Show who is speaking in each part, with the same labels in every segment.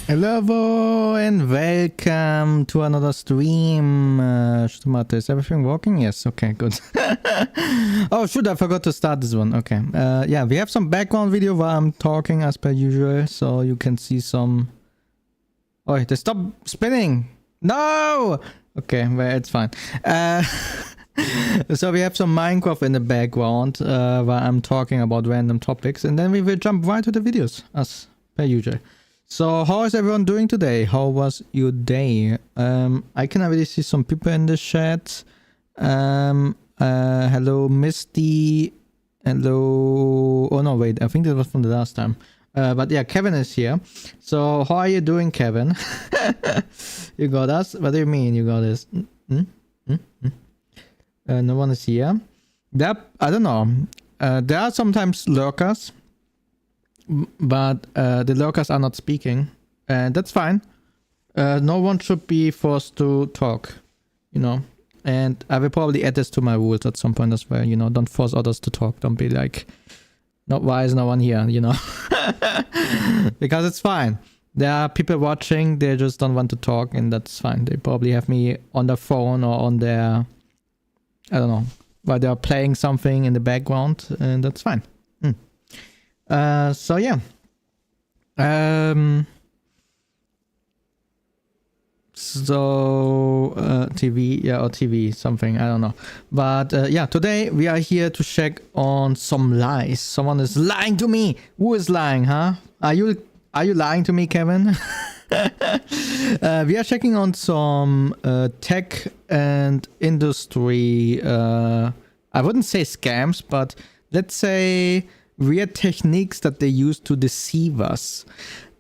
Speaker 1: Hello and welcome to another stream. Is everything working? Yes, okay, good. Oh shoot, I forgot to start this one. Okay, yeah, we have some background video while I'm talking as per usual, so you can see some... Oh, they stop spinning! No! Okay, well, it's fine. So we have some Minecraft in the background while I'm talking about random topics, and then we will jump right to the videos as per usual. So how is everyone doing today? How was your day? I can already see some people in the chat. Hello Misty. Hello. Oh no, wait, I think that was from the last time. But yeah, Kevin is here. So how are you doing, Kevin? You got us? What do you mean you got us? No one is here. I don't know. There are sometimes lurkers, but the lurkers are not speaking, and that's fine. No one should be forced to talk, you know. And I will probably add this to my rules at some point as well, you know. Don't force others to talk. Don't be like, not why is no one here, you know. Because it's fine. There are people watching, they just don't want to talk, and that's fine. They probably have me on their phone or on their, I don't know, while they are playing something in the background, and that's fine. So yeah. TV, yeah, or TV, something, I don't know. But yeah, today we are here to check on some lies. Someone is lying to me. Who is lying, huh? Are you lying to me, Kevin? We are checking on some tech and industry, I wouldn't say scams, but let's say weird techniques that they use to deceive us.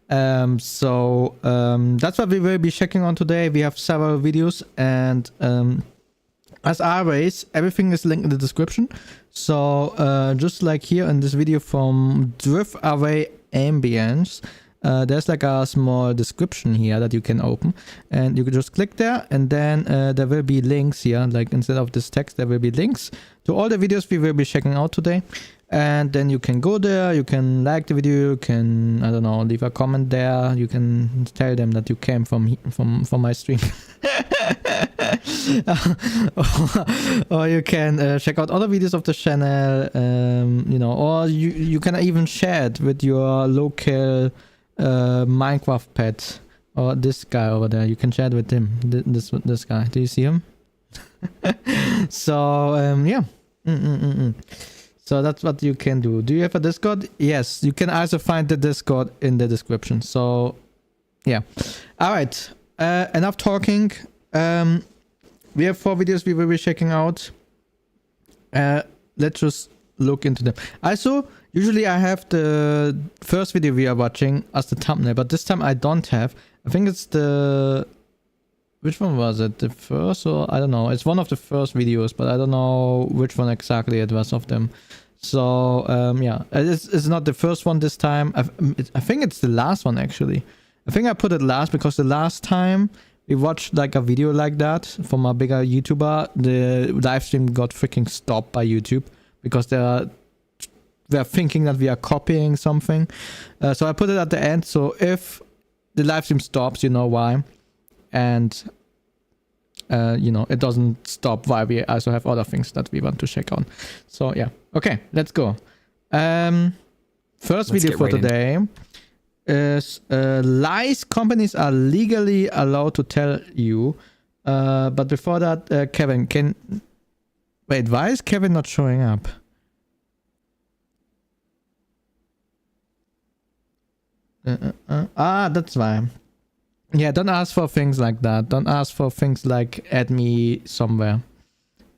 Speaker 1: That's what we will be checking on today. We have several videos, and as always, everything is linked in the description. So just like here in this video from Drift Away Ambience, there's like a small description here that you can open, and you can just click there, and then there will be links here. Like instead of this text, there will be links to all the videos we will be checking out today. And then you can go there, you can like the video, you can, I don't know, leave a comment there, you can tell them that you came from my stream. Or you can check out other videos of the channel, you know, or you can even share it with your local Minecraft pet, or this guy over there. You can share it with him, this guy. Do you see him? So yeah. So that's what you can do. Do you have a Discord? Yes, you can also find the Discord in the description. So yeah. All right, enough talking. We have 4 videos we will be checking out. Let's just look into them. Also, usually I have the first video we are watching as the thumbnail, but this time I don't have. I think it's the... Which one was it? The first, or I don't know. It's one of the first videos, but I don't know which one exactly it was of them. So yeah, it's not the first one this time. I think it's the last one actually. I think I put it last because the last time we watched like a video like that from a bigger YouTuber, the live stream got freaking stopped by YouTube because they're thinking that we are copying something. So I put it at the end. So if the live stream stops, you know why. And you know, it doesn't stop while we also have other things that we want to check on. So yeah, okay, let's go. Let's video for today is lies companies are legally allowed to tell you. But before that, Kevin, wait, why is Kevin not showing up? That's why. Yeah, don't ask for things like that. Don't ask for things like add me somewhere.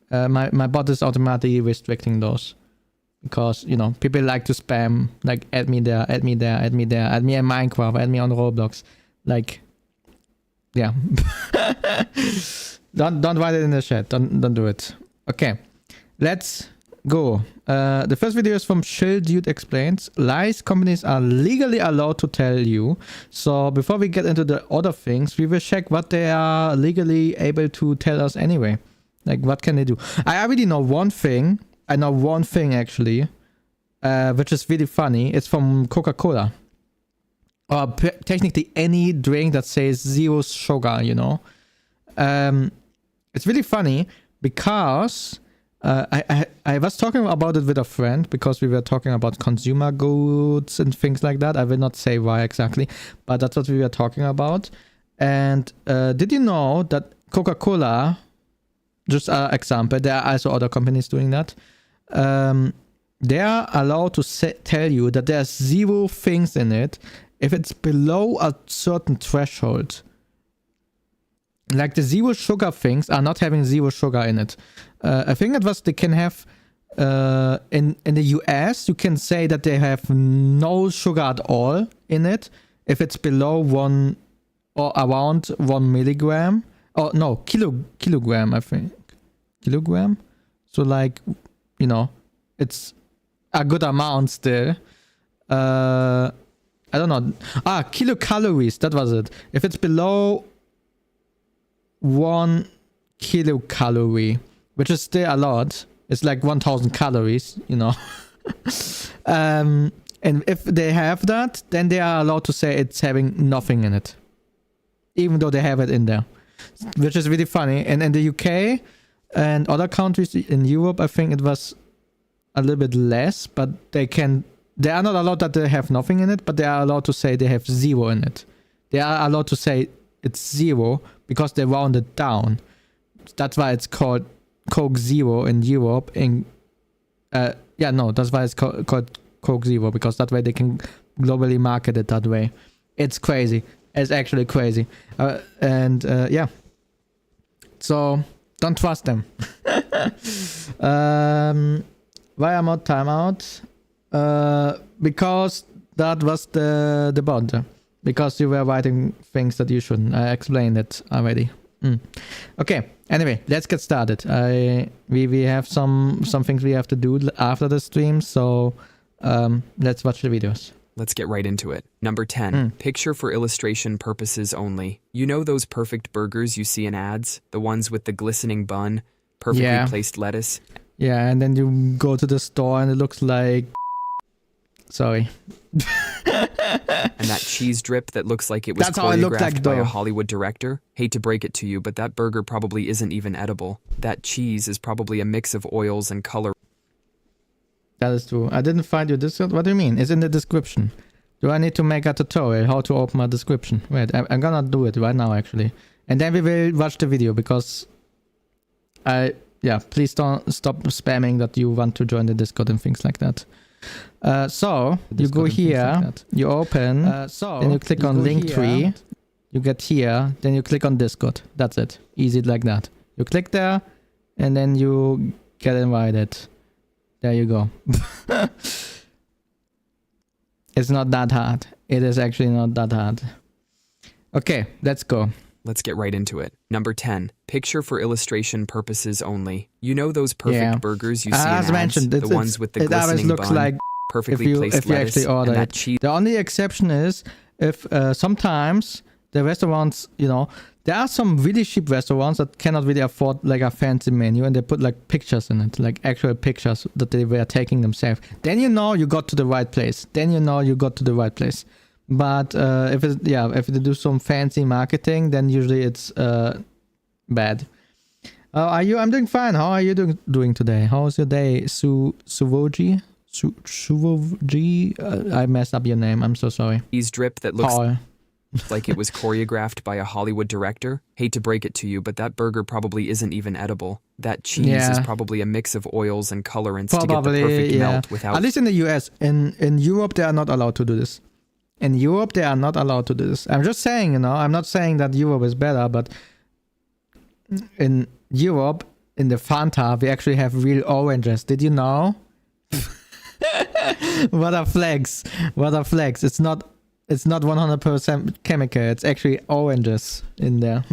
Speaker 1: My bot is automatically restricting those. Because, you know, people like to spam, like add me there, add me there, add me there, add me in Minecraft, add me on Roblox. Like, yeah. Don't write it in the chat. Don't do it. Okay, let's go. The first video is from Chill Dude Explains. Lies companies are legally allowed to tell you. So before we get into the other things, we will check what they are legally able to tell us anyway. Like, what can they do? I already know one thing. I know one thing actually, which is really funny. It's from Coca-Cola. or technically any drink that says zero sugar, you know. It's really funny because I was talking about it with a friend because we were talking about consumer goods and things like that. I will not say why exactly, but that's what we were talking about. And did you know that Coca-Cola, just an example, there are also other companies doing that, they are allowed to tell you that there's zero things in it if it's below a certain threshold. Like the zero sugar things are not having zero sugar in it. I think it was they can have in the US you can say that they have no sugar at all in it if it's below 1 or around 1 milligram or no kilogram, I think. Kilogram, so like, you know, it's a good amount still. I don't know. Kilocalories, that was it. If it's below 1 kilocalorie, which is still a lot, it's like 1000 calories, you know. And if they have that, then they are allowed to say it's having nothing in it, even though they have it in there, which is really funny. And in the UK and other countries in Europe, I think it was a little bit less, but they are not allowed that they have nothing in it, but they are allowed to say they have zero in it. They are allowed to say it's zero because they round it down. That's why it's called Coke Zero in Europe. That's why it's called Coke Zero, because that way they can globally market it that way. It's crazy. It's actually crazy. Yeah. So don't trust them. Why am I timeout? Because that was the bond. Because you were writing things that you shouldn't. I explained it already. Okay. Anyway, let's get started. We have some things we have to do after the stream, so let's watch the videos.
Speaker 2: Let's get right into it. Number 10, picture for illustration purposes only. You know those perfect burgers you see in ads? The ones with the glistening bun, perfectly placed lettuce?
Speaker 1: Yeah, and then you go to the store and it looks like... Sorry.
Speaker 2: And that cheese drip that looks like it was choreographed by a Hollywood director? Hate to break it to you, but that burger probably isn't even edible. That cheese is probably a mix of oils and color.
Speaker 1: That is true. I didn't find your Discord. What do you mean? It's in the description. Do I need to make a tutorial how to open a description? Wait, I'm gonna do it right now actually. And then we will watch the video because please don't stop spamming that you want to join the Discord and things like that. So you go here, like you open, then you click on Linktree, you get here, then you click on Discord. That's it. Easy like that. You click there and then you get invited. There you go. It's not that hard. It is actually not that hard. Okay, let's go.
Speaker 2: Let's get right into it. Number 10, picture for illustration purposes only. You know those perfect burgers you see in ads?
Speaker 1: Mentioned,
Speaker 2: the ones with the glistening bun,
Speaker 1: like
Speaker 2: perfectly placed lettuce, and that cheese.
Speaker 1: The only exception is if sometimes the restaurants, you know, there are some really cheap restaurants that cannot really afford like a fancy menu and they put like pictures in it, like actual pictures that they were taking themselves. Then you know you got to the right place. But if they do some fancy marketing, then usually it's bad. I'm doing fine. How are you doing today? How's your day, Suvoji? Suvoji? I messed up your name. I'm so sorry.
Speaker 2: Cheese drip that looks like it was choreographed by a Hollywood director. Hate to break it to you, but that burger probably isn't even edible. That cheese is probably a mix of oils and colorants to get the perfect melt without...
Speaker 1: At least in the US. In Europe, they are not allowed to do this. I'm just saying, you know, I'm not saying that Europe is better, but in Europe, in the Fanta, we actually have real oranges. Did you know? What a flex. It's not 100% chemical. It's actually oranges in there.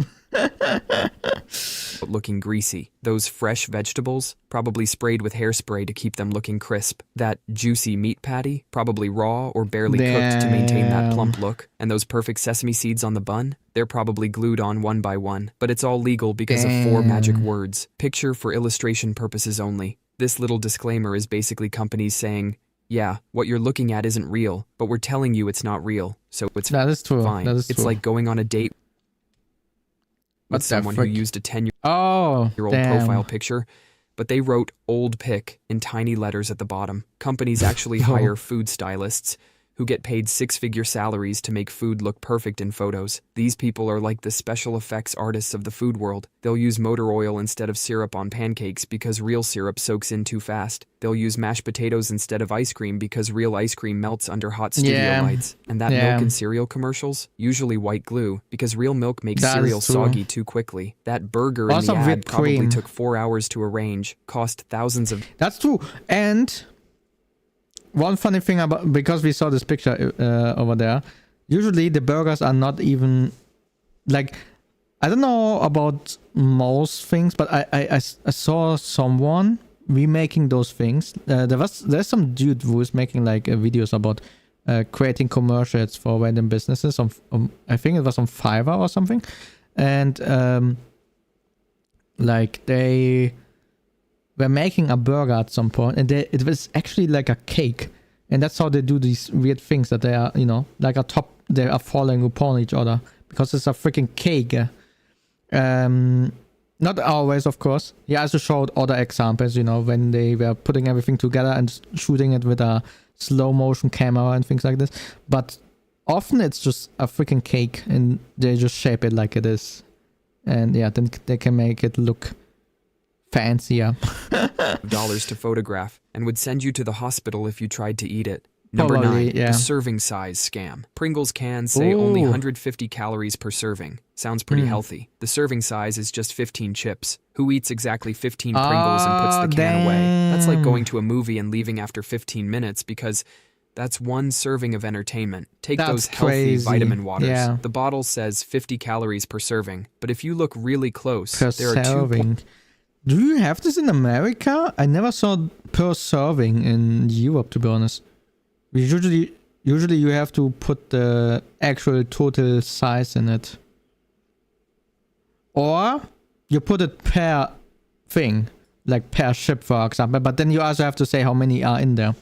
Speaker 2: Looking greasy. Those fresh vegetables, probably sprayed with hairspray to keep them looking crisp. That juicy meat patty, probably raw or barely cooked to maintain that plump look. And those perfect sesame seeds on the bun, they're probably glued on one by one. But it's all legal because of 4 magic words. Picture for illustration purposes only. This little disclaimer is basically companies saying, yeah, what you're looking at isn't real, but we're telling you it's not real, so it's
Speaker 1: That is true.
Speaker 2: fine.
Speaker 1: That is
Speaker 2: It's
Speaker 1: true.
Speaker 2: like going on a date
Speaker 1: What
Speaker 2: with
Speaker 1: the
Speaker 2: someone who
Speaker 1: frick?
Speaker 2: used a 10-year-old
Speaker 1: Oh, damn.
Speaker 2: profile picture, but they wrote old pic in tiny letters at the bottom. Companies actually
Speaker 1: Oh.
Speaker 2: hire food stylists who get paid six-figure salaries to make food look perfect in photos. These people are like the special effects artists of the food world. They'll use motor oil instead of syrup on pancakes because real syrup soaks in too fast. They'll use mashed potatoes instead of ice cream because real ice cream melts under hot studio
Speaker 1: Yeah.
Speaker 2: lights. And that
Speaker 1: Yeah.
Speaker 2: milk in cereal commercials, usually white glue, because real milk makes
Speaker 1: That is
Speaker 2: cereal
Speaker 1: true.
Speaker 2: soggy too quickly. That burger in
Speaker 1: Also
Speaker 2: the ad
Speaker 1: whipped
Speaker 2: probably
Speaker 1: cream.
Speaker 2: took 4 hours to arrange, cost thousands of
Speaker 1: That's true. And one funny thing about, because we saw this picture over there, usually the burgers are not even like, I don't know about most things, but I saw someone remaking those things. There's some dude who is making like videos about creating commercials for random businesses on I think it was on Fiverr or something, and like they were making a burger at some point, and it was actually like a cake, and that's how they do these weird things, that they are, you know, like a top, they are falling upon each other because it's a freaking cake. Not always, of course. He also showed other examples, you know, when they were putting everything together and shooting it with a slow motion camera and things like this. But often it's just a freaking cake, and they just shape it like it is, and yeah, then they can make it look fancier.
Speaker 2: dollars to photograph and would send you to the hospital if you tried to eat it. Number
Speaker 1: Probably,
Speaker 2: 9,
Speaker 1: yeah.
Speaker 2: the serving size scam. Pringles cans say only
Speaker 1: Ooh.
Speaker 2: 150 calories per serving. Sounds pretty healthy. The serving size is just 15 chips. Who eats exactly 15 Pringles and puts the can away? That's like going to a movie and leaving after 15 minutes because that's one serving of entertainment. Take
Speaker 1: That's
Speaker 2: those healthy
Speaker 1: crazy.
Speaker 2: vitamin waters.
Speaker 1: Yeah.
Speaker 2: The bottle says 50 calories per serving, but if you look really close,
Speaker 1: Per
Speaker 2: there are 2
Speaker 1: serving. Do you have this in America? I never saw per serving in Europe, to be honest. We usually you have to put the actual total size in it, or you put it per thing, like per ship, for example. But then you also have to say how many are in there,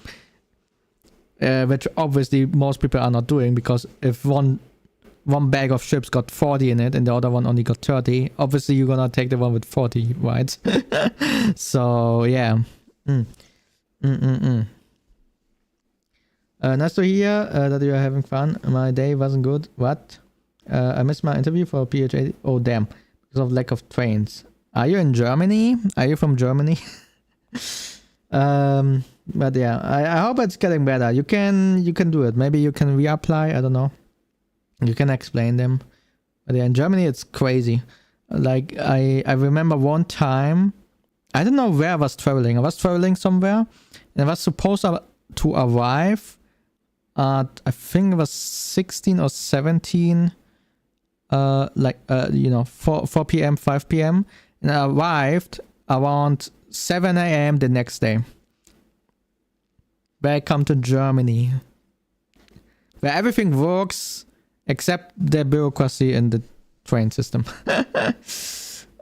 Speaker 1: which obviously most people are not doing, because if one bag of chips got 40 in it and the other one only got 30, obviously you're gonna take the one with 40, right? So yeah. Nice to hear that you are having fun. My day wasn't good. What? I missed my interview for PhD. Oh damn, because of lack of trains. Are you in Germany? Are you from Germany? But yeah, I hope it's getting better. You can do it. Maybe you can reapply. I don't know. You can explain them. But yeah, in Germany it's crazy. Like I remember one time, I don't know where I was traveling. I was traveling somewhere, and I was supposed to arrive at, I think it was 16 or 17, you know, 4 p.m., 5 p.m. And I arrived around 7 a.m. the next day. Welcome to Germany, where everything works except the bureaucracy in the train system.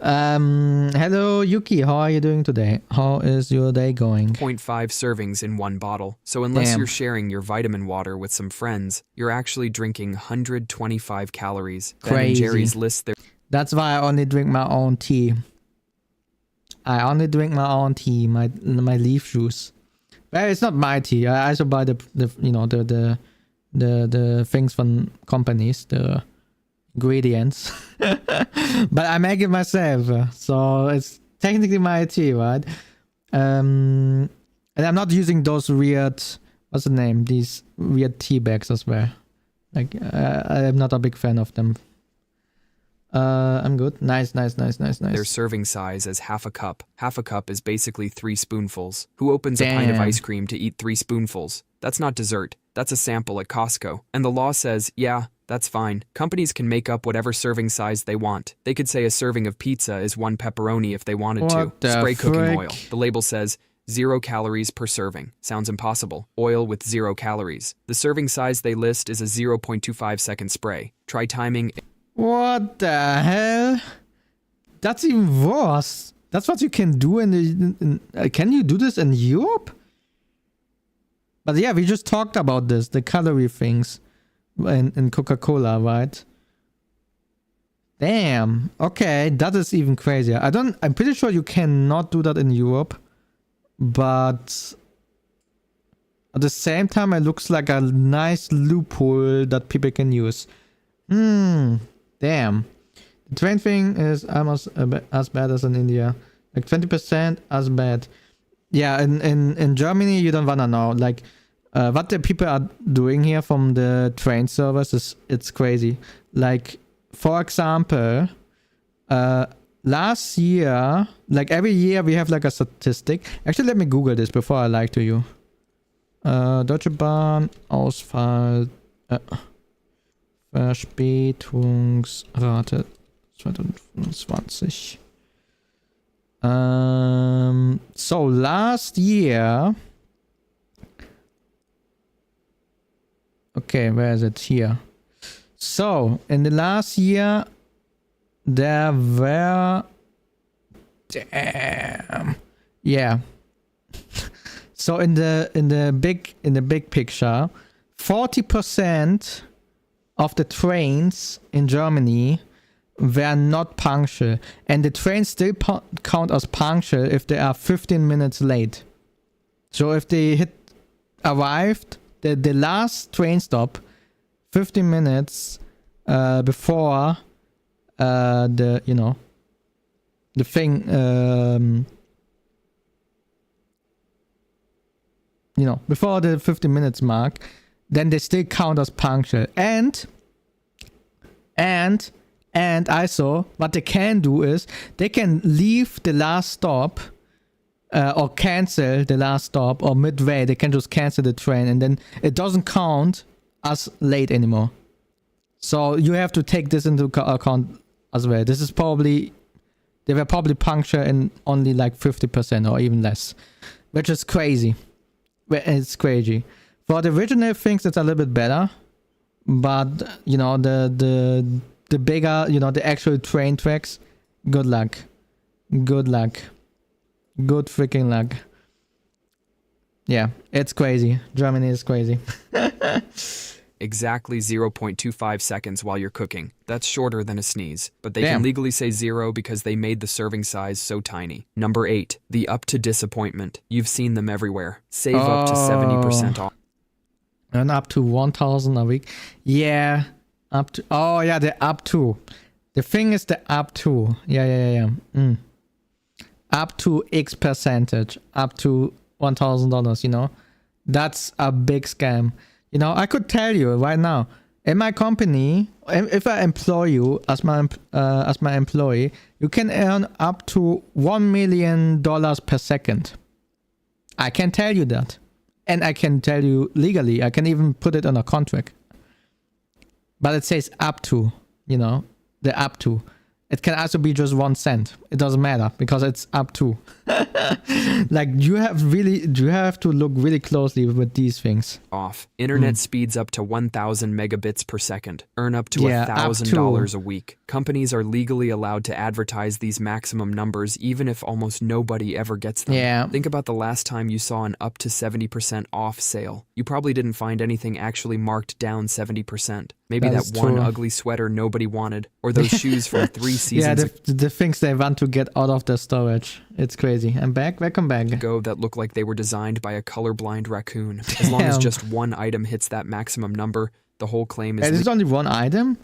Speaker 1: Hello Yuki, how are you doing today? How is your day going?
Speaker 2: 0.5 servings in one bottle. So unless
Speaker 1: Damn.
Speaker 2: you're sharing your vitamin water with some friends, you're actually drinking 125 calories. Ben and
Speaker 1: Crazy.
Speaker 2: Jerry's list their
Speaker 1: That's why I only drink my own tea. I only drink my own tea, my leaf juice. Well, it's not my tea. I also buy the you know, the things from companies, the ingredients. But I make it myself, so it's technically my tea, right? And I'm not using those weird, what's the name, these weird tea bags as well. Like I'm not a big fan of them. I'm good. Nice.
Speaker 2: Their serving size as half a cup. Half a cup is basically 3 spoonfuls. Who opens a pint of
Speaker 1: Damn.
Speaker 2: ice cream to eat 3 spoonfuls? That's not dessert. That's a sample at Costco. And the law says, yeah, that's fine. Companies can make up whatever serving size they want. They could say a serving of pizza is 1 pepperoni if they wanted
Speaker 1: What
Speaker 2: to.
Speaker 1: the
Speaker 2: Spray cooking
Speaker 1: frick?
Speaker 2: oil. The label says 0 calories per serving. Sounds impossible. Oil with 0 calories. The serving size they list is a 0.25 second spray. Try timing.
Speaker 1: What the hell? That's even worse. That's what you can do in the... can you do this in Europe? But yeah, we just talked about this, the calorie things in Coca-Cola, right? Damn. Okay, that is even crazier. I'm pretty sure you cannot do that in Europe, but at the same time, it looks like a nice loophole that people can use. Damn. The train thing is almost as bad as in India. Like 20% as bad. Yeah, in Germany, you don't wanna know. Like, what the people are doing here from the train service it's crazy. Like, for example, last year, like every year we have like a statistic. Actually, let me Google this before I lie to you. Deutsche Bahn Ausfall Verspätungsrate 2025. So last year, okay, where is it? Here. So in the last year, there were, damn, yeah. So in the big picture, 40% of the trains in Germany were not punctual, and the trains still count as punctual if they are 15 minutes late. So if they arrived the last train stop 15 minutes before the thing, before the 15 minutes mark, then they still count as punctual. And also, what they can do is they can leave the last stop or cancel the last stop, or midway they can just cancel the train, and then it doesn't count as late anymore. So you have to take this into account as well. This is probably, they were probably punctual in only like 50% or even less, which is crazy. It's crazy. For the original things, it's a little bit better, but the bigger, the actual train tracks, good luck. Good luck. Good freaking luck. Yeah, it's crazy. Germany is crazy.
Speaker 2: Exactly 0.25 seconds while you're cooking. That's shorter than a sneeze. But they
Speaker 1: Damn.
Speaker 2: can legally say 0 because they made the serving size so tiny. Number 8. The up to disappointment. You've seen them everywhere. Save up to 70% off.
Speaker 1: And up to 1,000 a week. Yeah. Up to, oh yeah, the up to. The thing is the up to. Yeah. Up to X percentage. Up to $1,000, That's a big scam. I could tell you right now, in my company, if I employ you as my employee, you can earn up to $1 million per second. I can tell you that. And I can tell you legally, I can even put it on a contract. But it says up to, the up to. It can also be just 1 cent. It doesn't matter because it's up to. Like you have to look really closely with these things.
Speaker 2: Off. Internet speeds up to 1,000 megabits per second. Earn up to
Speaker 1: $1,000
Speaker 2: $1,000 a week. Companies are legally allowed to advertise these maximum numbers even if almost nobody ever gets them.
Speaker 1: Yeah.
Speaker 2: Think about the last time you saw an up to 70% off sale. You probably didn't find anything actually marked down 70%. Maybe that one ugly sweater nobody wanted, or those shoes from 3 seasons
Speaker 1: the things they want to get out of their storage. It's crazy. I'm back. Welcome back.
Speaker 2: ago that look like they were designed by a colorblind raccoon. As long as just one item hits that maximum number, the whole claim is...
Speaker 1: There's only one item?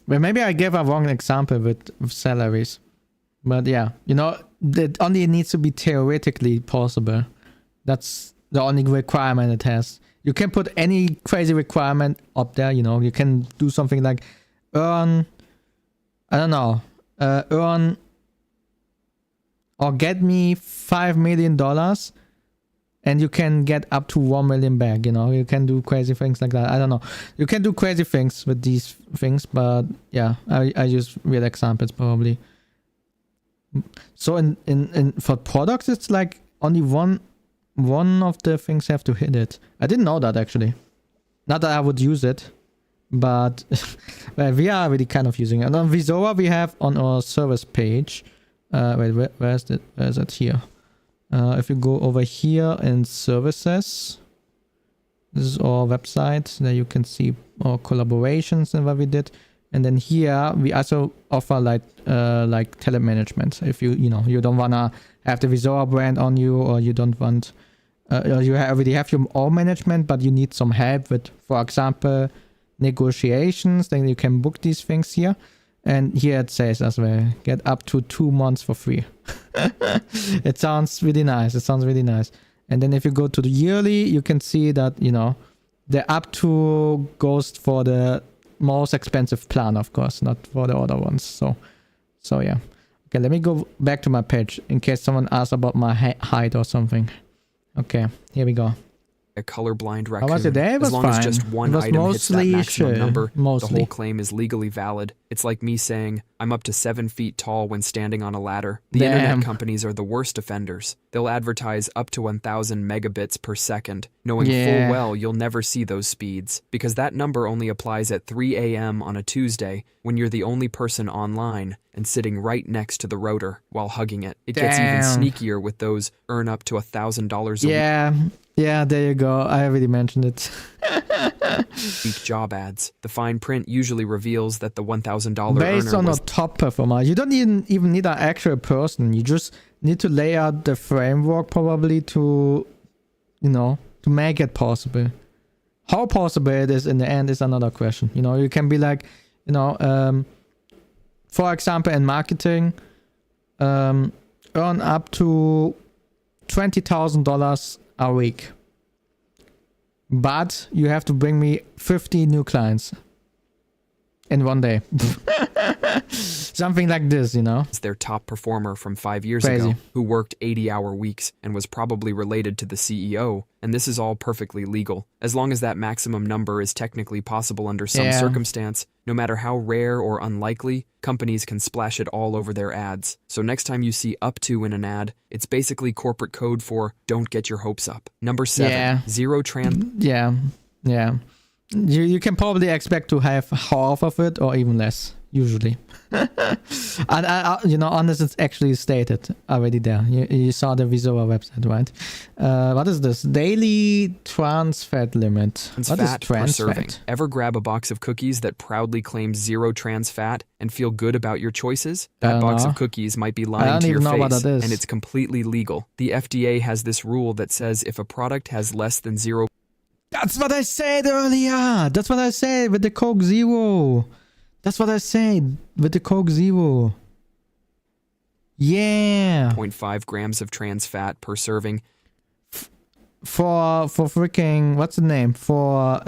Speaker 1: Well, maybe I gave a wrong example with salaries. But yeah, it only needs to be theoretically possible. That's the only requirement it has. You can put any crazy requirement up there, you can do something like earn, I don't know, earn or get me $5 million and you can get up to 1 million back, you can do crazy things like that. I don't know. You can do crazy things with these things, but yeah, I use real examples probably. So in for products, it's like only one of the things have to hit it. I didn't know that actually. Not that I would use it, but well, we are already kind of using it. And on Vizora, we have on our service page. Wait, where is it? Where is it? Here. If you go over here in services, This is our website. There you can see our collaborations and what we did. And then here we also offer like telemanagement. If you don't wanna have the Vizora brand on you, or you don't want, you already have your own management, but you need some help with, for example, negotiations, then you can book these things here. And here it says as well, get up to 2 months for free. It sounds really nice. And then if you go to the yearly, you can see that, the up to goes for the most expensive plan, of course, not for the other ones. So yeah. Okay, let me go back to my page in case someone asks about my height or something. Okay, here we go.
Speaker 2: A colorblind raccoon.
Speaker 1: How was it? It was
Speaker 2: as long
Speaker 1: fine.
Speaker 2: as just one
Speaker 1: It was
Speaker 2: item hits that maximum
Speaker 1: mostly
Speaker 2: number, the
Speaker 1: mostly.
Speaker 2: whole claim is legally valid. It's like me saying, I'm up to 7 feet tall when standing on a ladder. The
Speaker 1: Damn.
Speaker 2: internet companies are the worst offenders. They'll advertise up to 1,000 megabits per second, knowing full well you'll never see those speeds, because that number only applies at 3 a.m. on a Tuesday when you're the only person online and sitting right next to the router while hugging it. It gets even sneakier with those earn up to $1,000 a week.
Speaker 1: Yeah, there you go. I already mentioned it.
Speaker 2: Weak job ads. The fine print usually reveals that the $1,000
Speaker 1: Based
Speaker 2: earner
Speaker 1: on
Speaker 2: was
Speaker 1: a top performer. You don't even need an actual person. You just need to lay out the framework probably to, to make it possible. How possible it is in the end is another question. You can be like, for example, in marketing, earn up to $20,000 a week, but you have to bring me 50 new clients in one day. Something like this,
Speaker 2: their top performer from 5 years
Speaker 1: Crazy.
Speaker 2: ago, who worked 80-hour weeks and was probably related to the CEO, and this is all perfectly legal, as long as that maximum number is technically possible under some circumstance. No matter how rare or unlikely, companies can splash it all over their ads. So next time you see up to in an ad, it's basically corporate code for don't get your hopes up. Number 7, zero trans...
Speaker 1: Yeah. You can probably expect to have half of it or even less, usually. And unless it's actually stated already there. You saw the Vizora website, right? What is this? Daily trans fat limit. What is trans fat?
Speaker 2: Ever grab a box of cookies that proudly claims zero trans fat and feel good about your choices? That box of cookies might be lying to your face, and it's completely legal. The FDA has this rule that says if a product has less than 0...
Speaker 1: That's what I said earlier. That's what I said with the Coke Zero. That's what I said with the Coke Zero. Yeah.
Speaker 2: 0.5 grams of trans fat per serving.
Speaker 1: For freaking, what's the name? For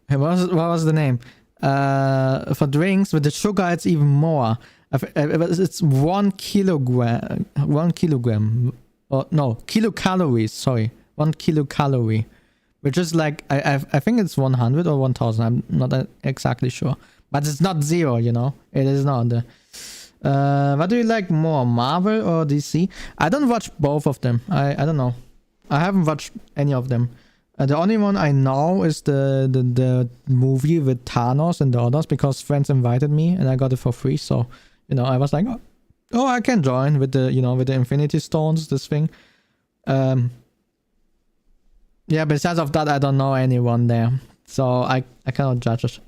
Speaker 1: what was the name? For drinks with the sugar, it's even more. It's 1 kilogram. 1 kilogram. Oh no, kilocalories. Sorry. 1 kilocalorie, which is like, I think it's 100 or 1000. I'm not exactly sure, but it's not zero, it is not. What do you like more, Marvel or DC? I don't watch both of them. I don't know. I haven't watched any of them. The only one I know is the movie with Thanos and the others, because friends invited me and I got it for free. So, I was like, oh, I can join with the, with the Infinity Stones, this thing. Yeah, besides of that, I don't know anyone there. So I cannot judge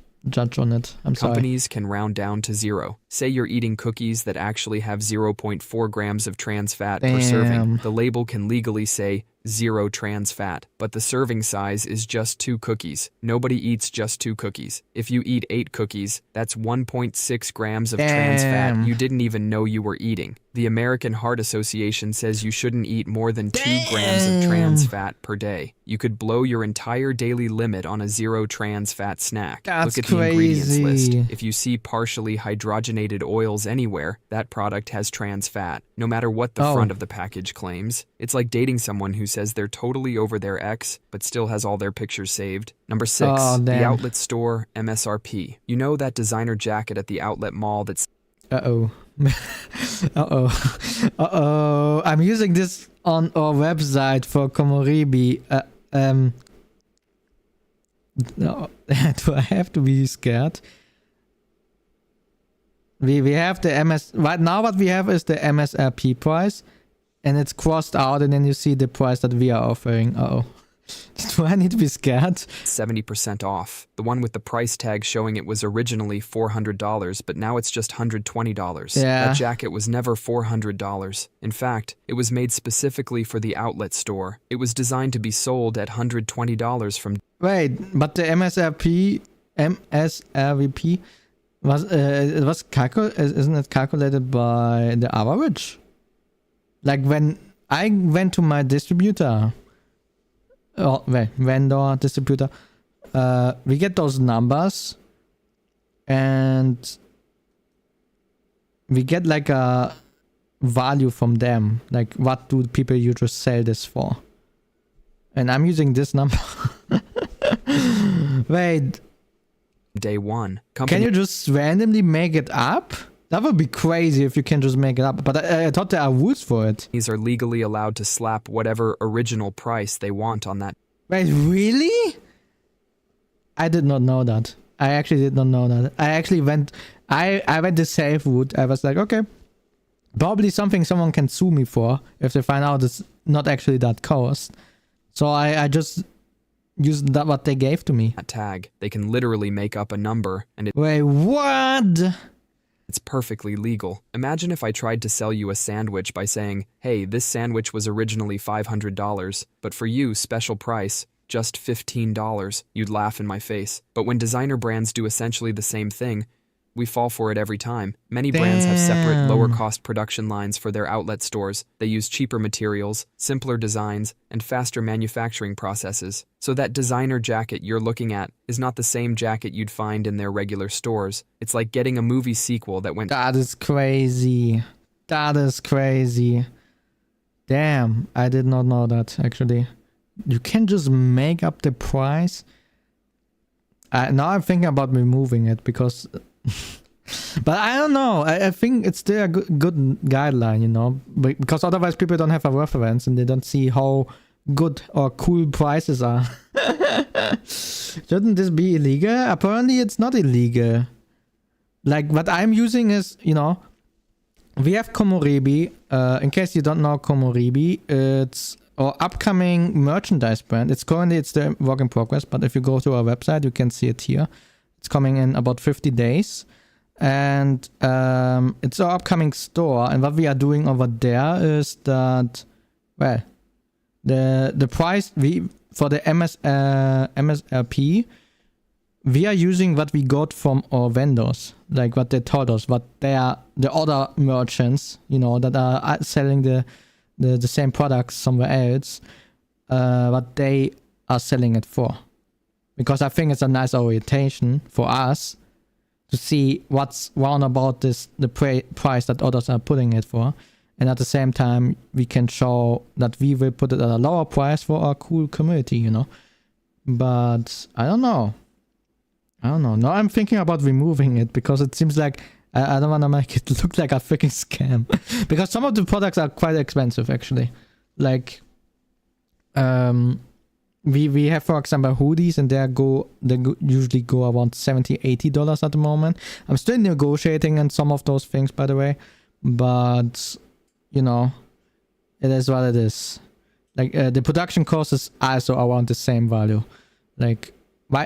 Speaker 1: on it. I'm sorry.
Speaker 2: Companies can round down to 0. Say you're eating cookies that actually have 0.4 grams of trans fat per serving. The label can legally say 0 trans fat, but the serving size is just 2 cookies. Nobody eats just 2 cookies. If you eat 8 cookies, that's 1.6 grams of trans fat you didn't even know you were eating. The American Heart Association says you shouldn't eat more than 2 grams of trans fat per day. You could blow your entire daily limit on a 0 trans fat snack.
Speaker 1: That's
Speaker 2: Look at the ingredients list.
Speaker 1: crazy.
Speaker 2: If you see partially hydrogenated oils anywhere, that product has trans fat, no matter what the front of the package claims. It's like dating someone who says they're totally over their ex, but still has all their pictures saved. Number 6, the outlet store MSRP. You know that designer jacket at the outlet mall that's...
Speaker 1: Uh-oh. Uh-oh. I'm using this on our website for Komoribi. No, do I have to be scared? We have the right now what we have is the MSRP price, and it's crossed out, and then you see the price that we are offering. Uh-oh. Do I need to be scared?
Speaker 2: 70% off. The one with the price tag showing it was originally $400, but now it's just $120.
Speaker 1: Yeah.
Speaker 2: That jacket was never $400. In fact, it was made specifically for the outlet store. It was designed to be sold at $120 from...
Speaker 1: Wait, but the MSRP was isn't it calculated by the average? Like when I went to my distributor, vendor, distributor, we get those numbers and we get like a value from them. Like what do people usually sell this for? And I'm using this number. Wait.
Speaker 2: Day one.
Speaker 1: Can you just randomly make it up? That would be crazy if you can just make it up. But I thought there are rules for it.
Speaker 2: Companies are legally allowed to slap whatever original price they want on that.
Speaker 1: Wait, really? I did not know that. I actually did not know that. I actually went... I went the safe route. I was like, okay. Probably something someone can sue me for if they find out it's not actually that cost. So I just used that what they gave to me.
Speaker 2: That tag. They can literally make up a number and
Speaker 1: Wait, what?
Speaker 2: it's perfectly legal. Imagine if I tried to sell you a sandwich by saying, hey, this sandwich was originally $500, but for you, special price, just $15. You'd laugh in my face. But when designer brands do essentially the same thing, we fall for it every time. Many brands have separate, lower-cost production lines for their outlet stores. They use cheaper materials, simpler designs, and faster manufacturing processes. So that designer jacket you're looking at is not the same jacket you'd find in their regular stores. It's like getting a movie sequel that went...
Speaker 1: That is crazy. That is crazy. Damn, I did not know that, actually. You can just make up the price? Now I'm thinking about removing it, because... But I don't know. I think it's still a good guideline, you know, because otherwise people don't have a reference and they don't see how good or cool prices are. Shouldn't this be illegal? Apparently it's not illegal. Like what I'm using is, you know, we have Komorebi. In case you don't know Komorebi, it's our upcoming merchandise brand. It's the work in progress, but if you go to our website, you can see it here. It's coming in about 50 days. And it's our upcoming store. And what we are doing over there is that, well, the price for the MSRP, we are using what we got from our vendors, like what they told us, what the other merchants, you know, that are selling the same products somewhere else, what they are selling it for. Because I think it's a nice orientation for us to see what's wrong about the price that others are putting it for. And at the same time, we can show that we will put it at a lower price for our cool community, you know. But I don't know. Now I'm thinking about removing it because it seems like I don't want to make it look like a freaking scam. Because some of the products are quite expensive, actually. Like, we have, for example, hoodies, and they usually go around $70-$80 at the moment. I'm still negotiating on some of those things, by the way, but you know, it is what it is. Like the production cost is also around the same value. Like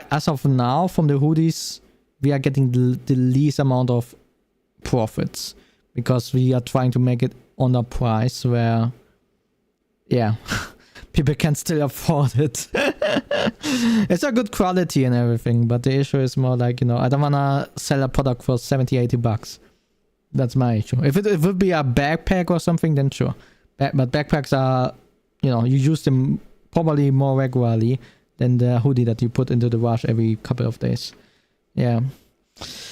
Speaker 1: as of now, from the hoodies, we are getting the least amount of profits because we are trying to make it on a price where, yeah. People can still afford it. It's a good quality and everything, but the issue is more like, you know, I don't want to sell a product for $70-$80. That's my issue. If it would be a backpack or something, then sure. But backpacks are, you know, you use them probably more regularly than the hoodie that you put into the wash every couple of days. Yeah.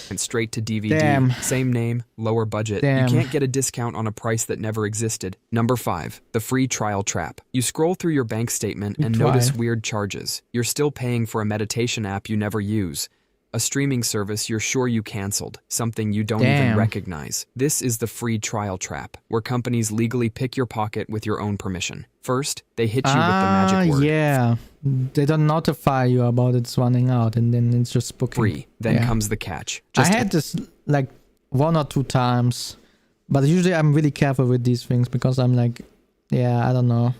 Speaker 2: And straight to DVD.
Speaker 1: Damn.
Speaker 2: Same name, lower budget.
Speaker 1: Damn.
Speaker 2: You can't get a discount on a price that never existed. Number 5, the free trial trap. You scroll through your bank statement and notice weird charges. You're still paying for a meditation app you never use. A streaming service you're sure you canceled, something you don't even recognize. This is the free trial trap, where companies legally pick your pocket with your own permission. First, they hit you with the magic word.
Speaker 1: Yeah. They don't notify you about it's running out, and then it's just booking.
Speaker 2: Free. Then comes the catch.
Speaker 1: I had this like 1 or 2 times, but usually I'm really careful with these things because I'm like, Yeah, I don't know.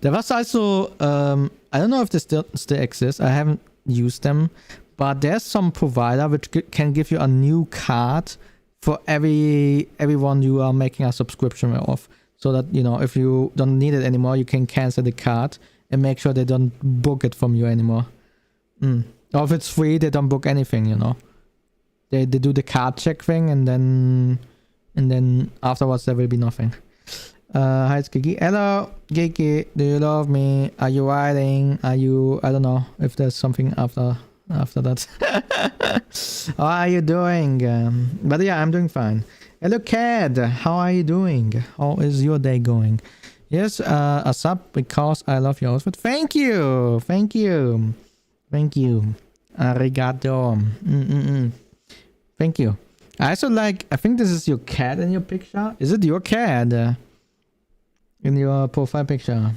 Speaker 1: There was also I don't know if this still exists. I haven't used them, but there's some provider which can give you a new card for everyone you are making a subscription of, so that, you know, if you don't need it anymore, you can cancel the card and make sure they don't book it from you anymore. Or if it's free, they don't book anything, you know. They do the card check thing, and then afterwards there will be nothing. Hi, it's Gigi. Hello, Gigi. Do you love me? Are you writing? Are you? I don't know if there's something after that. How are you doing? But yeah, I'm doing fine. Hello, Cad. How are you doing? How is your day going? Yes, a sub because I love your outfit. Thank you. Thank you. Thank you. Arigato. Thank you. I also like, I think this is your cat in your picture. Is it your cat in your profile picture?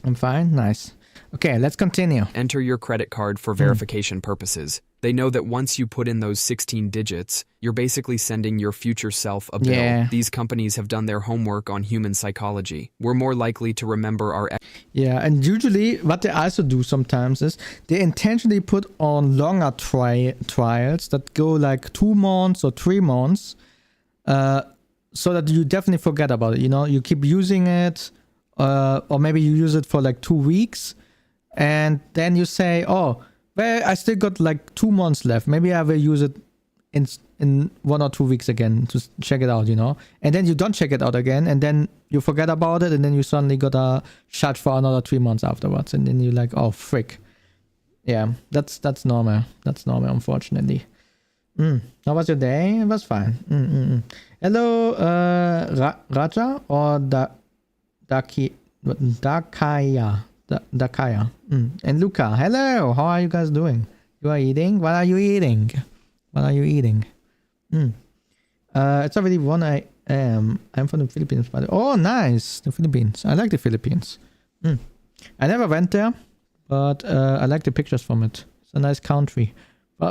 Speaker 1: I'm fine. Nice. Okay, let's continue.
Speaker 2: Enter your credit card for verification purposes. They know that once you put in those 16 digits, you're basically sending your future self a bill.
Speaker 1: Yeah.
Speaker 2: These companies have done their homework on human psychology. We're more likely to remember our...
Speaker 1: Yeah, and usually what they also do sometimes is they intentionally put on longer trials that go like 2 months or 3 months, so that you definitely forget about it. You know, you keep using it, or maybe you use it for like 2 weeks, and then you say, oh, well, I still got like 2 months left. Maybe I will use it in 1 or 2 weeks again to check it out, you know. And then you don't check it out again, and then you forget about it, and then you suddenly got a shot for another 3 months afterwards, and then you're like, oh frick. Yeah, that's normal. That's normal, unfortunately. How was your day? It was fine. Hello, Raja or Dakaya. And Luca, hello. How are you guys doing? You are eating? What are you eating? What are you eating? It's already 1 a.m. I'm from the Philippines, by the way. Oh, nice. The Philippines. I like the Philippines. I never went there, but I like the pictures from it. It's a nice country.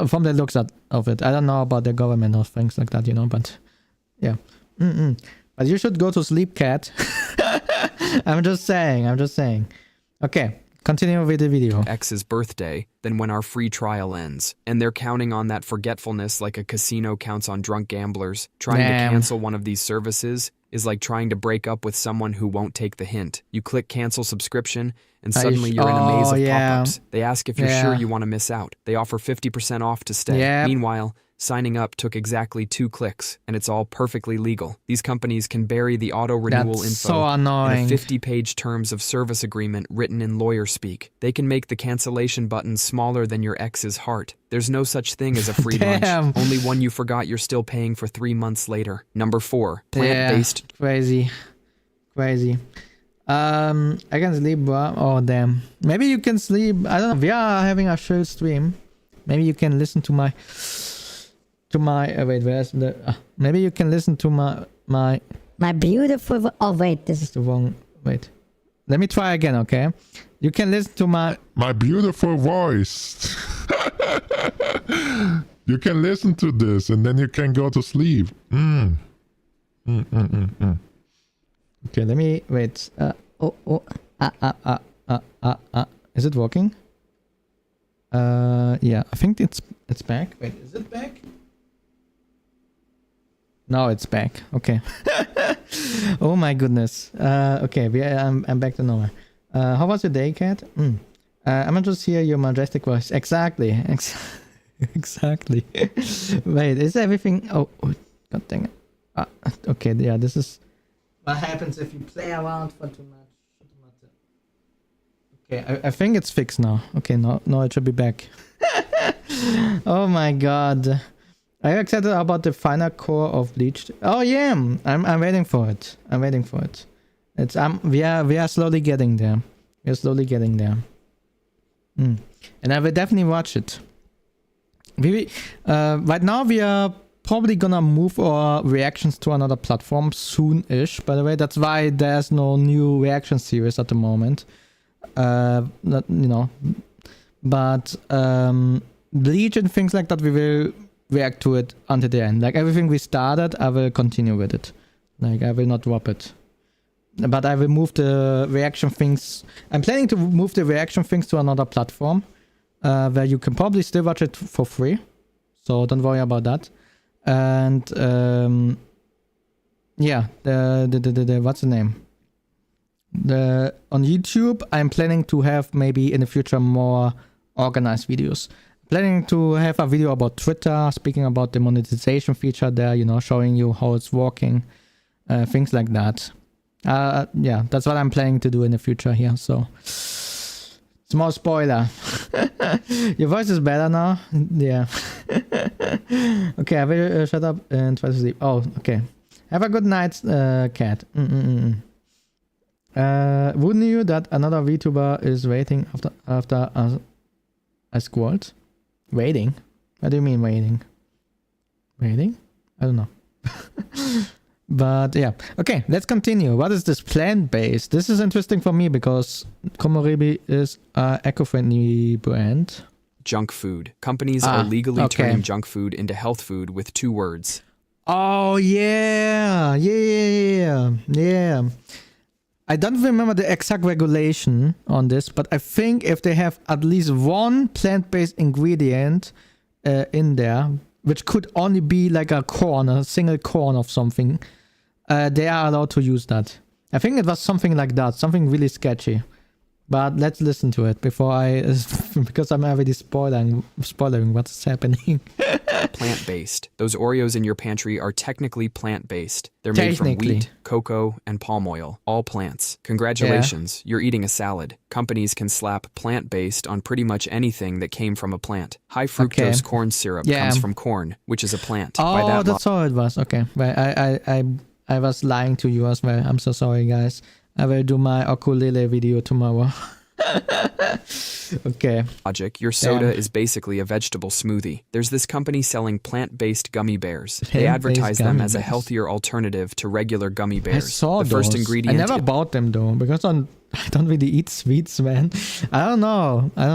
Speaker 1: From the looks of it. I don't know about the government or things like that, you know, but yeah. But you should go to sleep, cat. I'm just saying. Okay, continue with the video.
Speaker 2: X's birthday, then when our free trial ends. And they're counting on that forgetfulness like a casino counts on drunk gamblers. Trying to cancel one of these services is like trying to break up with someone who won't take the hint. You click cancel subscription, and suddenly you're in a maze of pop-ups. They ask if you're sure you want to miss out. They offer 50% off to stay. Meanwhile, signing up took exactly 2 clicks, and it's all perfectly legal. These companies can bury the auto-renewal info in a 50-page terms of service agreement written in lawyer speak. They can make the cancellation button smaller than your ex's heart. There's no such thing as a free lunch. Only one you forgot you're still paying for 3 months later. Number 4, plant-based.
Speaker 1: Crazy. I can sleep, bro. Oh, damn. Maybe you can sleep. I don't know. We are having a chill stream. Maybe you can listen to my... wait, where's the... maybe you can listen to my beautiful... Oh, wait, this is the wrong... Wait. Let me try again, okay? You can listen to my
Speaker 3: beautiful voice. You can listen to this, and then you can go to sleep.
Speaker 1: Okay, let me... Wait. Is it working? Yeah, I think it's back. Wait, is it back? No, it's back. Okay. Oh my goodness. Okay, I'm back to normal. How was your day, Kat? I'm gonna just hear your majestic voice. Exactly. Exactly. Wait, is everything... Oh, god dang it. Okay, yeah, this is what happens if you play around for too much. Okay, I think it's fixed now. Okay, no, it should be back. Oh my god. Are you excited about the final core of Bleach? Oh yeah, I'm waiting for it. It's we are slowly getting there. And I will definitely watch it. Right now we are probably gonna move our reactions to another platform soon-ish. By the way, that's why there's no new reaction series at the moment. You know, but Bleach and things like that, we will react to it until the end. Like everything we started, I will continue with it. Like I will not drop it. but I will move the reaction things. I'm planning to move the reaction things to another platform where you can probably still watch it for free. So don't worry about that. And yeah, the what's the name? On YouTube, I'm planning to have maybe in the future more organized videos. Planning to have a video about Twitter, speaking about the monetization feature there, you know, showing you how it's working, things like that. Yeah, that's what I'm planning to do in the future here. So, small spoiler. Your voice is better now. Yeah. Okay, I will shut up and try to sleep. Oh, okay. Have a good night, cat. Who knew that another VTuber is waiting after a squad? Waiting? What do you mean waiting? Waiting? I don't know. But yeah. Okay, let's continue. What is this plant-based? This is interesting for me because Komoribi is an eco-friendly brand.
Speaker 2: Junk food. Companies are legally turning junk food into health food with 2 words.
Speaker 1: Oh, yeah. Yeah. I don't remember the exact regulation on this, but I think if they have at least one plant-based ingredient in there, which could only be like a single corn of something, they are allowed to use that. I think it was something like that, something really sketchy. But let's listen to it before because I'm already spoiling what's happening.
Speaker 2: Plant-based. Those Oreos in your pantry are technically plant-based. They're made from wheat, cocoa, and palm oil. All plants. Congratulations, you're eating a salad. Companies can slap plant-based on pretty much anything that came from a plant. High fructose corn syrup comes from corn, which is a plant.
Speaker 1: Oh, that's how it was. Okay, well, I was lying to you as well. I'm so sorry, guys. I will do my ukulele video tomorrow. Okay.
Speaker 2: Logic, your soda is basically a vegetable smoothie. There's this company selling plant-based gummy bears. They advertise them as a healthier alternative to regular gummy bears.
Speaker 1: I saw
Speaker 2: the first ingredient.
Speaker 1: I never bought them though, because I don't really eat sweets, man. I don't know. I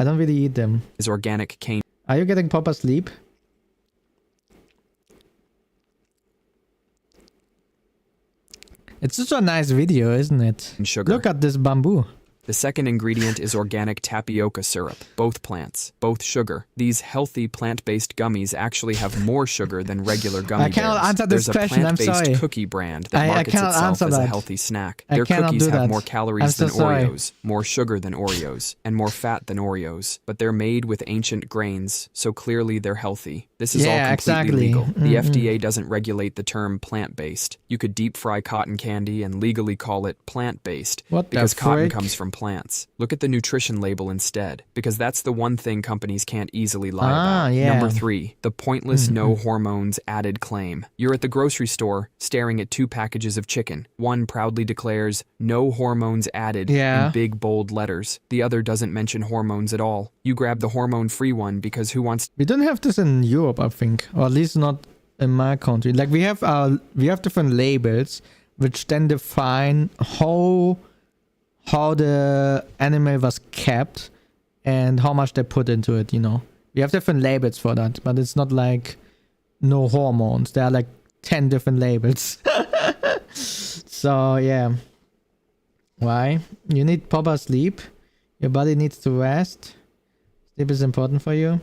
Speaker 1: don't really eat them.
Speaker 2: Is organic cane.
Speaker 1: Are you getting proper sleep? It's such a nice video, isn't it?
Speaker 2: And sugar.
Speaker 1: Look at this bamboo.
Speaker 2: The second ingredient is organic tapioca syrup. Both plants, both sugar. These healthy plant-based gummies actually have more sugar than regular gummy bears.
Speaker 1: I cannot answer this question, I'm sorry.
Speaker 2: There's a plant-based cookie brand that markets itself as a healthy snack. Their cookies have more calories than Oreos, more sugar than Oreos, and more fat than Oreos. But they're made with ancient grains, so clearly they're healthy. This is all completely legal. The FDA doesn't regulate the term plant-based. You could deep fry cotton candy and legally call it plant-based because cotton comes from plants. Look at the nutrition label instead, because that's the one thing companies can't easily lie about. Number 3, the pointless no hormones added claim. You're at the grocery store staring at 2 packages of chicken. One proudly declares no hormones added in big bold letters. The other doesn't mention hormones at all. You grab the hormone-free one because who wants...
Speaker 1: We don't have this in Europe, I think, or at least not in my country. Like we have different labels which then define how the animal was kept and how much they put into it, you know. We have different labels for that, but it's not like no hormones. There are like 10 different labels. So, yeah. Why? You need proper sleep. Your body needs to rest. Sleep is important for you.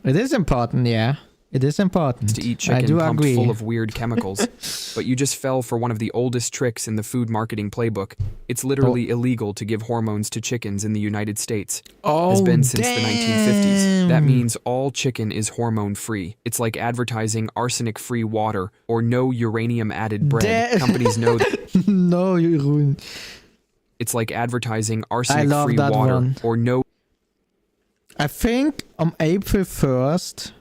Speaker 1: It is important, yeah. It is important.
Speaker 2: To eat chicken pumped full of weird chemicals. But you just fell for one of the oldest tricks in the food marketing playbook. It's literally illegal to give hormones to chickens in the United States. Has been since the 1950s. That means all chicken is hormone-free. It's like advertising arsenic-free water or no uranium-added bread. Companies know that.
Speaker 1: No uranium.
Speaker 2: It's like advertising arsenic-free water or no...
Speaker 1: I think on April 1st...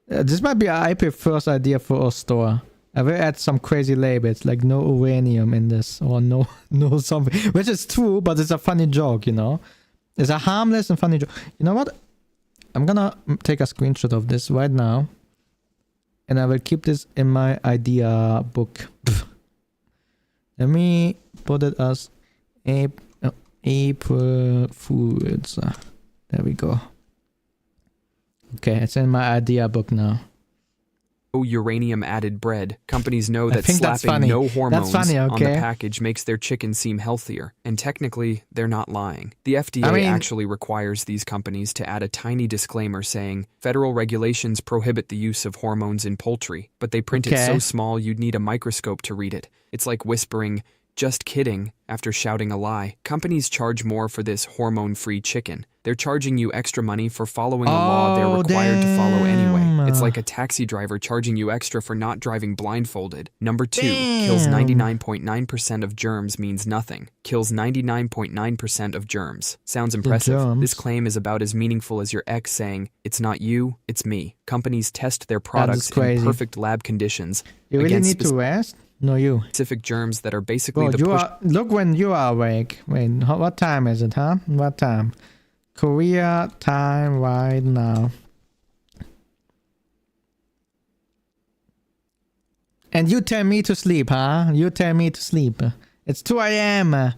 Speaker 1: this might be an April 1st idea for a store. I will add some crazy labels like no uranium in this or no something, which is true, but it's a funny joke, you know. It's a harmless and funny joke. You know what? I'm gonna take a screenshot of this right now, and I will keep this in my idea book. Let me put it as April Fools. There we go. Okay, it's in my idea book now.
Speaker 2: uranium added bread, companies know
Speaker 1: I
Speaker 2: that
Speaker 1: think that's
Speaker 2: slapping
Speaker 1: funny.
Speaker 2: no
Speaker 1: That's
Speaker 2: hormones
Speaker 1: funny,
Speaker 2: on the
Speaker 1: okay.
Speaker 2: package makes their chicken seem healthier, and technically, they're not lying. The FDA
Speaker 1: I mean-
Speaker 2: actually requires these companies to add a tiny disclaimer saying, federal regulations prohibit the use of hormones in poultry, but they print it so
Speaker 1: Okay.
Speaker 2: small you'd need a microscope to read it. It's like whispering, just kidding, after shouting a lie. Companies charge more for this hormone-free chicken. They're charging you extra money for following a law they're
Speaker 1: Oh,
Speaker 2: required to follow anyway.
Speaker 1: damn.
Speaker 2: It's like a taxi driver charging you extra for not driving blindfolded. Number 2, kills
Speaker 1: Damn.
Speaker 2: 99.9% of germs means nothing. Kills 99.9% of germs. Sounds impressive.
Speaker 1: germs.
Speaker 2: This claim is about as meaningful as your ex saying, it's not you, it's me. Companies test their products in
Speaker 1: crazy.
Speaker 2: perfect lab conditions
Speaker 1: You really
Speaker 2: against
Speaker 1: need to rest? No, you.
Speaker 2: specific germs that are basically
Speaker 1: Bro,
Speaker 2: the
Speaker 1: you
Speaker 2: push
Speaker 1: are. Look when you are awake. Wait, what time is it, huh? What time? Korea time right now. And you tell me to sleep, huh? You tell me to sleep. It's 2 a.m.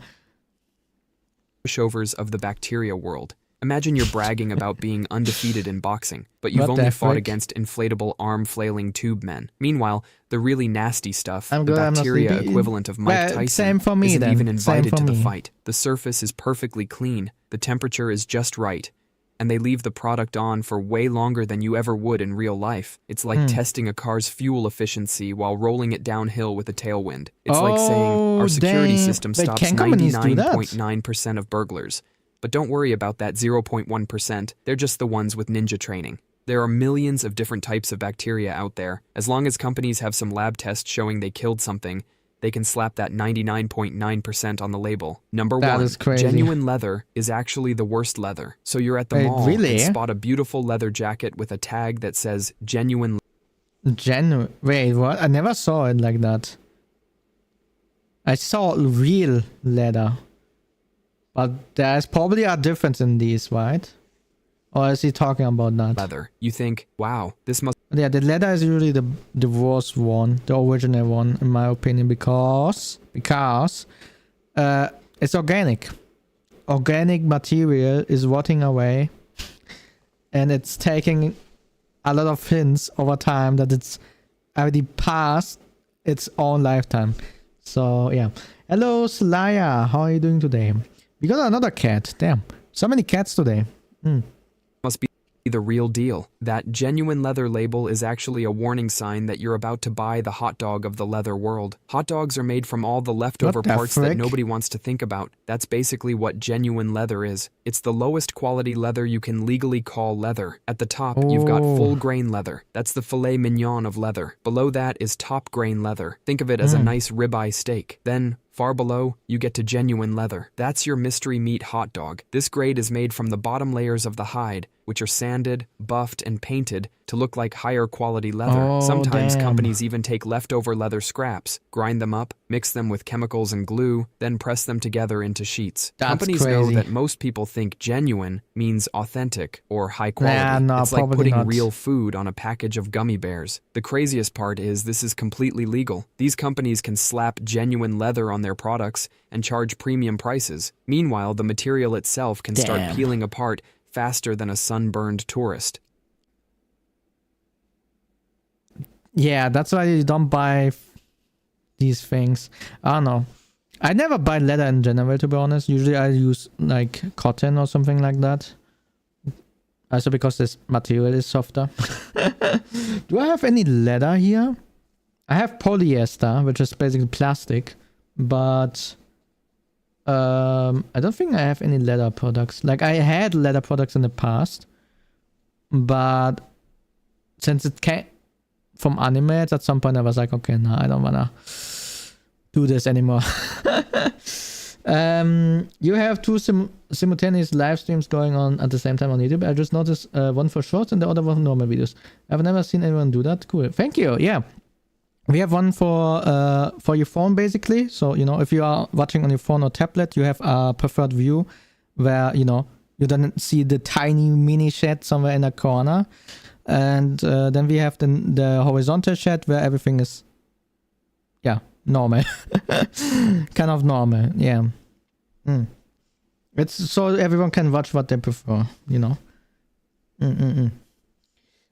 Speaker 2: pushovers of the bacteria world. Imagine you're bragging about being undefeated in boxing, but you've
Speaker 1: What the
Speaker 2: only fought
Speaker 1: frick?
Speaker 2: against inflatable arm-flailing tube men. Meanwhile, the really nasty stuff,
Speaker 1: I'm
Speaker 2: the
Speaker 1: good, I'm not
Speaker 2: bacteria
Speaker 1: sleepy.
Speaker 2: equivalent of Mike
Speaker 1: Well,
Speaker 2: Tyson,
Speaker 1: same for me
Speaker 2: isn't
Speaker 1: then.
Speaker 2: even
Speaker 1: Same
Speaker 2: invited
Speaker 1: for
Speaker 2: to the
Speaker 1: me.
Speaker 2: fight. The surface is perfectly clean, the temperature is just right, and they leave the product on for way longer than you ever would in real life. It's like testing a car's fuel efficiency while rolling it downhill with a tailwind. It's like saying, our security
Speaker 1: damn.
Speaker 2: system
Speaker 1: Wait,
Speaker 2: stops
Speaker 1: can companies do that?
Speaker 2: 99.9% of burglars. But don't worry about that 0.1%, they're just the ones with ninja training. There are millions of different types of bacteria out there. As long as companies have some lab tests showing they killed something, they can slap that 99.9% on the label. Number
Speaker 1: That
Speaker 2: 1,
Speaker 1: is crazy.
Speaker 2: genuine leather is actually the worst leather. So you're at the
Speaker 1: Wait,
Speaker 2: mall
Speaker 1: really?
Speaker 2: and spot a beautiful leather jacket with a tag that says genuine
Speaker 1: Wait, what? I never saw it like that. I saw real leather. But there's probably a difference in these, right? Or is he talking about that?
Speaker 2: leather. You think, wow, this must
Speaker 1: Yeah, the leather is usually the worst one, the original one, in my opinion, because it's organic. Organic material is rotting away, and it's taking a lot of hints over time that it's already past its own lifetime. So yeah. Hello, Slaya. How are you doing today? We got another cat. Damn, so many cats today.
Speaker 2: must be the real deal. That genuine leather label is actually a warning sign that you're about to buy the hot dog of the leather world. Hot dogs are made from all the leftover
Speaker 1: What the
Speaker 2: parts that
Speaker 1: frick?
Speaker 2: nobody wants to think about. That's basically what genuine leather is. It's the lowest quality leather you can legally call leather. At the top, you've got
Speaker 1: Oh.
Speaker 2: full grain leather. That's the filet mignon of leather. Below that is top grain leather. Think of it as a nice ribeye steak. Then, far below, you get to genuine leather. That's your mystery meat hot dog. This grade is made from the bottom layers of the hide, which are sanded, buffed, and painted to look like higher quality leather.
Speaker 1: Oh,
Speaker 2: Sometimes
Speaker 1: damn.
Speaker 2: companies even take leftover leather scraps, grind them up, mix them with chemicals and glue, then press them together into sheets.
Speaker 1: That's
Speaker 2: Companies know
Speaker 1: crazy.
Speaker 2: that most people think genuine means authentic or high quality.
Speaker 1: Nah, no,
Speaker 2: it's like
Speaker 1: probably
Speaker 2: putting
Speaker 1: not.
Speaker 2: real food on a package of gummy bears. The craziest part is this is completely legal. These companies can slap genuine leather on their products and charge premium prices. Meanwhile, the material itself can start
Speaker 1: Damn.
Speaker 2: peeling apart faster than a sunburned tourist.
Speaker 1: Yeah, that's why you don't buy these things. I don't know. I never buy leather in general, to be honest. Usually I use like cotton or something like that. Also because this material is softer. Do I have any leather here? I have polyester, which is basically plastic. But I don't think I have any leather products. Like I had leather products in the past. But since it came from animes, at some point I was like, okay, no, I don't wanna do this anymore. You have two simultaneous live streams going on at the same time on YouTube. I just noticed one for shorts and the other one for normal videos. I've never seen anyone do that. Cool. Thank you. Yeah. We have one for your phone, basically. So, you know, if you are watching on your phone or tablet, you have a preferred view where, you know, you don't see the tiny mini chat somewhere in a corner. And then we have the horizontal chat where everything is, yeah, normal. Kind of normal, yeah. It's so everyone can watch what they prefer, you know.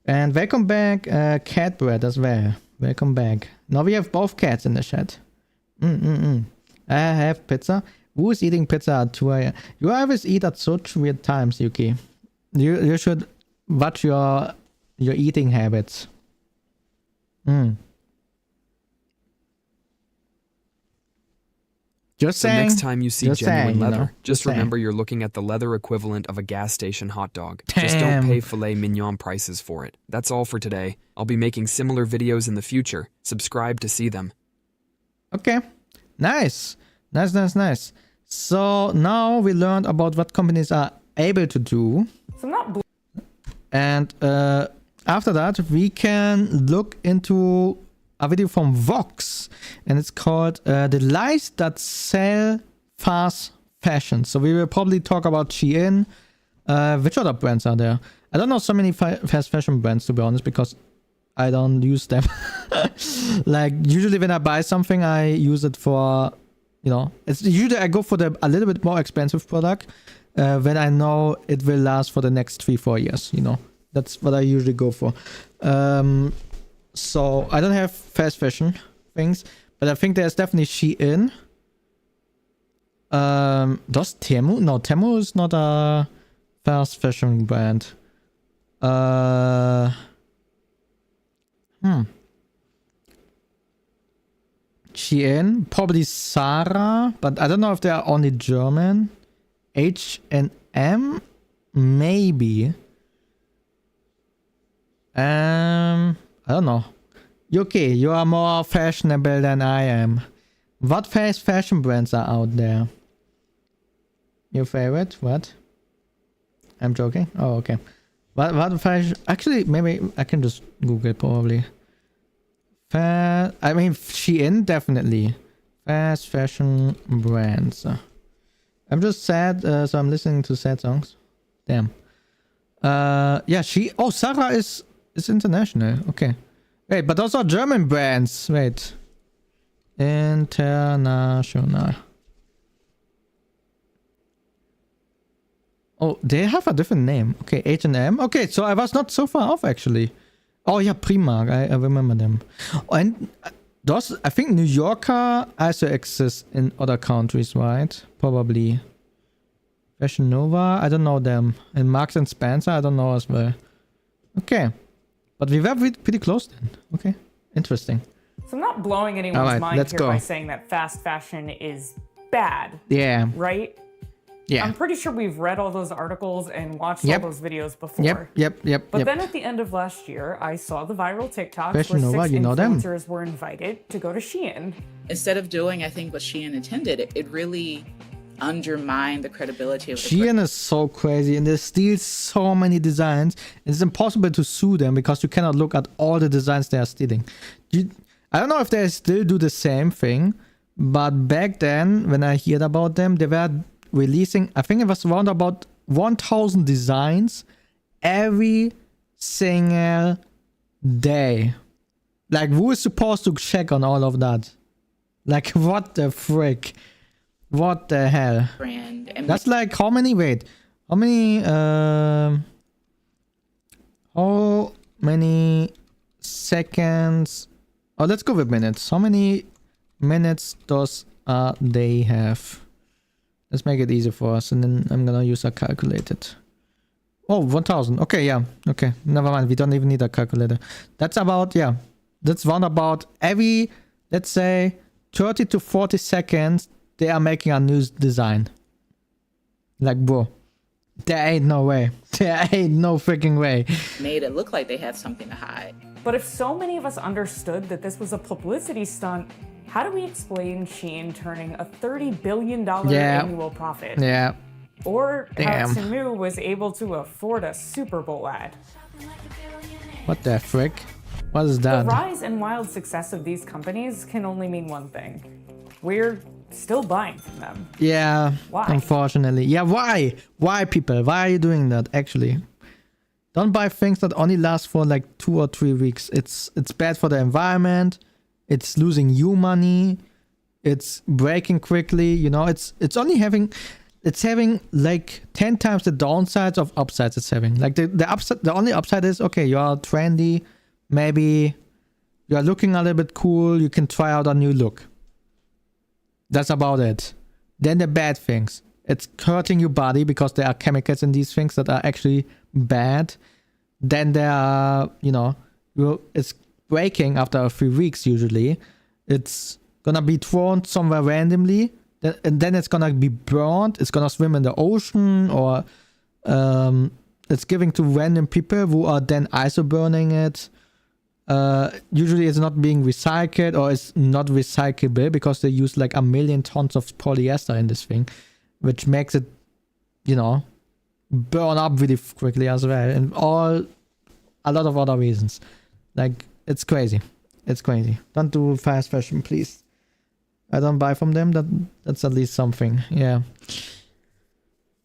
Speaker 1: And welcome back, Cat Bread as well. Welcome back. Now we have both cats in the chat. I have pizza. Who is eating pizza at 2 a.m.? You always eat at such weird times, Yuki. You should watch your eating habits. Just
Speaker 2: So
Speaker 1: saying.
Speaker 2: next time you see
Speaker 1: Just
Speaker 2: genuine
Speaker 1: saying,
Speaker 2: leather,
Speaker 1: you know,
Speaker 2: just
Speaker 1: saying.
Speaker 2: remember you're looking at the leather equivalent of a gas station hot dog. Just don't
Speaker 1: Damn.
Speaker 2: pay filet mignon prices for it. That's all for today. I'll be making similar videos in the future. Subscribe to see them.
Speaker 1: Okay. Nice. Nice. So now we learned about what companies are able to do.
Speaker 4: So I'm not
Speaker 1: And after that, we can look into a video from Vox. And it's called The Lies That Sell Fast Fashion. So we will probably talk about Shein. Which other brands are there? I don't know so many fast fashion brands, to be honest, because I don't use them. Like, usually when I buy something, I use it for, you know, it's usually I go for a little bit more expensive product when I know it will last for the next 3-4 years, you know. That's what I usually go for. So I don't have fast fashion things, but I think there's definitely Shein. Does Temu? No, Temu is not a fast fashion brand. Shein, probably Zara, but I don't know if they are only German. H&M, maybe. I don't know. Okay, you are more fashionable than I am. What fast fashion brands are out there? Your favorite? What? I'm joking. Oh, okay. What fashion? Actually, maybe I can just Google probably. I mean, Shein definitely. Fast fashion brands. I'm just sad, so I'm listening to sad songs. Damn. Yeah, Zara is international. Okay. Wait, but those are German brands. Wait. International. Oh, they have a different name. Okay, H&M. Okay, so I was not so far off actually. Oh yeah, Primark. I remember them. And those, I think New Yorker also exists in other countries, right? Probably. Fashion Nova, I don't know them. And Marks and Spencer, I don't know as well. Okay. But we were pretty close then. Okay. Interesting.
Speaker 4: So I'm not blowing anyone's mind
Speaker 1: let's
Speaker 4: here
Speaker 1: go.
Speaker 4: by saying that fast fashion is bad,
Speaker 1: Yeah.
Speaker 4: right?
Speaker 1: Yeah.
Speaker 4: I'm pretty sure we've read all those articles and watched all those videos before.
Speaker 1: Yep.
Speaker 4: But then at the end of last year, I saw the viral TikToks
Speaker 1: Fashion
Speaker 4: where
Speaker 1: Nova,
Speaker 4: 6
Speaker 1: you know them.
Speaker 4: influencers were invited to go to Shein.
Speaker 5: Instead of doing, I think, what Shein intended, it really undermined the credibility of the
Speaker 1: Shein is so crazy and they steal so many designs. It's impossible to sue them because you cannot look at all the designs they are stealing. I don't know if they still do the same thing, but back then when I heard about them, they were releasing, I think it was around about 1,000 designs every single day. Like, who is supposed to check on all of that? Like, what the frick? What the hell?
Speaker 5: brand. And
Speaker 1: That's like how many? Wait, how many? How many seconds? Oh, let's go with minutes. How many minutes does they have? Let's make it easy for us, and then I'm gonna use a calculator. Oh, 1,000. Okay, yeah. Okay, never mind. We don't even need a calculator. That's about, yeah. That's round about every, let's say, 30 to 40 seconds. They are making a new design. Like, bro, there ain't no way. There ain't no freaking way.
Speaker 5: made it look like they had something to hide.
Speaker 4: But if so many of us understood that this was a publicity stunt, how do we explain Shein turning a $30 billion annual profit?
Speaker 1: Yeah.
Speaker 4: Or
Speaker 1: Damn.
Speaker 4: how Temu was able to afford a Super Bowl ad?
Speaker 1: What the frick? What is
Speaker 4: The
Speaker 1: that?
Speaker 4: rise and wild success of these companies can only mean one thing. We're still buying from them.
Speaker 1: Yeah.
Speaker 4: Why?
Speaker 1: Unfortunately. Yeah, why? Why, people? Why are you doing that, actually? Don't buy things that only last for like 2 or 3 weeks. It's bad for the environment. It's losing you money. It's breaking quickly. You know, it's only having... it's having like 10 times the downsides of upsides it's having. Like the upside, the only upside is, okay, you are trendy, maybe you are looking a little bit cool, you can try out a new look. That's about it. Then the bad things. It's hurting your body because there are chemicals in these things that are actually bad. Then there are, you know, it's breaking after a few weeks usually. It's gonna be thrown somewhere randomly. And then it's gonna be burned. It's gonna swim in the ocean, or it's giving to random people who are then isoburning it. Usually it's not being recycled, or it's not recyclable because they use like 1 million tons of polyester in this thing, which makes it, you know, burn up really quickly as well, and a lot of other reasons. Like, it's crazy. It's crazy. Don't do fast fashion, please. I don't buy from them. That's at least something. Yeah.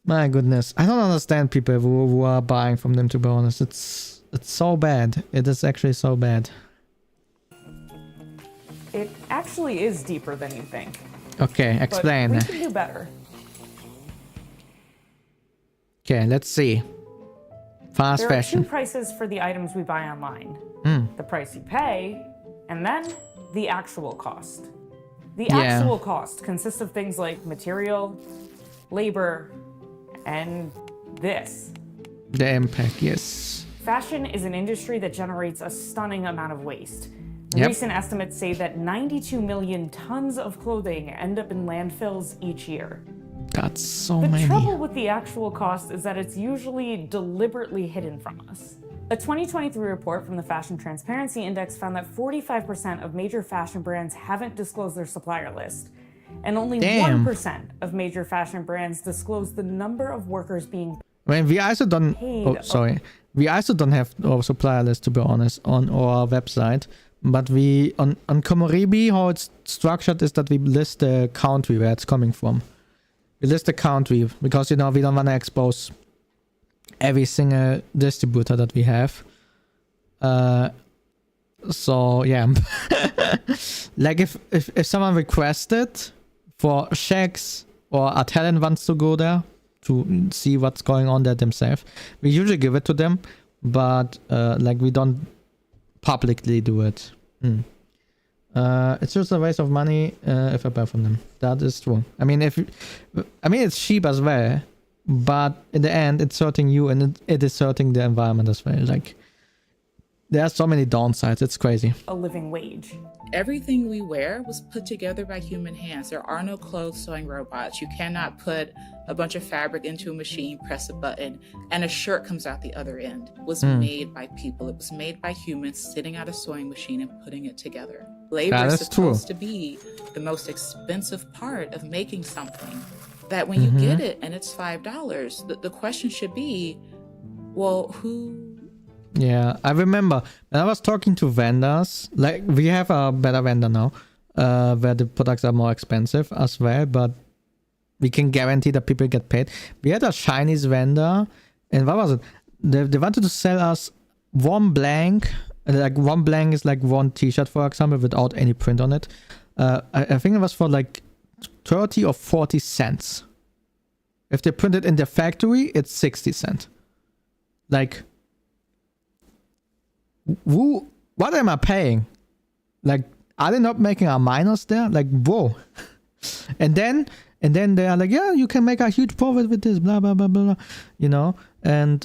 Speaker 1: My goodness. I don't understand people who are buying from them, to be honest. It's so bad. It is actually so bad.
Speaker 4: It actually is deeper than you think.
Speaker 1: Okay, explain.
Speaker 4: But we can do better.
Speaker 1: Okay, let's see. Fast fashion.
Speaker 4: There are 2 prices for the items we buy online. The price you pay, and then the actual cost. The actual cost consists of things like material, labor, and this.
Speaker 1: The impact, yes.
Speaker 4: Fashion is an industry that generates a stunning amount of waste.
Speaker 1: Yep.
Speaker 4: Recent estimates say that 92 million tons of clothing end up in landfills each year.
Speaker 1: That's so
Speaker 4: The
Speaker 1: many.
Speaker 4: trouble with the actual cost is that it's usually deliberately hidden from us. A 2023 report from the Fashion Transparency Index found that 45% of major fashion brands haven't disclosed their supplier list, and only 1% of major fashion brands disclose the number of workers being
Speaker 1: When we also don't,
Speaker 4: paid.
Speaker 1: we also don't have our supplier list, to be honest, on our website. But we on Komoribi, how it's structured is that we list the country where it's coming from. We list the country because, you know, we don't want to expose every single distributor that we have. So yeah. Like if someone requested for checks, or a talent wants to go there to see what's going on there themselves, we usually give it to them, but like we don't publicly do it. It's just a waste of money if I buy from them. That is true. I mean, it's cheap as well, but in the end, it's hurting you, and it is hurting the environment as well. Like, there are so many downsides. It's crazy.
Speaker 4: a living wage.
Speaker 5: Everything we wear was put together by human hands. There are no clothes sewing robots. You cannot put a bunch of fabric into a machine, press a button, and a shirt comes out the other end. It was made by people. It was made by humans sitting at a sewing machine and putting it together. Labor is supposed to be the most expensive part of making something. That when you get it and it's $5, the question should be, well, who...
Speaker 1: Yeah, I remember when I was talking to vendors, like we have a better vendor now, where the products are more expensive as well, but we can guarantee that people get paid. We had a Chinese vendor, and what was it? They wanted to sell us one blank, like one blank is like one t-shirt, for example, without any print on it. I think it was for like 30 or 40 cents. If they print it in their factory, it's 60 cents. Like, what am I paying? Like, are they not making a minus there? Like, whoa. And then they are like, yeah, you can make a huge profit with this, blah blah blah blah, you know. And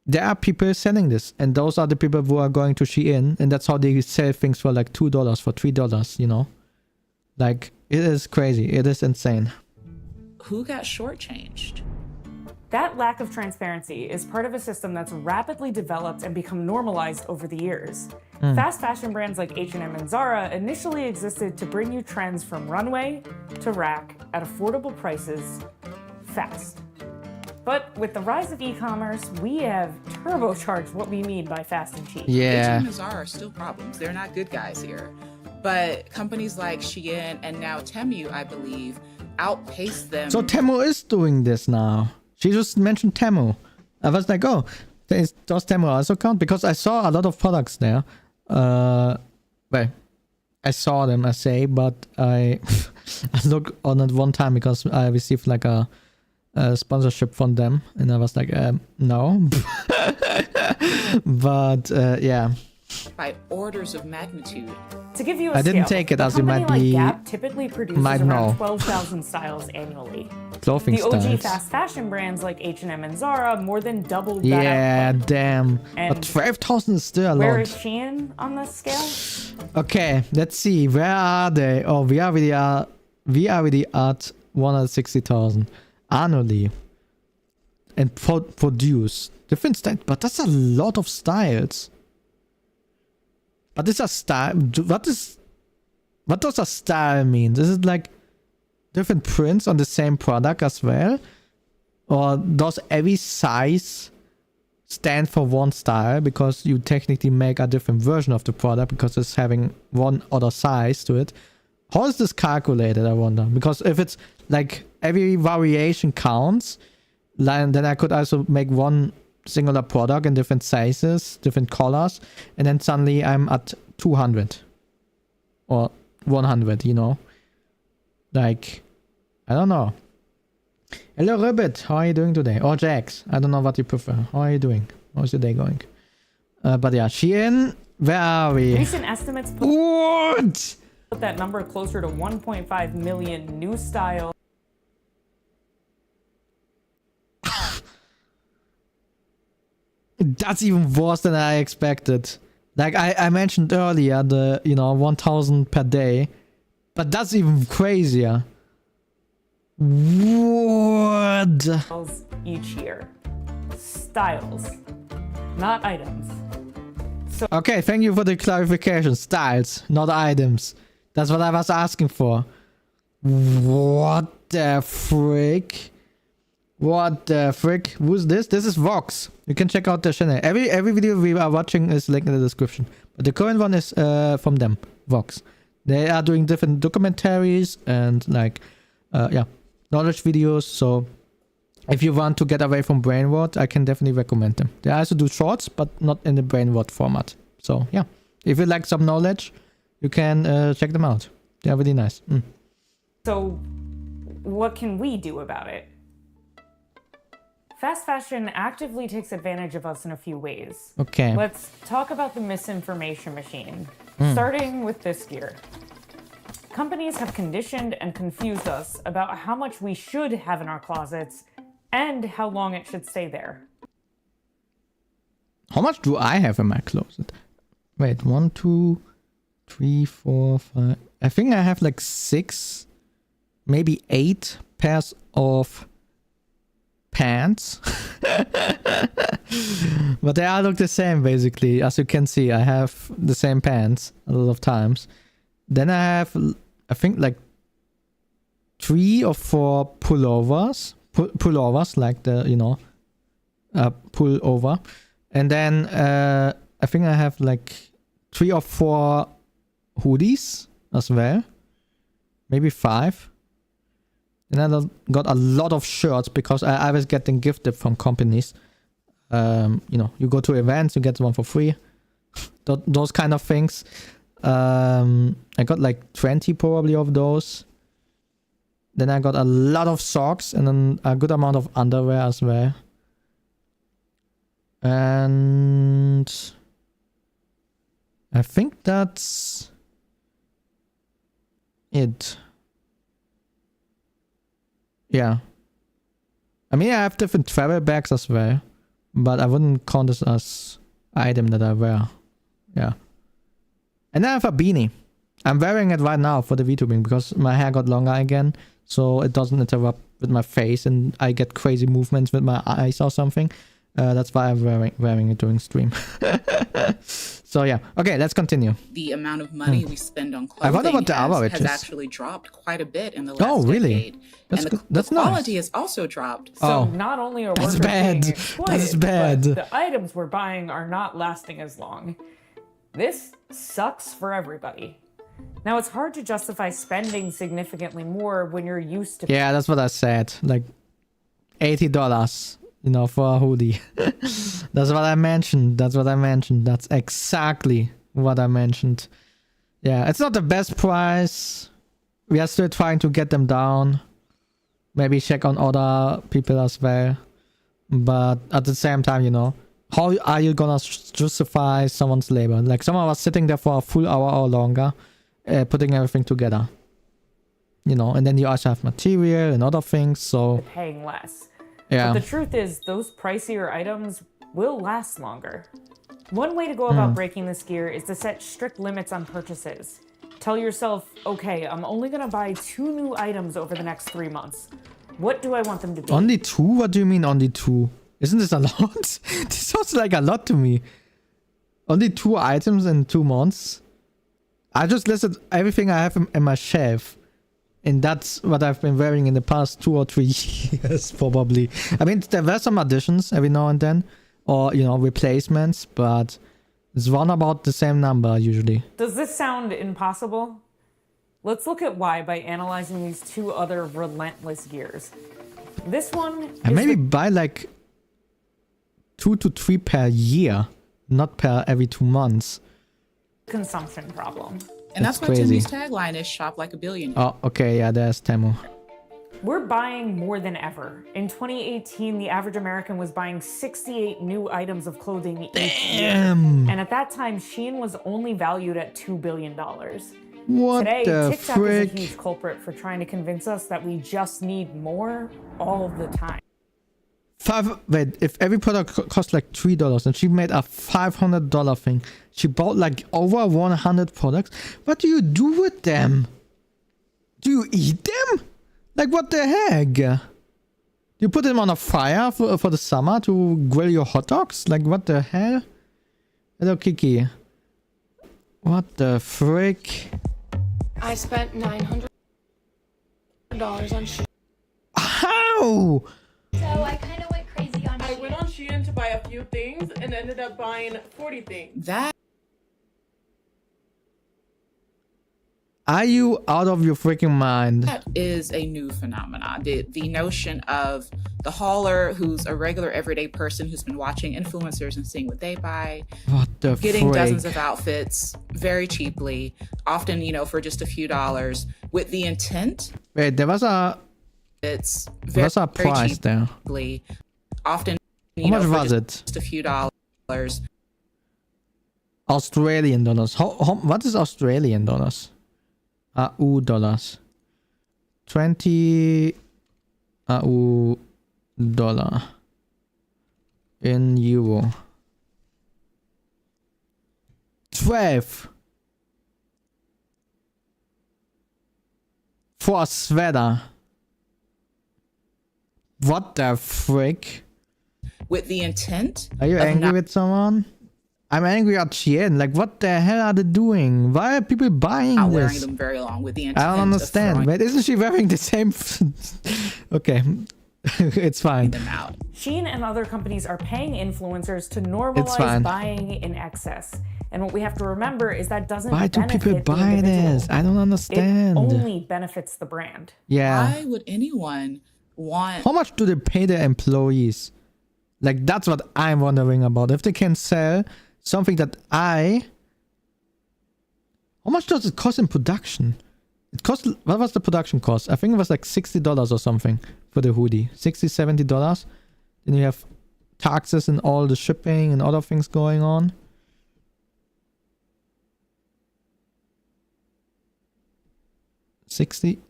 Speaker 1: there are people selling this, and those are the people who are going to Shein, and that's how they sell things for like $2, for $3, you know. Like, it is crazy. It is insane.
Speaker 5: Who got shortchanged?
Speaker 4: That lack of transparency is part of a system that's rapidly developed and become normalized over the years. Fast fashion brands like H&M and Zara initially existed to bring you trends from runway to rack at affordable prices fast. But with the rise of e-commerce, we have turbocharged what we mean by fast and cheap.
Speaker 1: Yeah.
Speaker 5: H&M and Zara are still problems. They're not good guys here. But companies like Shein and now Temu, I believe, outpace them.
Speaker 1: So Temu is doing this now. She just mentioned Temu. I was like, oh, does Temu also count? Because I saw a lot of products there. Well, I saw them, I say, but I I looked on it one time because I received like a sponsorship from them, and I was like, no. But yeah.
Speaker 5: By orders of magnitude.
Speaker 4: To give you a
Speaker 1: I didn't
Speaker 4: scale,
Speaker 1: take it
Speaker 4: a
Speaker 1: as you
Speaker 4: company
Speaker 1: might
Speaker 4: like
Speaker 1: be-
Speaker 4: Gap typically produces
Speaker 1: might
Speaker 4: around
Speaker 1: know.
Speaker 4: 12,000 styles annually.
Speaker 1: Clothing
Speaker 4: The OG
Speaker 1: styles.
Speaker 4: fast fashion brands like H&M and Zara more than doubled that
Speaker 1: Yeah,
Speaker 4: output.
Speaker 1: damn.
Speaker 4: And
Speaker 1: But 12,000 is still a
Speaker 4: Where is
Speaker 1: lot.
Speaker 4: Shein on this scale?
Speaker 1: Okay, let's see. Where are they? Oh, we already at 160,000 annually. And produce different styles. But that's a lot of styles. But this a style. What does a style mean? Is it like different prints on the same product as well? Or does every size stand for one style because you technically make a different version of the product because it's having one other size to it? How is this calculated, I wonder? Because if it's like every variation counts, then I could also make one singular product in different sizes, different colors, and then suddenly I'm at 200 or 100, you know? Like, I don't know. Hello, Ribbit. How are you doing today? Or Jax. I don't know what you prefer. How are you doing? How's your day going? But yeah, Shein, where are we?
Speaker 4: Recent estimates
Speaker 1: What?
Speaker 4: put that number closer to 1.5 million new styles.
Speaker 1: That's even worse than I expected. Like I mentioned earlier, the 1,000 per day, but that's even crazier. What?
Speaker 4: Each year. Styles, not items.
Speaker 1: Okay, thank you for the clarification. Styles, not items. That's what I was asking for. What the frick? What the frick? Who's this? This is Vox. You can check out their channel. Every video we are watching is linked in the description. But the current one is from them, Vox. They are doing different documentaries and like, knowledge videos. So if you want to get away from brain rot, I can definitely recommend them. They also do shorts, but not in the brain rot format. So yeah, if you like some knowledge, you can check them out. They are really nice.
Speaker 4: So what can we do about it? Fast fashion actively takes advantage of us in a few ways.
Speaker 1: Okay.
Speaker 4: Let's talk about the misinformation machine, starting with this gear. Companies have conditioned and confused us about how much we should have in our closets and how long it should stay there.
Speaker 1: How much do I have in my closet? Wait, 1, 2, 3, 4, 5. I think I have like 6, maybe 8 pairs of pants. But they all look the same basically. As you can see, I have the same pants a lot of times. Then I have, I think like 3 or 4 pullovers. Pullovers like the, pull over. And then I think I have like 3 or 4 hoodies as well. Maybe 5. And I got a lot of shirts because I was getting gifted from companies. You go to events, you get one for free. Those kind of things. I got like 20 probably of those. Then I got a lot of socks and then a good amount of underwear as well. And I think that's it. Yeah. I mean, I have different travel bags as well, but I wouldn't count this as item that I wear. Yeah. And I have a beanie. I'm wearing it right now for the VTubing because my hair got longer again, so it doesn't interrupt with my face and I get crazy movements with my eyes or something. That's why I'm wearing it during stream. So yeah, okay, let's continue.
Speaker 5: The amount of money we spend on
Speaker 1: I wonder
Speaker 5: clothing
Speaker 1: what the average
Speaker 5: has
Speaker 1: is.
Speaker 5: actually dropped quite a bit in the last
Speaker 1: really?
Speaker 5: decade.
Speaker 1: That's
Speaker 5: and
Speaker 1: good.
Speaker 5: the
Speaker 1: That's nice.
Speaker 5: quality has also dropped.
Speaker 4: So
Speaker 1: Oh,
Speaker 4: not only are
Speaker 1: that's
Speaker 4: workers
Speaker 1: bad.
Speaker 4: being exploited,
Speaker 1: That's bad.
Speaker 4: but the items we're buying are not lasting as long. This sucks for everybody. Now, it's hard to justify spending significantly more when you're used to
Speaker 1: Yeah, that's what I said. Like $80, for a hoodie. That's what I mentioned. That's exactly what I mentioned. Yeah, it's not the best price. We are still trying to get them down. Maybe check on other people as well. But at the same time, you know, how are you gonna justify someone's labor? Like someone was sitting there for a full hour or longer, putting everything together. You know, and then you also have material and other things, so...
Speaker 4: Paying less.
Speaker 1: Yeah.
Speaker 4: But the truth is, those pricier items will last longer. One way to go about breaking this gear is to set strict limits on purchases. Tell yourself, okay, I'm only gonna buy 2 new items over the next 3 months. What do I want them to be?
Speaker 1: Only 2? What do you mean only 2? Isn't this a lot? This sounds like a lot to me. Only 2 items in 2 months? I just listed everything I have in my shelf. And that's what I've been wearing in the past 2 or 3 years, probably. I mean, there were some additions every now and then. Or, you know, replacements. But it's around about the same number, usually.
Speaker 4: Does this sound impossible? Let's look at why by analyzing these 2 other relentless gears. This one
Speaker 1: I maybe buy like 2 to 3 per year, not per every 2 months.
Speaker 4: consumption problem.
Speaker 5: And that's why
Speaker 1: crazy.
Speaker 5: Timu's tagline is "Shop like a billionaire."
Speaker 1: Oh, okay, yeah, there's Temu.
Speaker 4: We're buying more than ever. In 2018, the average American was buying 68 new items of clothing each year.
Speaker 1: Damn!
Speaker 4: And at that time, Shein was only valued at $2 billion.
Speaker 1: What
Speaker 4: Today,
Speaker 1: the
Speaker 4: TikTok
Speaker 1: frick?
Speaker 4: is a huge culprit for trying to convince us that we just need more all of the time.
Speaker 1: Wait, if every product costs like $3 and she made a $500 thing, she bought like over 100 products, what do you do with them? Do you eat them? Like what the heck? You put them on a fire for the summer to grill your hot dogs? Like what the hell? Hello Kiki. What the frick?
Speaker 6: I spent $900 on Shein.
Speaker 1: How?
Speaker 7: So I kind of went crazy on
Speaker 8: I went on Shein to buy a few things and ended up buying 40 things.
Speaker 5: That
Speaker 1: Are you out of your freaking mind?
Speaker 5: is a new phenomenon. The notion of the hauler who's a regular everyday person who's been watching influencers and seeing what they buy,
Speaker 1: What the
Speaker 5: getting
Speaker 1: frick?
Speaker 5: dozens of outfits very cheaply, often, for just a few dollars, with the intent
Speaker 1: Wait, there was a
Speaker 5: very,
Speaker 1: a
Speaker 5: very
Speaker 1: price there.
Speaker 5: cheaply, often,
Speaker 1: How much
Speaker 5: for
Speaker 1: was
Speaker 5: just a few dollars.
Speaker 1: Australian dollars. What is Australian dollars? AU dollars. 20 AU dollar in euro. 12 for a sweater. What the frick?
Speaker 5: With the intent
Speaker 1: Are you
Speaker 5: of
Speaker 1: angry
Speaker 5: not
Speaker 1: with someone? I'm angry at Shein. Like, what the hell are they doing? Why are people buying
Speaker 5: wearing
Speaker 1: this?
Speaker 5: them very long, with the intent
Speaker 1: I don't
Speaker 5: of
Speaker 1: understand.
Speaker 5: throwing
Speaker 1: Wait, isn't she wearing the same? Okay, it's fine.
Speaker 5: them out.
Speaker 4: Shein and other companies are paying influencers to
Speaker 1: It's
Speaker 4: normalize
Speaker 1: fine.
Speaker 4: buying in excess. And what we have to remember is that doesn't
Speaker 1: Why do
Speaker 4: benefit
Speaker 1: people
Speaker 4: the
Speaker 1: buy
Speaker 4: individual.
Speaker 1: this? I don't
Speaker 4: It
Speaker 1: understand.
Speaker 4: only benefits the brand.
Speaker 1: Yeah.
Speaker 5: Why would anyone want
Speaker 1: How much do they pay their employees? Like, that's what I'm wondering about. If they can sell something that How much does it cost in production? It cost... What was the production cost? I think it was like $60 or something for the hoodie. $60, $70. Then you have taxes and all the shipping and other things going on.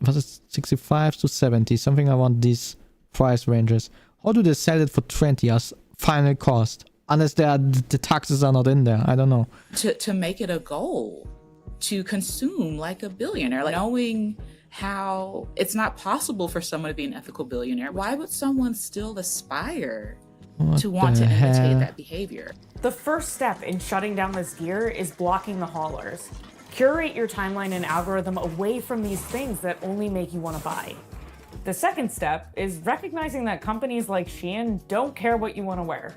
Speaker 1: Was it 65 to 70? Something around these price ranges. How do they sell it for 20 as final cost? Unless the taxes are not in there. I don't know.
Speaker 5: to make it a goal to consume like a billionaire, like knowing how it's not possible for someone to be an ethical billionaire. Why would someone still aspire to want to
Speaker 1: the
Speaker 5: imitate
Speaker 1: hell?
Speaker 5: that behavior?
Speaker 4: The first step in shutting down this gear is blocking the haulers. Curate your timeline and algorithm away from these things that only make you want to buy. The second step is recognizing that companies like Shein don't care what you want to wear.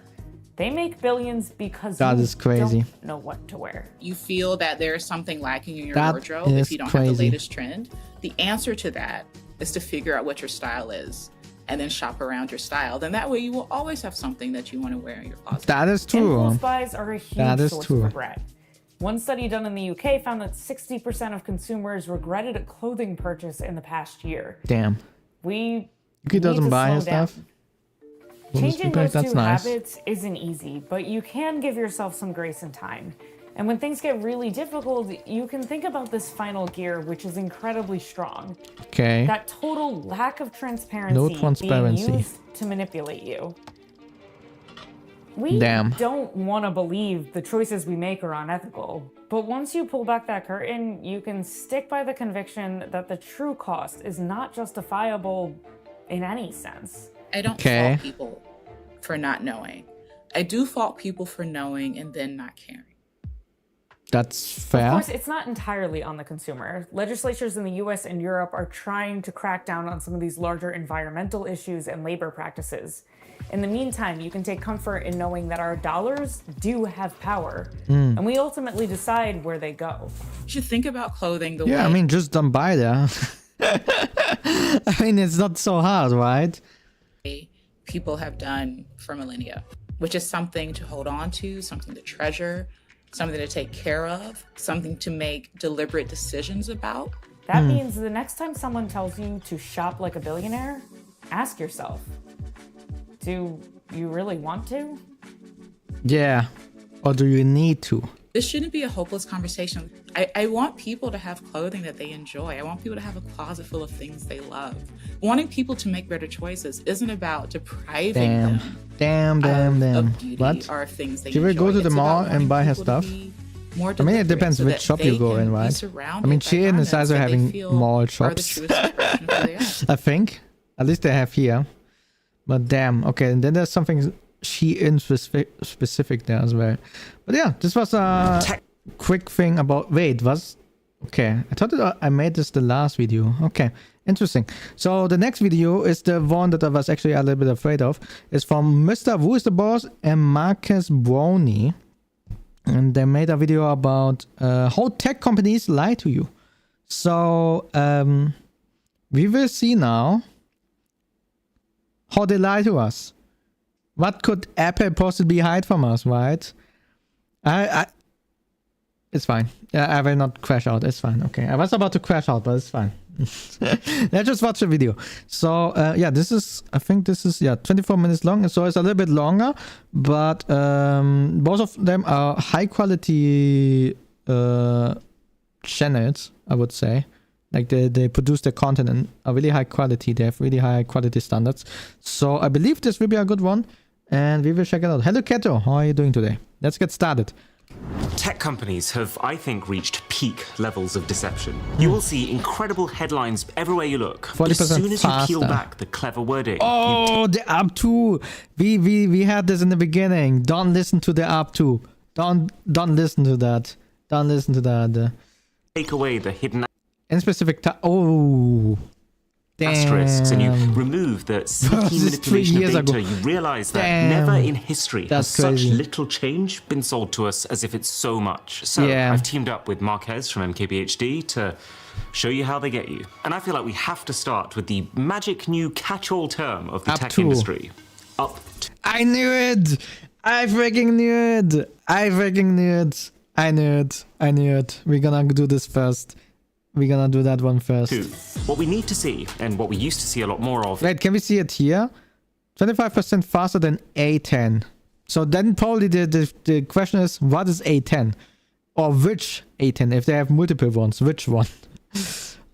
Speaker 4: They make billions because
Speaker 1: That
Speaker 4: you
Speaker 1: is crazy.
Speaker 4: don't know what to wear.
Speaker 5: You feel that there's something lacking in your
Speaker 1: That
Speaker 5: wardrobe
Speaker 1: is
Speaker 5: if you don't have the
Speaker 1: crazy.
Speaker 5: latest trend. The answer to that is to figure out what your style is and then shop around your style. Then that way you will always have something that you want to wear in your closet.
Speaker 1: That is true.
Speaker 4: Impulse buys are a huge
Speaker 1: That is
Speaker 4: source
Speaker 1: true.
Speaker 4: for bread. One study done in the UK found that 60% of consumers regretted a clothing purchase in the past year.
Speaker 1: Damn.
Speaker 4: We
Speaker 1: Yuki doesn't
Speaker 4: need to
Speaker 1: buy
Speaker 4: slow
Speaker 1: his
Speaker 4: down.
Speaker 1: stuff.
Speaker 4: Changing those
Speaker 1: That's
Speaker 4: two
Speaker 1: nice.
Speaker 4: habits isn't easy, but you can give yourself some grace and time. And when things get really difficult, you can think about this final gear, which is incredibly strong.
Speaker 1: Okay.
Speaker 4: That total lack of transparency,
Speaker 1: No transparency.
Speaker 4: being used to manipulate you. We
Speaker 1: Damn.
Speaker 4: don't want to believe the choices we make are unethical, but once you pull back that curtain, you can stick by the conviction that the true cost is not justifiable in any sense.
Speaker 5: I don't fault people for not knowing. I do fault people for knowing and then not caring.
Speaker 1: That's fair.
Speaker 4: Of course, it's not entirely on the consumer. Legislatures in the US and Europe are trying to crack down on some of these larger environmental issues and labor practices. In the meantime, you can take comfort in knowing that our dollars do have power, and we ultimately decide where they go.
Speaker 5: You should think about clothing the way
Speaker 1: Yeah, I mean, just don't buy there. I mean, it's not so hard, right?
Speaker 5: people have done for millennia, which is something to hold on to, something to treasure, something to take care of, something to make deliberate decisions about.
Speaker 4: That means the next time someone tells you to shop like a billionaire, ask yourself, do you really want to?
Speaker 1: Yeah. Or do you need to?
Speaker 5: This shouldn't be a hopeless conversation. I want people to have clothing that they enjoy. I want people to have a closet full of things they love. Wanting people to make better choices isn't about depriving them of beauty
Speaker 1: What?
Speaker 5: or things they
Speaker 1: She will
Speaker 5: enjoy.
Speaker 1: go to the
Speaker 5: It's
Speaker 1: mall
Speaker 5: about
Speaker 1: and
Speaker 5: wanting
Speaker 1: buy her
Speaker 5: people to
Speaker 1: stuff.
Speaker 5: be more
Speaker 1: I mean, it
Speaker 5: deliberate
Speaker 1: depends
Speaker 5: so
Speaker 1: which
Speaker 5: that
Speaker 1: shop
Speaker 5: they
Speaker 1: you go
Speaker 5: can
Speaker 1: in,
Speaker 5: be
Speaker 1: right?
Speaker 5: surrounded
Speaker 1: I mean,
Speaker 5: by
Speaker 1: Shein is
Speaker 5: garments
Speaker 1: also
Speaker 5: that they
Speaker 1: having
Speaker 5: feel
Speaker 1: mall
Speaker 5: are the
Speaker 1: shops.
Speaker 5: truest expression of who they are.
Speaker 1: I think. At least they have here. But damn. Okay, and then there's something Shein specific there as well. But yeah, this was a quick thing about... Wait, was... Okay, I thought that I made this the last video. Okay, interesting. So the next video is the one that I was actually a little bit afraid of. It's from Mr. Who is the Boss and Marcus Brownie. And they made a video about how tech companies lie to you. So we will see now how they lie to us. What could Apple possibly hide from us, right? It's fine. I will not crash out. It's fine. Okay. I was about to crash out, but it's fine. Let's just watch the video. So, yeah, this is, I think this is, 24 minutes long. So it's a little bit longer, but both of them are high quality channels, I would say. Like they produce their content in a really high quality. They have really high quality standards. So I believe this will be a good one. And we will check it out. Hello, Keto. How are you doing today? Let's get started.
Speaker 9: Tech companies have, I think, reached peak levels of deception. You will see incredible headlines everywhere you look. But as
Speaker 1: 40%
Speaker 9: soon as you peel
Speaker 1: faster.
Speaker 9: back the clever wording,
Speaker 1: Oh, the up to. We had this in the beginning. Don't listen to the up to. Don't listen to that. Don't listen to that.
Speaker 9: take away the hidden
Speaker 1: In specific oh. Damn.
Speaker 9: asterisks and you remove the sneaky
Speaker 1: This is 3
Speaker 9: manipulation of
Speaker 1: years
Speaker 9: data,
Speaker 1: ago.
Speaker 9: you realize that
Speaker 1: Damn.
Speaker 9: never in history
Speaker 1: That's
Speaker 9: has
Speaker 1: crazy.
Speaker 9: such little change been sold to us as if it's so much. So
Speaker 1: Yeah.
Speaker 9: I've teamed up with Marquez from MKBHD to show you how they get you. And I feel like we have to start with the magic new catch-all term of the
Speaker 1: Up
Speaker 9: tech
Speaker 1: to.
Speaker 9: industry. Up to.
Speaker 1: I knew it. I freaking knew it. I knew it. We're gonna do this first. We're gonna do that one first.
Speaker 9: What we need to see, and what we used to see a lot more of,
Speaker 1: Wait, can we see it here? 25% faster than A10. So then probably the question is, what is A10? Or which A10? If they have multiple ones, which one?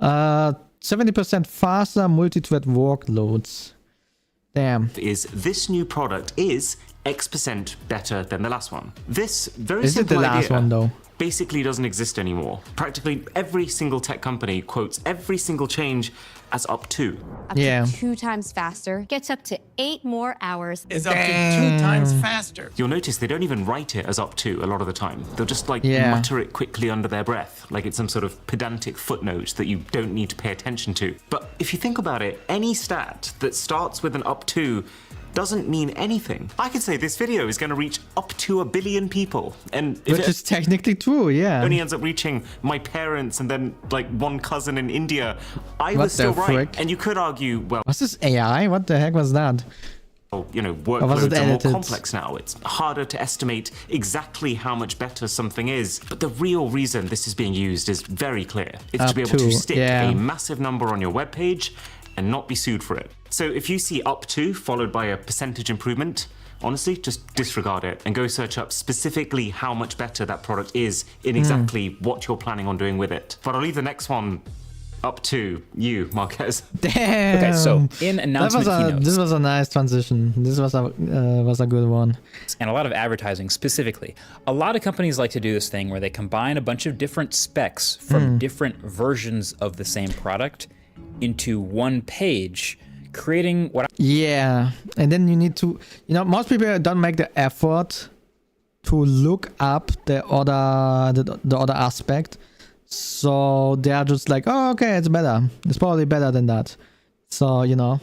Speaker 1: 70% faster multi-thread workloads. Damn.
Speaker 9: is this new product is X% better than the last one. This very
Speaker 1: Is it
Speaker 9: simple
Speaker 1: the last
Speaker 9: idea
Speaker 1: one though?
Speaker 9: basically doesn't exist anymore. Practically every single tech company quotes every single change as up to.
Speaker 10: Up
Speaker 1: Yeah.
Speaker 10: to 2 times faster. Gets up to 8 more hours.
Speaker 11: Is up to 2 times faster.
Speaker 9: You'll notice they don't even write it as up to a lot of the time. They'll just like
Speaker 1: Yeah.
Speaker 9: mutter it quickly under their breath, like it's some sort of pedantic footnote that you don't need to pay attention to. But if you think about it, any stat that starts with an up to doesn't mean anything. I could say this video is going to reach up to 1 billion people, and if
Speaker 1: Which
Speaker 9: it
Speaker 1: is technically true, yeah.
Speaker 9: only ends up reaching my parents and then like one cousin in India, I
Speaker 1: What
Speaker 9: was still
Speaker 1: the
Speaker 9: right.
Speaker 1: frick?
Speaker 9: And you could argue, well,
Speaker 1: Was this AI? What the heck was that?
Speaker 9: workloads are more complex now. It's harder to estimate exactly how much better something is. But the real reason this is being used is very clear. It's to be able to stick a massive number on your web page and not be sued for it. So if you see up to followed by a percentage improvement, honestly, just disregard it and go search up specifically how much better that product is in exactly what you're planning on doing with it. But I'll leave the next one up to you, Marquez.
Speaker 1: Damn.
Speaker 12: Okay, so in announcement keynotes,
Speaker 1: this was a nice transition. This was a good one.
Speaker 12: And a lot of advertising specifically. A lot of companies like to do this thing where they combine a bunch of different specs from different versions of the same product into one page, creating what
Speaker 1: and then you need to, most people don't make the effort to look up the other aspect. So they are just like, oh, okay, it's better. It's probably better than that. So, and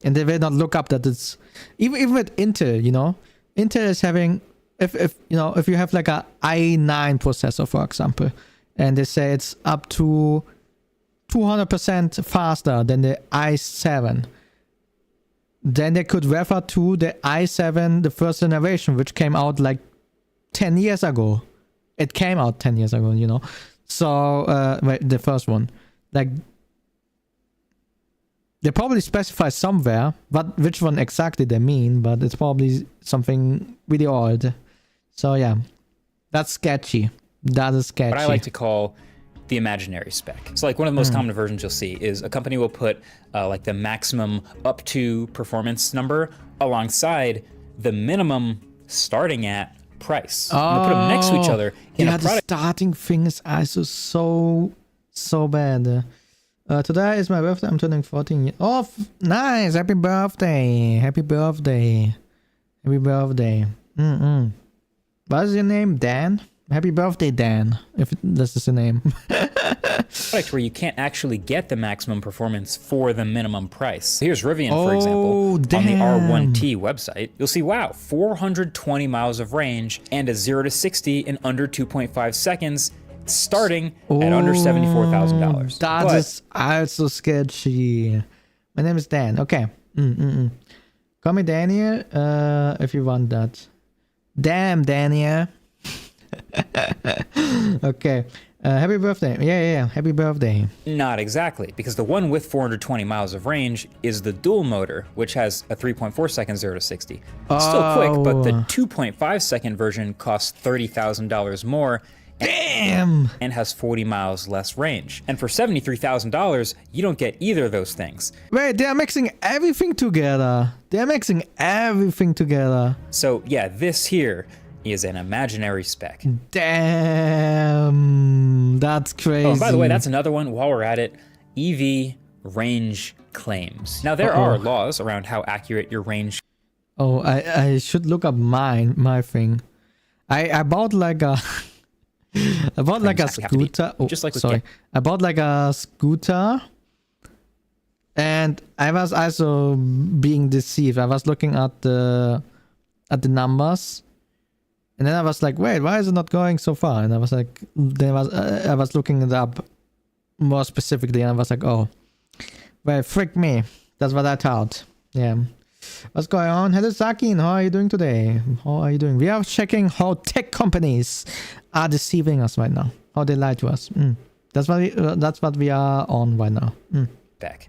Speaker 1: they will not look up that it's even with Intel, Intel is having, if you have like a i9 processor, for example, and they say it's up to 200% faster than the i7, then they could refer to the i7, the first generation, which came out like 10 years ago. It came out 10 years ago, So, the first one, like, they probably specify somewhere, but which one exactly they mean, but it's probably something really old. So yeah, that's sketchy. That is sketchy.
Speaker 12: What I like to call the imaginary spec. So like one of the most common versions you'll see is a company will put like the maximum up to performance number alongside the minimum starting at price. And they'll put them next to each other in a product.
Speaker 1: The starting thing is also so bad. Today is my birthday. I'm turning 14 years. Oh, nice! Happy birthday! Happy birthday! Happy birthday! What is your name? Dan? Happy birthday, Dan, if this is the name.
Speaker 12: Product where you can't actually get the maximum performance for the minimum price. Here's Rivian, for example, on the R1T website. You'll see, wow, 420 miles of range and a 0 to 60 in under 2.5 seconds, starting at under $74,000.
Speaker 1: That is also sketchy. My name is Dan. Okay. Call me Daniel if you want that. Damn, Daniel. Okay. Happy birthday. Yeah. Happy birthday.
Speaker 12: Not exactly, because the one with 420 miles of range is the dual motor, which has a 3.4 second 0 to 60. Still quick, but the 2.5 second version costs $30,000 more.
Speaker 1: Damn!
Speaker 12: And has 40 miles less range. And for $73,000, you don't get either of those things.
Speaker 1: Wait, they're mixing everything together.
Speaker 12: So yeah, this here is an imaginary spec.
Speaker 1: Damn, that's crazy.
Speaker 12: Oh, and by the way, that's another one while we're at it. EV range claims. Now there are laws around how accurate your range.
Speaker 1: Oh, I should look up my thing. I bought like a a scooter. Oh,
Speaker 12: just like
Speaker 1: sorry. I bought like a scooter, and I was also being deceived. I was looking at the numbers, and then I was like, wait, why is it not going so far? And I was like, I was looking it up more specifically, and I was like, oh, well, frick me. That's what I thought. Yeah. What's going on? Hello, Sakin. How are you doing today? We are checking how tech companies are deceiving us right now. How they lie to us. That's what we are on right now.
Speaker 12: Back.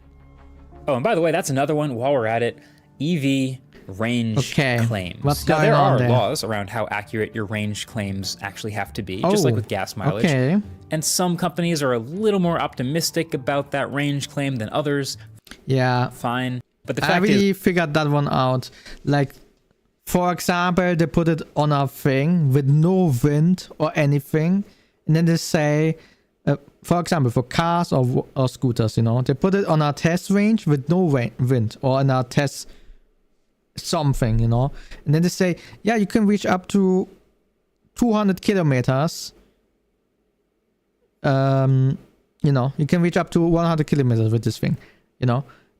Speaker 12: Oh, and by the way, that's another one while we're at it. EV range claims.
Speaker 1: What's
Speaker 12: now,
Speaker 1: going
Speaker 12: there
Speaker 1: on
Speaker 12: are
Speaker 1: there?
Speaker 12: laws around how accurate your range claims actually have to be, just like with gas mileage.
Speaker 1: Okay.
Speaker 12: And some companies are a little more optimistic about that range claim than others.
Speaker 1: Yeah.
Speaker 12: Fine. But the
Speaker 1: I
Speaker 12: fact
Speaker 1: really
Speaker 12: is,
Speaker 1: figured that one out. Like, for example, they put it on a thing with no wind or anything, and then they say, for example, for cars or scooters, they put it on a test range with no wind or on a test something, and then they say, yeah, you can reach up to 200 kilometers. You can reach up to 100 kilometers with this thing,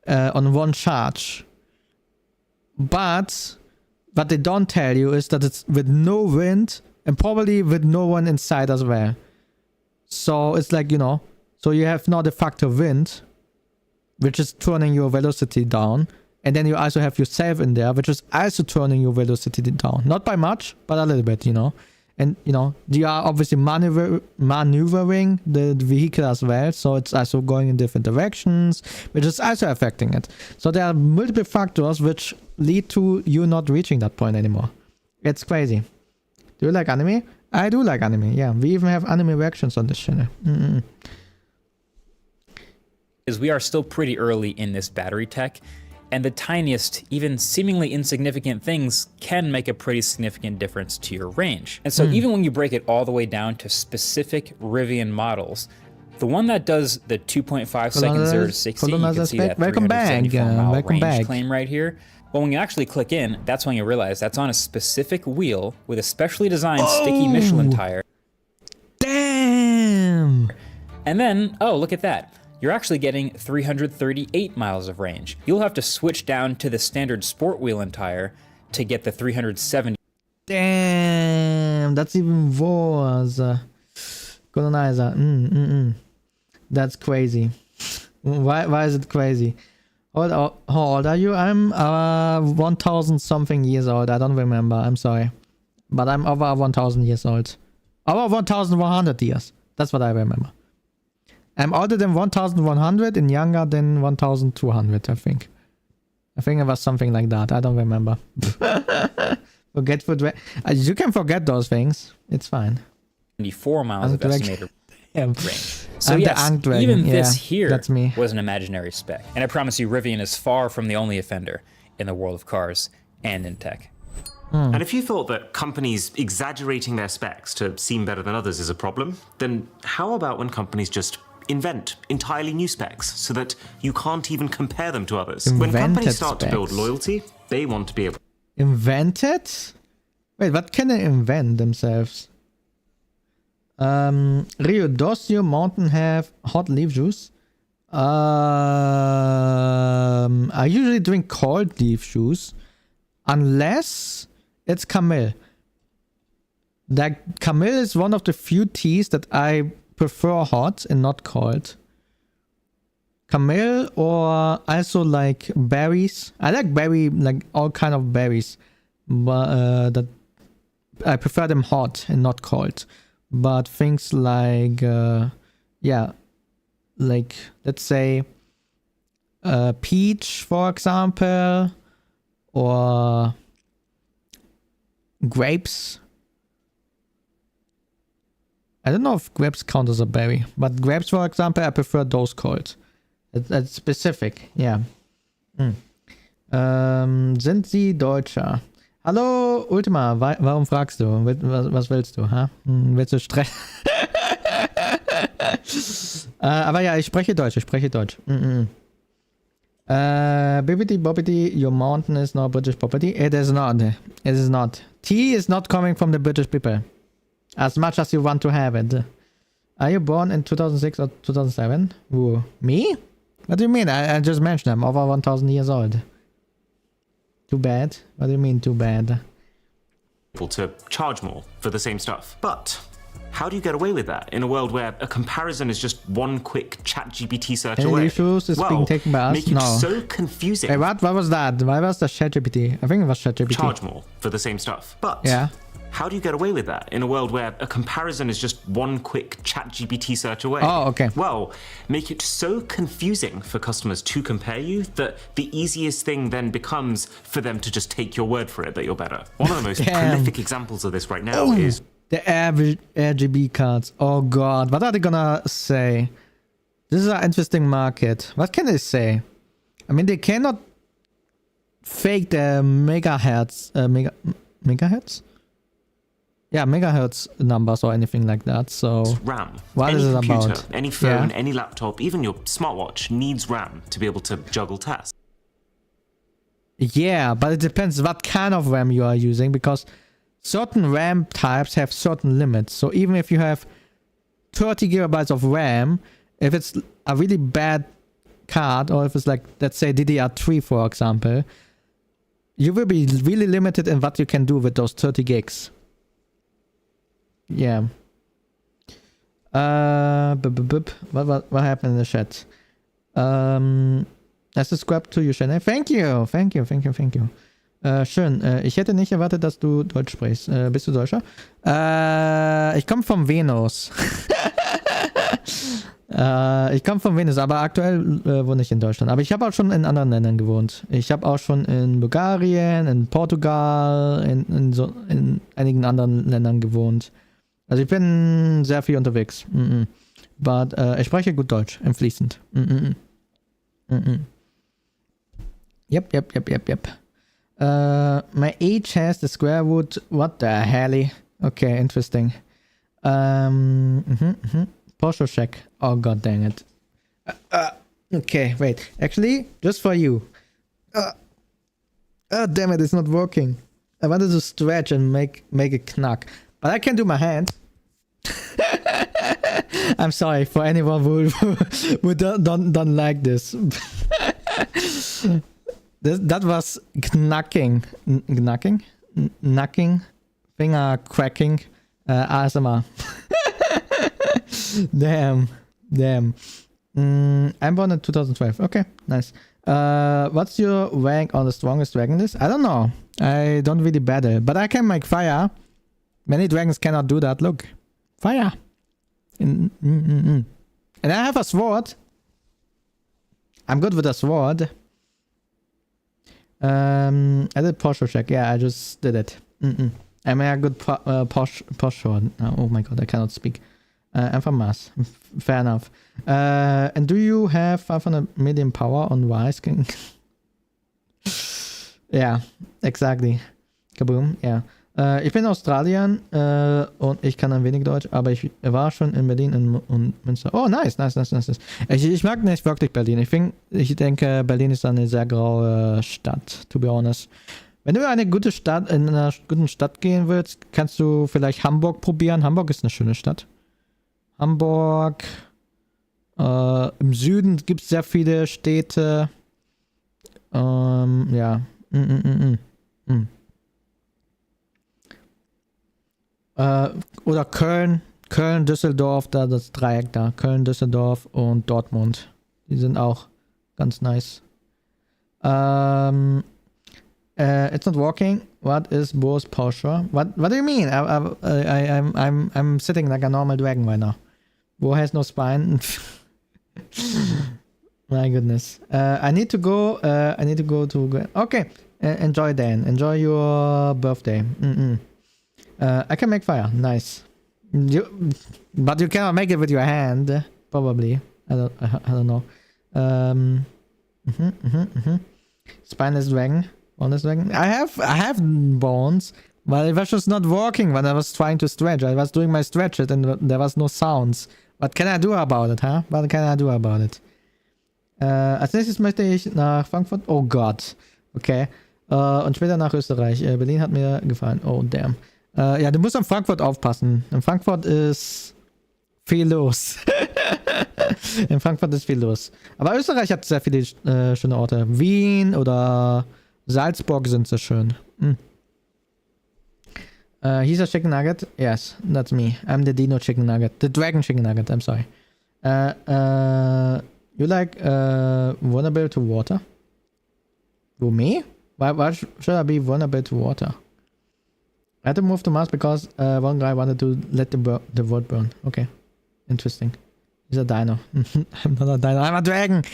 Speaker 1: on one charge. But what they don't tell you is that it's with no wind and probably with no one inside as well. So it's like, so you have not a factor wind, which is turning your velocity down, And then you also have yourself in there, which is also turning your velocity down. Not by much, but a little bit, you know. And, you know, you are obviously maneuvering the vehicle as well. So it's also going in different directions, which is also affecting it. So there are multiple factors which lead to you not reaching that point anymore. It's crazy. Do you like anime? I do like anime, yeah. We even have anime reactions on this channel.
Speaker 12: Is we are still pretty early in this battery tech, and the tiniest, even seemingly insignificant things can make a pretty significant difference to your range. And so even when you break it all the way down to specific Rivian models, the one that does the 2.5 seconds 0 to 60, you can see that 374-mile range claim right here. But when you actually click in, that's when you realize that's on a specific wheel with a specially designed sticky Michelin tire.
Speaker 1: Damn!
Speaker 12: And then, oh, look at that. You're actually getting 338 miles of range. You'll have to switch down to the standard sport wheel and tire to get the 370.
Speaker 1: Damn, that's even worse. Colonizer. That's crazy. Why is it crazy? How old are you? I'm 1,000 something years old. I don't remember. I'm sorry. But I'm over 1,000 years old. Over 1,100 years. That's what I remember. I'm older than 1,100 and younger than 1,200, I think. I think it was something like that. I don't remember. Forgetful. You can forget those things. It's fine.
Speaker 12: 74 miles of estimated range. So
Speaker 1: I'm
Speaker 12: yes, even this here
Speaker 1: that's me.
Speaker 12: was an imaginary spec. And I promise you, Rivian is far from the only offender in the world of cars and in tech.
Speaker 9: And if you thought that companies exaggerating their specs to seem better than others is a problem, then how about when companies just invent entirely new specs so that you can't even compare them to others? When companies start to build loyalty, they want to be able...
Speaker 1: Invented? Wait, what can they invent themselves? Rio, does your mountain have hot leaf juice? I usually drink cold leaf juice unless it's Camille. That Camille is one of the few teas that I prefer hot and not cold. Camille, or also like berries. I like like all kind of berries, but that I prefer them hot and not cold. But things like yeah, like let's say peach, for example, or grapes. I don't know if grapes count as a berry, but grapes, for example, I prefer those cold. It's specific, yeah. Sind Sie Deutscher? Hallo Ultima, warum fragst du? Was willst du? Ha? Willst du Stress? Aber ja, ich spreche Deutsch. Bibbidi bobbidi, your mountain is not British property. It is not. It is not. Tea is not coming from the British people. As much as you want to have it. Are you born in 2006 or 2007? Who? Me? What do you mean? I just mentioned I'm over 1,000 years old. Too bad? What do you mean too bad?
Speaker 9: To charge more for the same stuff. But how do you get away with that in a world where a comparison is just one quick ChatGPT search away?
Speaker 1: Issues is being taken by us?
Speaker 9: Make it so confusing.
Speaker 1: Hey, what was that? Why was the ChatGPT? I think it was ChatGPT.
Speaker 9: Charge more for the same stuff. But
Speaker 1: yeah.
Speaker 9: How do you get away with that in a world where a comparison is just one quick ChatGPT search away?
Speaker 1: Oh, okay.
Speaker 9: Well, make it so confusing for customers to compare you that the easiest thing then becomes for them to just take your word for it that you're better. One of the most prolific examples of this right now is...
Speaker 1: the average RGB cards. Oh god, what are they gonna say? This is an interesting market. What can they say? I mean, they cannot fake the megahertz... megahertz? Yeah, megahertz numbers or anything like that. So
Speaker 9: RAM.
Speaker 1: What
Speaker 9: any
Speaker 1: is it
Speaker 9: computer,
Speaker 1: about?
Speaker 9: Any phone, any laptop, even your smartwatch needs RAM to be able to juggle tasks.
Speaker 1: Yeah, but it depends what kind of RAM you are using, because certain RAM types have certain limits. So even if you have 30 gigabytes of RAM, if it's a really bad card, or if it's like, let's say DDR3 for example, you will be really limited in what you can do with those 30 gigs. Yeah. What happened in the chat? I subscribe to your channel. Thank you. Schön. Ich hätte nicht erwartet, dass du Deutsch sprichst. Bist du Deutscher? Ich komme vom Venus. Ich komme von Venus, aber aktuell wohne ich in Deutschland. Aber ich habe auch schon in anderen Ländern gewohnt. Ich habe auch schon in Bulgarien, in Portugal, in einigen anderen Ländern gewohnt. Also ich bin sehr viel unterwegs. But ich spreche gut Deutsch, fließend. Yep. My age has the square root. What the hell? Okay, interesting. Posture check. Oh god dang it. Okay, wait. Actually, just for you. Damn it, it's not working. I wanted to stretch and make a knack, but I can do my hand. I'm sorry for anyone who don't like this. That was knacking, finger cracking, ASMR. Damn. I'm born in 2012. Okay, nice. What's your rank on the strongest dragon list? I don't know. I don't really battle, but I can make fire. Many dragons cannot do that. Look, fire. And I have a sword. I'm good with a sword. I did posture check. Yeah, I just did it. I'm a good posture. Oh my god, I cannot speak. I'm from Mars. Fair enough. And do you have 500 million power on Wise King? Yeah, exactly. Kaboom, ja. Ich bin Australier und ich kann ein wenig Deutsch, aber ich war schon in Berlin und Münster. Oh, nice. Ich mag nicht wirklich Berlin. Ich denke, Berlin ist eine sehr graue Stadt, to be honest. Wenn du in einer guten Stadt gehen willst, kannst du vielleicht Hamburg probieren. Hamburg ist eine schöne Stadt. Hamburg. Im Süden gibt es sehr viele Städte. Ja. Oder Köln, Düsseldorf, da das Dreieck da. Köln, Düsseldorf und Dortmund. Die sind auch ganz nice. It's not working. What is Bo's posture? What do you mean? I'm sitting like a normal dragon right now. Bo has no spine. My goodness. I need to go to. Okay. Enjoy then. Enjoy your birthday. I can make fire. Nice. But you cannot make it with your hand. Probably. I don't know. Spineless dragon. Boneless dragon. I have bones, but it was just not working when I was trying to stretch. I was doing my stretches and there was no sounds. What can I do about it, huh? What can I do about it? Als nächstes möchte ich nach Frankfurt. Oh Gott. Okay. Und später nach Österreich. Berlin hat mir gefallen. Oh damn. Ja, du musst an Frankfurt aufpassen. In Frankfurt ist viel los. In Frankfurt ist viel los. Aber Österreich hat sehr viele schöne Orte. Wien oder Salzburg sind sehr schön. He's a chicken nugget? Yes, that's me. I'm the Dino chicken nugget. The dragon chicken nugget, I'm sorry. You like vulnerable to water? Who, me? Why should I be vulnerable to water? I had to move to Mars because one guy wanted to let the world burn. Okay. Interesting. He's a dino. I'm not a dino. I'm a dragon.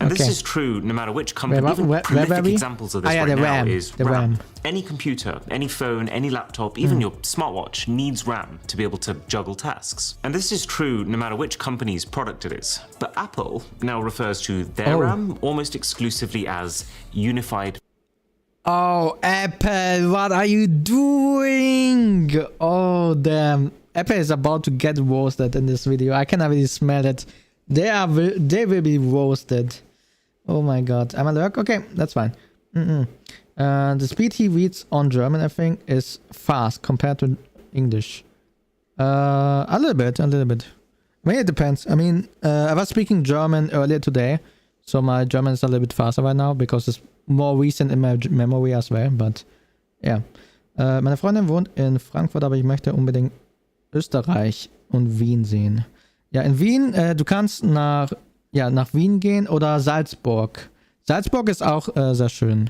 Speaker 9: And this is true no matter which company. Even prolific examples of this now is RAM. Any computer, any phone, any laptop, even your smartwatch needs RAM to be able to juggle tasks. And this is true no matter which company's product it is. But Apple now refers to their RAM almost exclusively as unified.
Speaker 1: Oh, Apple, what are you doing? Oh, damn. Apple is about to get roasted in this video. I can already smell it. They will be roasted. Oh my god. I'm allergic? Okay, that's fine. The speed he reads on German, I think, is fast compared to English. A little bit. I mean, it depends. I mean, I was speaking German earlier today, so my German is a little bit faster right now because it's more recent in my memory as well, but yeah. Meine Freundin wohnt in Frankfurt, aber ich möchte unbedingt Österreich und Wien sehen. Ja, in Wien, du kannst nach Wien gehen oder Salzburg. Salzburg ist auch sehr schön.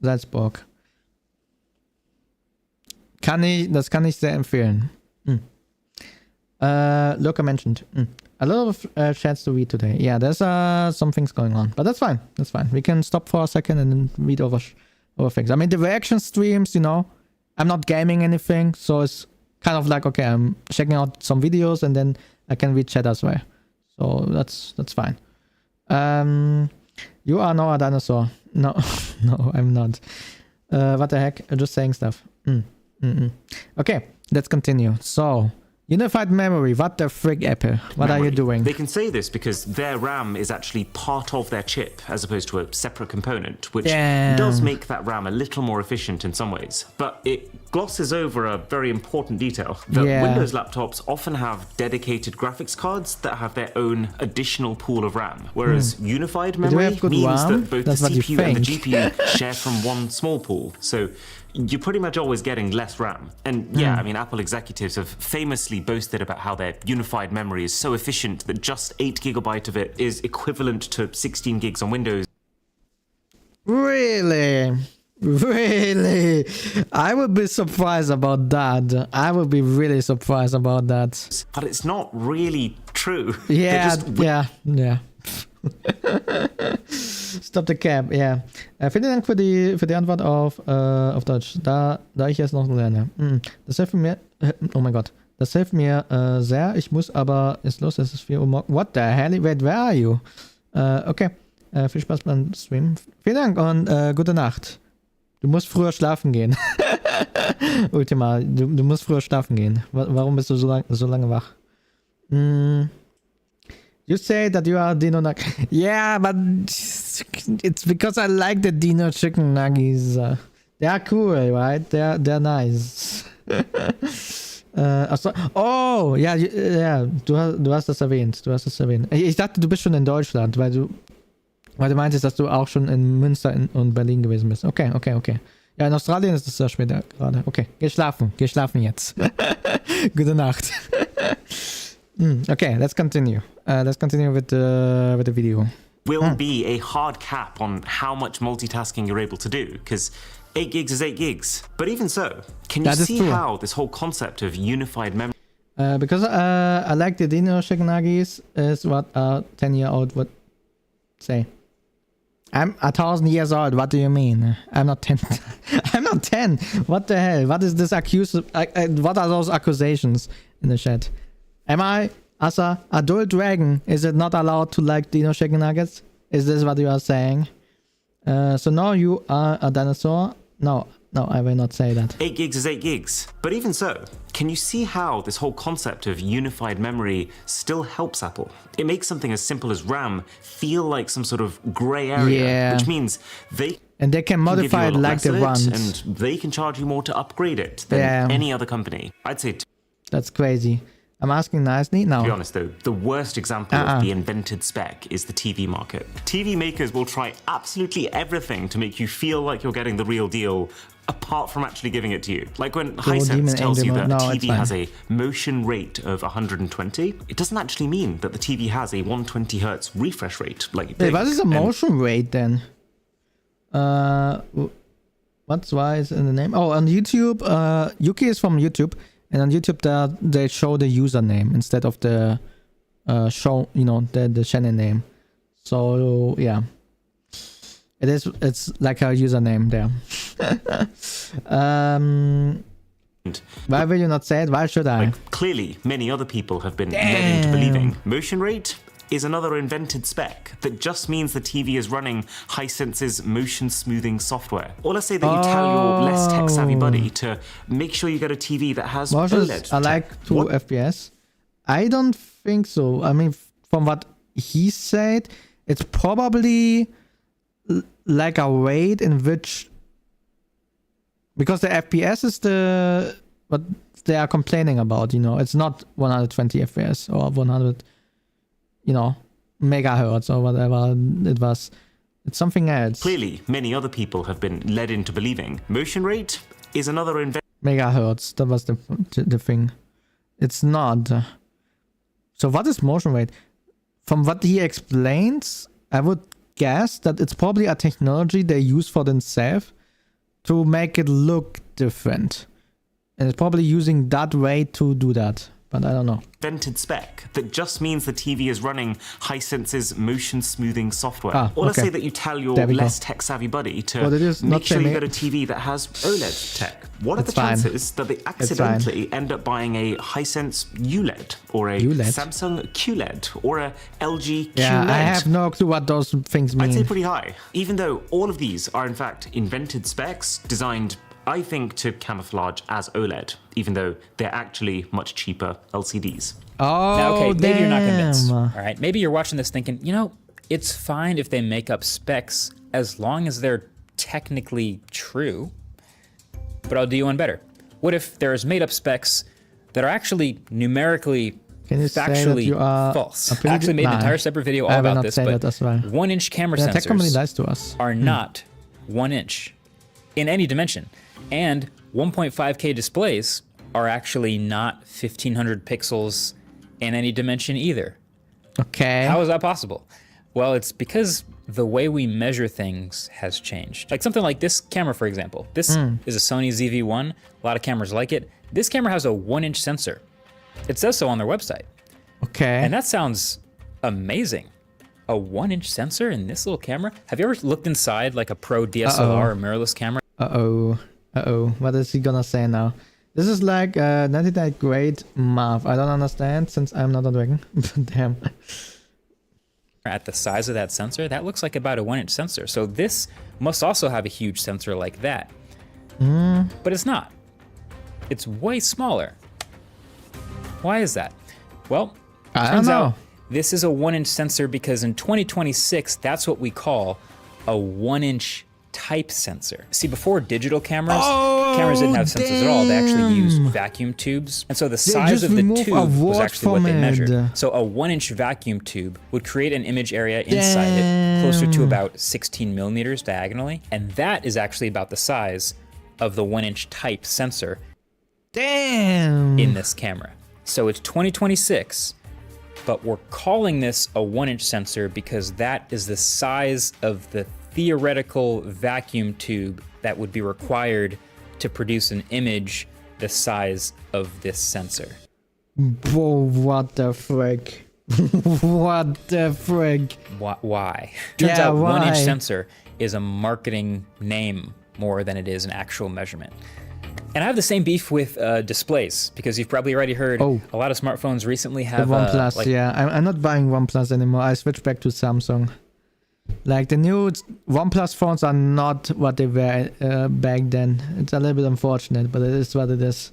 Speaker 1: Salzburg. Das kann ich sehr empfehlen. Lurker mentioned. A lot of chats to read today. Yeah, there's some things going on. But that's fine. That's fine. We can stop for a second and then read over things. I mean, the reaction streams, you know, I'm not gaming anything. So it's kind of like, okay, I'm checking out some videos and then I can read chat as well. So that's fine. You are now a dinosaur. No, no, I'm not. What the heck? I'm just saying stuff. Okay, let's continue. So, unified memory. What the frick, Apple? What are you doing?
Speaker 9: They can say this because their RAM is actually part of their chip as opposed to a separate component, which does make that RAM a little more efficient in some ways. But it glosses over a very important detail that Windows laptops often have dedicated graphics cards that have their own additional pool of RAM, whereas unified memory means that both the CPU and the GPU share from one small pool. So you're pretty much always getting less RAM. And yeah, I mean, Apple executives have famously boasted about how their unified memory is so efficient that just 8 GB of it is equivalent to 16 gigs on Windows.
Speaker 1: Really? Really? I would be surprised about that. I would be really surprised about that.
Speaker 9: But it's not really true.
Speaker 1: Yeah, yeah. Stop the cap, ja. Vielen Dank für die Antwort auf Deutsch. Da ich jetzt noch lerne. Das hilft mir. Oh mein Gott. Das hilft mir sehr. Ich muss aber. Ist los, es ist 4 Uhr morgens. What the hell? Wait, where are you? Okay. Viel Spaß beim Stream. Vielen Dank und gute Nacht. Du musst früher schlafen gehen. Ultima, du musst früher schlafen gehen. Warum bist du so lange wach? You say that you are Dino Nug. Yeah, but it's because I like the Dino chicken nuggies. They are cool, right? They're nice. Oh, ja, du hast das erwähnt. Ich dachte, du bist schon in Deutschland, weil du meintest, dass du auch schon in Münster und Berlin gewesen bist. Okay. Ja, in Australien ist es sehr später gerade. Okay, geh schlafen jetzt. Gute Nacht. Okay, let's continue. Let's continue with the video.
Speaker 9: Will be a hard cap on how much multitasking you're able to do, because 8 gigs is 8 gigs. But even so, can you see how this whole concept of unified memory...
Speaker 1: Because I like the Dino chicken nuggies is what a 10-year-old would say. I'm 1,000 years old. What do you mean? I'm not 10. I'm not 10. What the hell? What is this what are those accusations in the chat? Am I, as an adult dragon, is it not allowed to like Dino chicken nuggets? Is this what you are saying? So now you are a dinosaur? No, I will not say that.
Speaker 9: 8 gigs is 8 gigs. But even so, can you see how this whole concept of unified memory still helps Apple? It makes something as simple as RAM feel like some sort of grey area, which means they
Speaker 1: can modify it like they want.
Speaker 9: And they can charge you more to upgrade it than any other company. I'd say...
Speaker 1: That's crazy. I'm asking nicely now.
Speaker 9: To be honest though, the worst example of the invented spec is the TV market. TV makers will try absolutely everything to make you feel like you're getting the real deal, apart from actually giving it to you. Like when Hisense tells you that a TV has a motion rate of 120, it doesn't actually mean that the TV has a 120 hertz refresh rate. Like,
Speaker 1: hey, what is a motion rate then? What's why is in the name? Oh, on YouTube, Yuki is from YouTube. And on YouTube, they show the username instead of the show, you know, the channel name. So yeah, it's like a username there. Why will you not say it? Why should I?
Speaker 9: Like, clearly, many other people have been led into believing motion rate is another invented spec that just means the TV is running Hisense's motion smoothing software. Or let's say that you tell your less tech-savvy buddy to make sure you get a TV that has OLED.
Speaker 1: I like 2 FPS. I don't think so. I mean, from what he said, it's probably like a rate in which... Because the FPS is what they are complaining about, you know. It's not 120 FPS or 100... you know, megahertz or whatever it was. It's something else.
Speaker 9: Clearly, many other people have been led into believing motion rate is another
Speaker 1: megahertz. That was the thing. It's not. So what is motion rate? From what he explains, I would guess that it's probably a technology they use for themselves to make it look different. And it's probably using that way to do that. But I don't know.
Speaker 9: Invented spec that just means the TV is running Hisense's motion smoothing software. Or let's say that you tell your less tech-savvy buddy to make sure you get a TV that has OLED tech. What are the chances that they accidentally end up buying a Hisense ULED or a Samsung QLED or a LG QLED?
Speaker 1: Yeah, I have no clue what those things mean.
Speaker 9: I'd say pretty high. Even though all of these are in fact invented specs designed, I think, to camouflage as OLED, even though they're actually much cheaper LCDs.
Speaker 1: Oh,
Speaker 12: now, okay, maybe you're not convinced.
Speaker 1: damn.
Speaker 12: All right, maybe you're watching this thinking, you know, it's fine if they make up specs as long as they're technically true. But I'll do you one better. What if there's made up specs that are actually numerically, factually false? I actually made an entire separate video all about this, but 1-inch camera sensors are not 1 inch in any dimension. And 1.5K displays are actually not 1500 pixels in any dimension either.
Speaker 1: Okay.
Speaker 12: How is that possible? Well, it's because the way we measure things has changed. Like something like this camera, for example. This is a Sony ZV-1. A lot of cameras like it. This camera has a 1-inch sensor. It says so on their website.
Speaker 1: Okay.
Speaker 12: And that sounds amazing. A 1-inch sensor in this little camera? Have you ever looked inside like a pro DSLR or mirrorless camera?
Speaker 1: What is he gonna say now? This is like 99th grade math. I don't understand since I'm not a dragon. Damn.
Speaker 12: At the size of that sensor, that looks like about a 1-inch sensor. So this must also have a huge sensor like that. But it's not. It's way smaller. Why is that? Well, turns out this is a 1-inch sensor because in 2026, that's what we call a 1-inch type sensor. See, before digital cameras, cameras didn't have sensors at all. They actually used vacuum tubes. And so the size of the tube was actually what they measured. So a 1-inch vacuum tube would create an image area inside it closer to about 16 millimeters diagonally. And that is actually about the size of the 1-inch type sensor in this camera. So it's 2026, but we're calling this a 1-inch sensor because that is the size of the theoretical vacuum tube that would be required to produce an image the size of this sensor.
Speaker 1: Whoa, what the frick? What the frick?
Speaker 12: Why? Turns out 1-inch sensor is a marketing name more than it is an actual measurement. And I have the same beef with displays because you've probably already heard a lot of smartphones recently have
Speaker 1: the OnePlus. I'm not buying OnePlus anymore. I switched back to Samsung. Like the new OnePlus phones are not what they were back then. It's a little bit unfortunate, but it is what it is.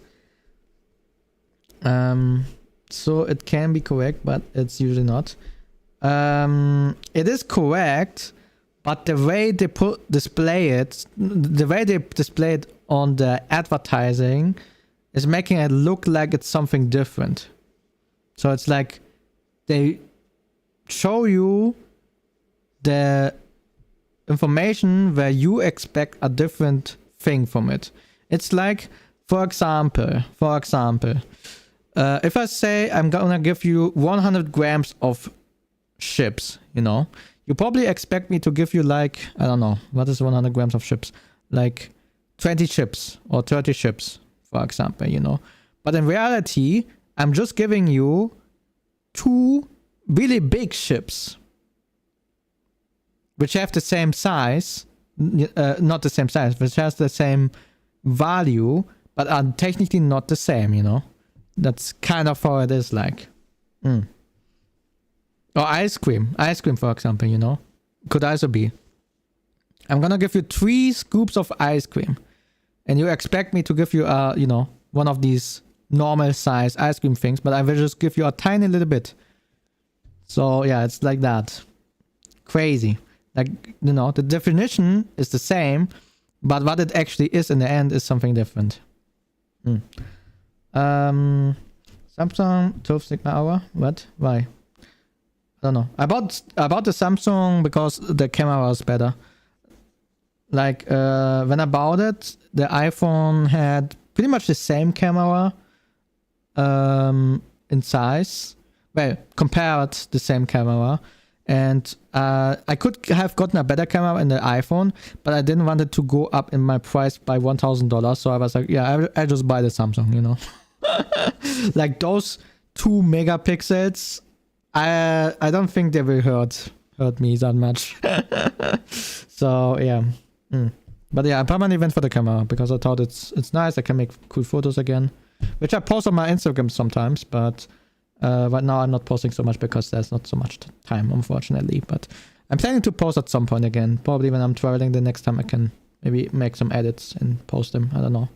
Speaker 1: So it can be correct, but it's usually not. It is correct, but the way they display it on the advertising is making it look like it's something different. So it's like they show you the information where you expect a different thing from it. It's like, for example, if I say I'm gonna give you 100 grams of chips, you know, you probably expect me to give you like, I don't know, what is 100 grams of chips? Like 20 chips or 30 chips, for example, you know. But in reality, I'm just giving you 2 really big chips, which have the same size, not the same size, which has the same value, but are technically not the same, you know? That's kind of how it is like. Or ice cream, for example, you know? Could also be. I'm gonna give you 3 scoops of ice cream, and you expect me to give you, you know, one of these normal size ice cream things, but I will just give you a tiny little bit. So yeah, it's like that. Crazy. Like, you know, the definition is the same, but what it actually is in the end is something different. Samsung 12 Sigma hour? What? Why? I don't know. About the Samsung because the camera was better. Like, when I bought it, the iPhone had pretty much the same camera in size. Well, compared the same camera. And I could have gotten a better camera in the iPhone, but I didn't want it to go up in my price by $1,000. So I was like, yeah, I just buy the Samsung, you know. Like those 2 megapixels, I don't think they will hurt me that much. So yeah. But yeah, I permanently went for the camera because I thought it's nice. I can make cool photos again, which I post on my Instagram sometimes, but right now I'm not posting so much because there's not so much time, unfortunately. But I'm planning to post at some point again. Probably when I'm traveling the next time I can maybe make some edits and post them. I don't know.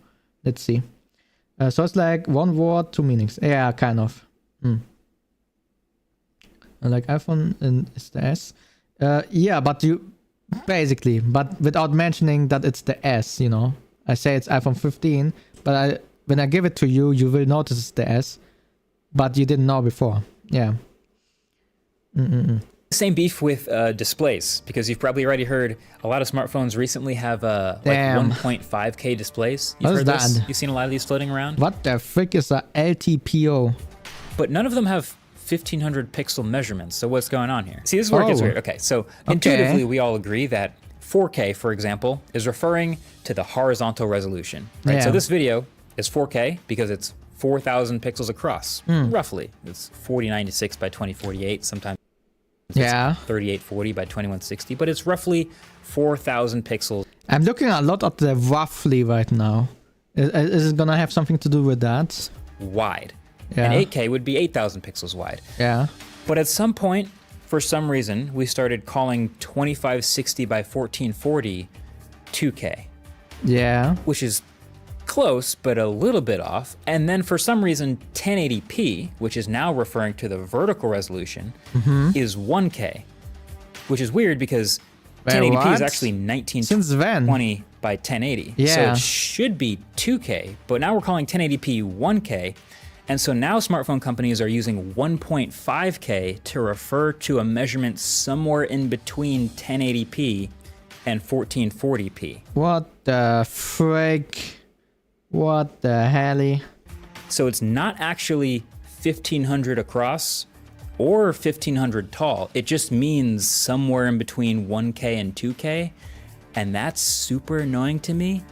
Speaker 1: Let's see. So it's like 1 word, 2 meanings. Yeah, kind of. Like iPhone and it's the S. Yeah, but you basically, but without mentioning that it's the S, you know. I say it's iPhone 15, but when I give it to you, you will notice it's the S, but you didn't know before. Yeah.
Speaker 12: Same beef with displays, because you've probably already heard a lot of smartphones recently have like 1.5K displays. You've heard this? You've seen a lot of these floating around?
Speaker 1: What the frick is a LTPO?
Speaker 12: But none of them have 1500 pixel measurements. So what's going on here? See, this is where it gets weird. Okay, so intuitively we all agree that 4K, for example, is referring to the horizontal resolution. Right? So this video is 4K because it's 4,000 pixels across, roughly. It's 4096 by 2048, sometimes 3840 by 2160, but it's roughly 4,000 pixels.
Speaker 1: I'm looking a lot at the roughly right now. Is it gonna have something to do with that?
Speaker 12: Wide. And 8K would be 8,000 pixels wide.
Speaker 1: Yeah.
Speaker 12: But at some point, for some reason, we started calling 2560 by 1440 2K.
Speaker 1: Yeah.
Speaker 12: Which is close, but a little bit off. And then for some reason, 1080p, which is now referring to the vertical resolution, is 1K. Which is weird because 1080p is actually 1920 by 1080.
Speaker 1: Yeah.
Speaker 12: So it should be 2K, but now we're calling 1080p 1K. And so now smartphone companies are using 1.5K to refer to a measurement somewhere in between 1080p and 1440p.
Speaker 1: What the frick? What the hell?
Speaker 12: So it's not actually 1500 across or 1500 tall. It just means somewhere in between 1K and 2K. And that's super annoying to me,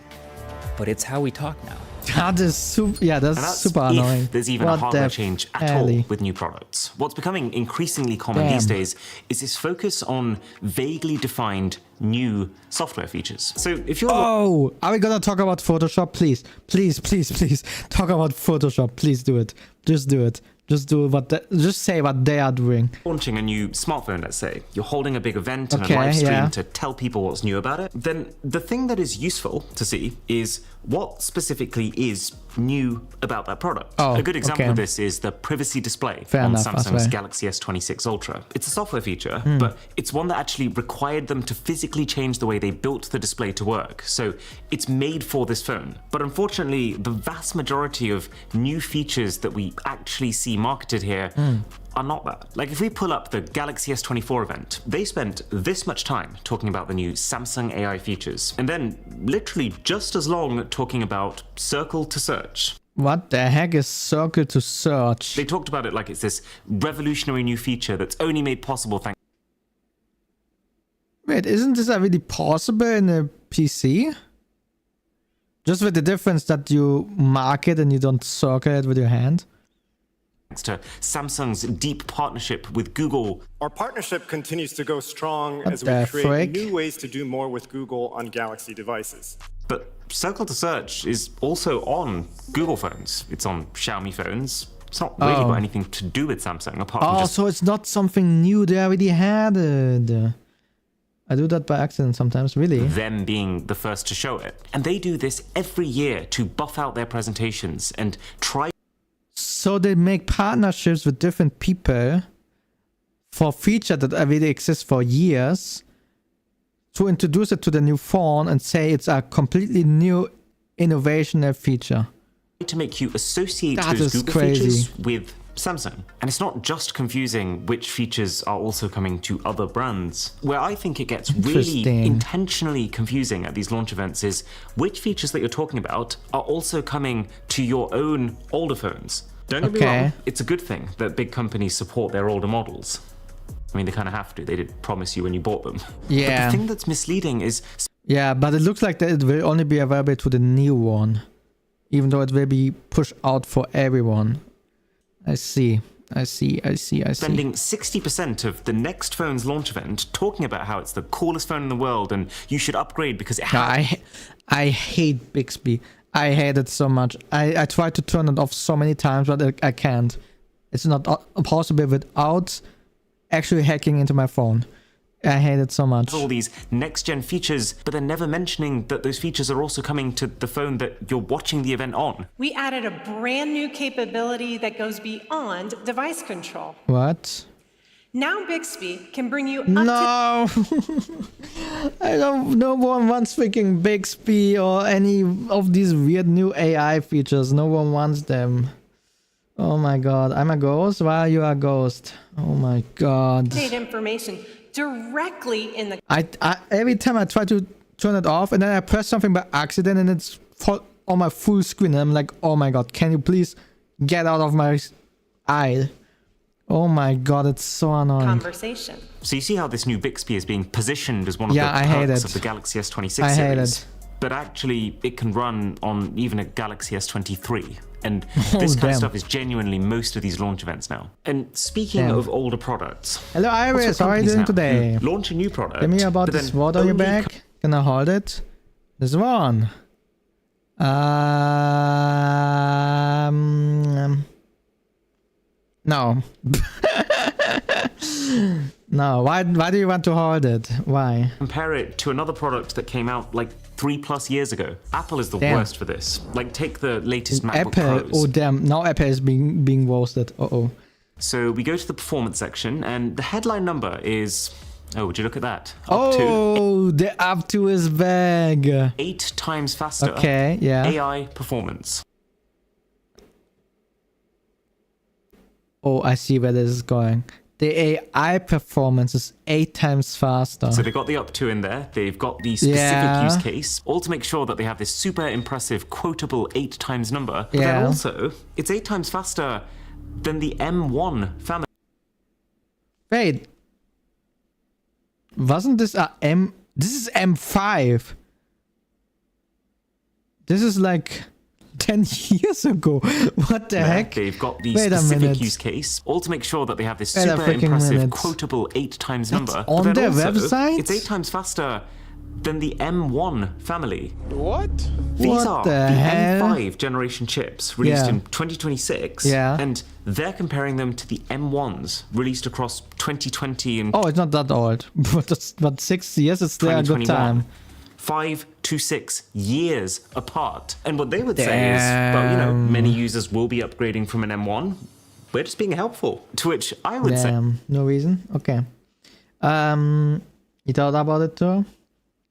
Speaker 12: but it's how we talk now.
Speaker 1: That is super, that's super annoying.
Speaker 9: There's even a hardware change at all with new products. What's becoming increasingly common these days is this focus on vaguely defined new software features. So if you're...
Speaker 1: Oh, are we gonna talk about Photoshop? Please, please, please, please. Talk about Photoshop. Please do it. Just do it. Just do just say what they are doing.
Speaker 9: Launching a new smartphone, let's say. You're holding a big event and a live stream to tell people what's new about it. Then the thing that is useful to see is what specifically is new about that product. A good example of this is the privacy display on Samsung's Galaxy S26 Ultra. It's a software feature, but it's one that actually required them to physically change the way they built the display to work. So it's made for this phone. But unfortunately, the vast majority of new features that we actually see marketed here are not that. Like if we pull up the Galaxy S24 event, they spent this much time talking about the new Samsung AI features, and then literally just as long talking about circle to search.
Speaker 1: What the heck is circle to search?
Speaker 9: They talked about it like it's this revolutionary new feature that's only made possible thanks...
Speaker 1: Wait, isn't this already possible in a PC? Just with the difference that you mark it and you don't circle it with your hand?
Speaker 9: Thanks to Samsung's deep partnership with Google.
Speaker 13: Our partnership continues to go strong as we create new ways to do more with Google on Galaxy devices.
Speaker 9: But Circle to Search is also on Google phones. It's on Xiaomi phones. It's not really got anything to do with Samsung apart from just...
Speaker 1: so it's not something new, they already had it. I do that by accident sometimes, really.
Speaker 9: Them being the first to show it. And they do this every year to buff out their presentations and try...
Speaker 1: So they make partnerships with different people for feature that already exists for years to introduce it to the new phone and say it's a completely new innovational feature.
Speaker 9: To make you associate those Google features with Samsung. And it's not just confusing which features are also coming to other brands. Where I think it gets really intentionally confusing at these launch events is which features that you're talking about are also coming to your own older phones. Don't get me wrong, it's a good thing that big companies support their older models. I mean, they kind of have to. They did promise you when you bought them.
Speaker 1: Yeah.
Speaker 9: But the thing that's misleading is...
Speaker 1: Yeah, but it looks like that it will only be available to the new one. Even though it will be pushed out for everyone. I see.
Speaker 9: Spending 60% of the next phone's launch event talking about how it's the coolest phone in the world and you should upgrade because it has...
Speaker 1: I hate Bixby. I hate it so much. I tried to turn it off so many times, but I can't. It's not possible without actually hacking into my phone. I hate it so much.
Speaker 9: All these next-gen features, but they're never mentioning that those features are also coming to the phone that you're watching the event on.
Speaker 14: We added a brand new capability that goes beyond device control.
Speaker 1: What?
Speaker 14: Now Bixby can bring you up
Speaker 1: No! I don't... No one wants freaking Bixby or any of these weird new AI features. No one wants them. Oh my god. I'm a ghost? Why are you a ghost? Oh my god.
Speaker 14: date information directly in the...
Speaker 1: Every time I try to turn it off and then I press something by accident and it's on my full screen and I'm like, oh my god, can you please get out of my eye? Oh my god, it's so annoying.
Speaker 14: Conversation.
Speaker 9: So you see how this new Bixby is being positioned as one of the perks of the Galaxy S26
Speaker 1: I
Speaker 9: series.
Speaker 1: hate it.
Speaker 9: But actually, it can run on even a Galaxy S23. And this kind of stuff is genuinely most of these launch events now. And speaking of older products...
Speaker 1: Hello Iris, how are you doing today?
Speaker 9: Launch a new product.
Speaker 1: Tell me about this sword on your back. Can I hold it? This one. No. No, why do you want to hold it? Why?
Speaker 9: Compare it to another product that came out like 3+ years ago. Apple is the worst for this. Like, take the latest MacBook Pros.
Speaker 1: Oh damn, now Apple is being roasted. Uh-oh.
Speaker 9: So we go to the performance section and the headline number is... Oh, would you look at that?
Speaker 1: The up to is big.
Speaker 9: 8 times faster.
Speaker 1: Okay, yeah.
Speaker 9: AI performance.
Speaker 1: Oh, I see where this is going. The AI performance is 8 times faster.
Speaker 9: So they've got the up to in there. They've got the specific use case, all to make sure that they have this super impressive quotable 8 times number. But then also, it's 8 times faster than the M1 family.
Speaker 1: Wait. Wasn't this a M... This is M5. This is like 10 years ago. What the heck?
Speaker 9: They've got the specific use case, all to make sure that they have this super impressive quotable 8 times number.
Speaker 1: On their website?
Speaker 9: It's 8 times faster than the M1 family.
Speaker 11: What?
Speaker 9: These are the M5 generation chips released in 2026, and they're comparing them to the M1s released across 2020 and...
Speaker 1: Oh, it's not that old, but 6 years is still a good time.
Speaker 9: 5 to 6 years apart. And what they would say is, well, you know, many users will be upgrading from an M1. We're just being helpful. To which I would say...
Speaker 1: No reason? Okay. You thought about it too?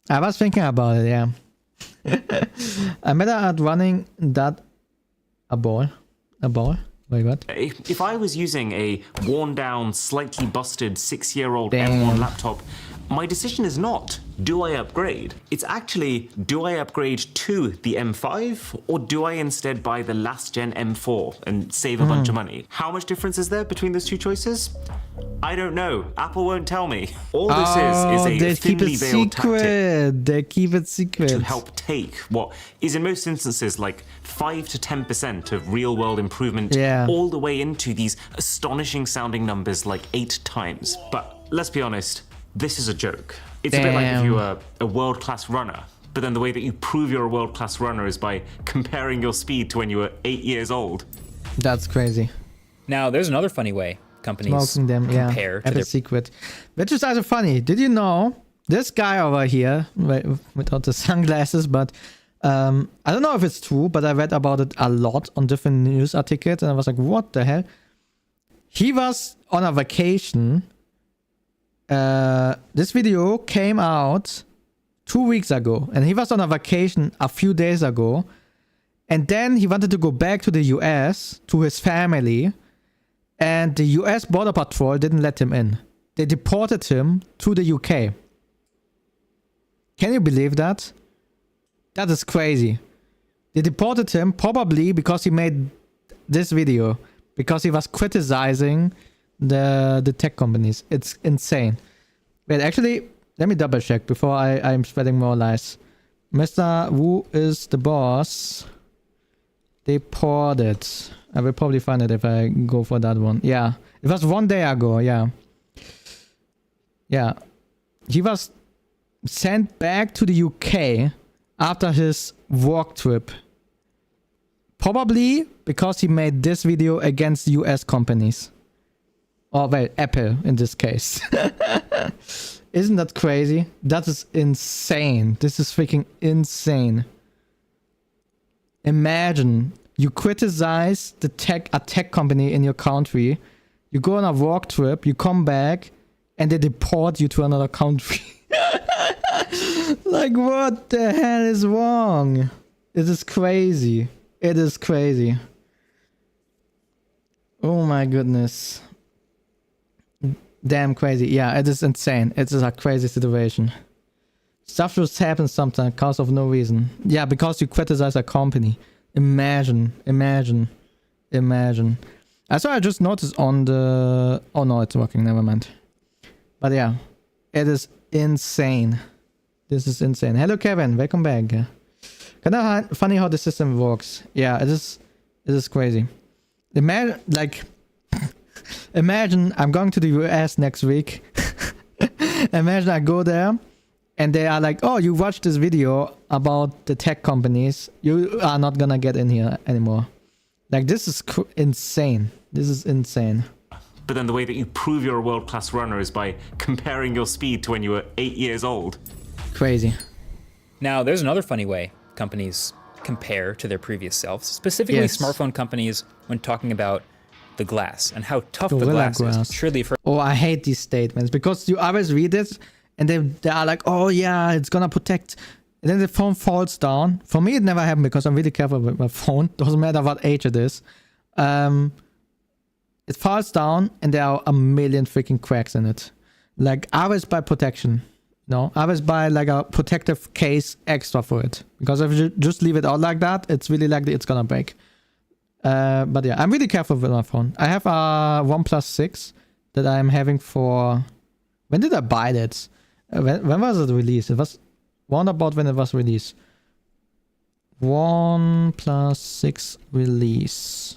Speaker 1: I was thinking about it, yeah. I'm better at running that... A ball? Wait, what?
Speaker 9: If I was using a worn-down, slightly busted 6-year-old M1 laptop, my decision is not, do I upgrade? It's actually, do I upgrade to the M5 or do I instead buy the last gen M4 and save a bunch of money? How much difference is there between those two choices? I don't know. Apple won't tell me. All this is a thinly veiled tactic.
Speaker 1: They keep it secret.
Speaker 9: To help take what is in most instances like 5 to 10% of real world improvement all the way into these astonishing sounding numbers like 8 times. But let's be honest, this is a joke. It's a bit like if you were a world-class runner, but then the way that you prove you're a world-class runner is by comparing your speed to when you were 8 years old.
Speaker 1: That's crazy.
Speaker 12: Now, there's another funny way companies compare to their
Speaker 1: secret. Which is also funny. Did you know this guy over here, without the sunglasses, but I don't know if it's true, but I read about it a lot on different news articles and I was like, what the hell? He was on a vacation. This video came out 2 weeks ago and he was on a vacation a few days ago and then he wanted to go back to the US to his family and the US border patrol didn't let him in. They deported him to the UK. Can you believe that? That is crazy. They deported him probably because he made this video, because he was criticizing The tech companies. It's insane. Wait, actually, let me double check before I'm spreading more lies. Mr. Wu is the boss. Deported. I will probably find it if I go for that one. Yeah. It was 1 day ago, yeah. Yeah. He was sent back to the UK after his work trip. Probably because he made this video against US companies. Or, well, Apple in this case. Isn't that crazy? That is insane. This is freaking insane. Imagine you criticize a tech company in your country. You go on a work trip, you come back, and they deport you to another country. Like, what the hell is wrong? It is crazy. It is crazy. Oh my goodness. Damn crazy. Yeah, it is insane. It is a crazy situation. Stuff just happens sometimes because of no reason. Yeah, because you criticize a company. Imagine. That's what I just noticed on the... Oh no, it's working. Never mind. But yeah, it is insane. This is insane. Hello, Kevin. Welcome back. Kind of funny how the system works. Yeah, it is crazy. Imagine, like... Imagine I'm going to the US next week. Imagine I go there and they are like, oh, you watched this video about the tech companies. You are not gonna get in here anymore. Like, this is insane. This is insane.
Speaker 9: But then the way that you prove you're a world-class runner is by comparing your speed to when you were 8 years old.
Speaker 1: Crazy.
Speaker 12: Now, there's another funny way companies compare to their previous selves, specifically smartphone companies when talking about the glass and how tough the glass is. Surely for
Speaker 1: I hate these statements because you always read it and they are like, oh yeah, it's gonna protect, and then the phone falls down. For me, it never happened because I'm really careful with my phone. Doesn't matter what age it is. It falls down and there are a million freaking cracks in it. Like, I always buy protection. No, I always buy like a protective case extra for it, because if you just leave it out like that, it's really likely it's gonna break. But yeah, I'm really careful with my phone. I have a OnePlus 6 that I'm having for... When did I buy that? When was it released? It was one about when it was released. OnePlus 6 release.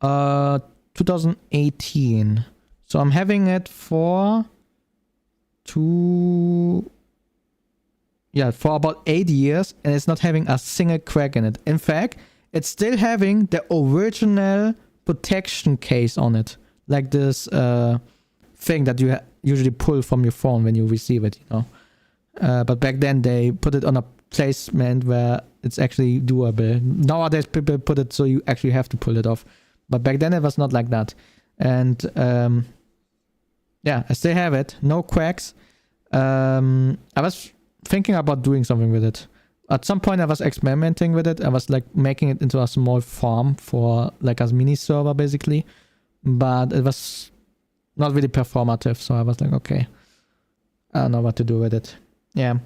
Speaker 1: 2018. So I'm having it for... for about 8 years, and it's not having a single crack in it. In fact, it's still having the original protection case on it. Like this thing that you usually pull from your phone when you receive it, you know. But back then they put it on a placement where it's actually doable. Nowadays people put it so you actually have to pull it off. But back then it was not like that. And yeah, I still have it. No cracks. I was thinking about doing something with it. At some point I was experimenting with it. I was like making it into a small farm for like a mini server basically. But it was not really performative. So I was like, okay, I don't know what to do with it. Yeah.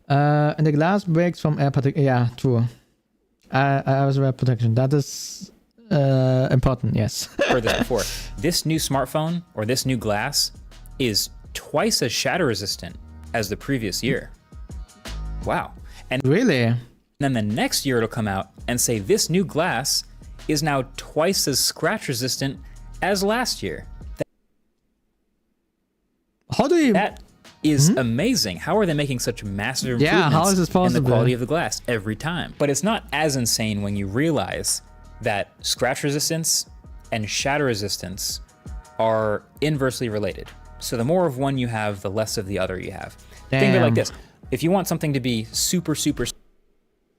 Speaker 1: And the glass breaks from air protection. Yeah, true. I was wear protection. That is important, yes.
Speaker 12: Heard this before. This new smartphone or this new glass is twice as shatter resistant as the previous year. Wow. And
Speaker 1: really?
Speaker 12: Then the next year it'll come out and say this new glass is now twice as scratch resistant as last year.
Speaker 1: How do you...
Speaker 12: That is amazing. How are they making such massive improvements
Speaker 1: how is this possible?
Speaker 12: in the quality of the glass every time? But it's not as insane when you realize that scratch resistance and shatter resistance are inversely related. So the more of one you have, the less of the other you have.
Speaker 1: Damn.
Speaker 12: Think of it like this. If you want something to be super...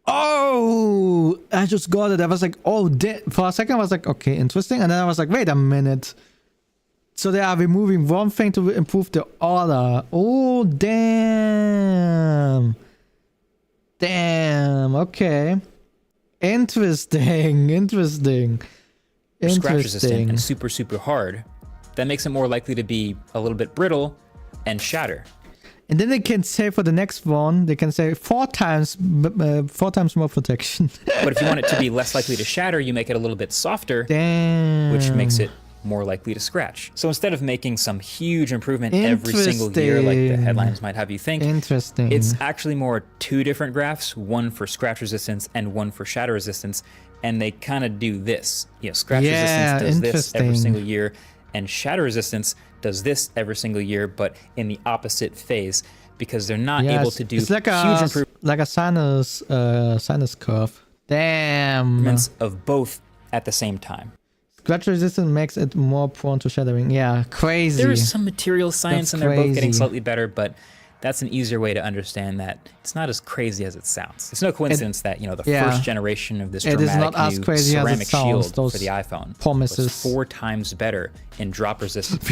Speaker 1: Oh, I just got it. I was like, oh, for a second I was like, okay, interesting. And then I was like, wait a minute. So they are removing one thing to improve the other. Oh, damn. Damn, okay. Interesting.
Speaker 12: Scratch resistant and super hard, that makes it more likely to be a little bit brittle and shatter.
Speaker 1: And then they can say for the next one, they can say 4 times more protection.
Speaker 12: But if you want it to be less likely to shatter, you make it a little bit softer,
Speaker 1: Damn.
Speaker 12: which makes it more likely to scratch. So instead of making some huge improvement every single year like the headlines might have you think, it's actually more 2 different graphs, one for scratch resistance and one for shatter resistance, and they kind of do this. You know, scratch resistance does this every single year, and shatter resistance does this every single year, but in the opposite phase, because they're not able to do
Speaker 1: it's like
Speaker 12: huge improvements
Speaker 1: like a sinus curve. Damn.
Speaker 12: Of both at the same time.
Speaker 1: Scratch resistance makes it more prone to shattering. Yeah, crazy.
Speaker 12: There is some material science and they're both getting slightly better, but that's an easier way to understand that it's not as crazy as it sounds. It's no coincidence that, you know, the first generation of this dramatic new ceramic shield for the iPhone was 4 times better in drop resistance.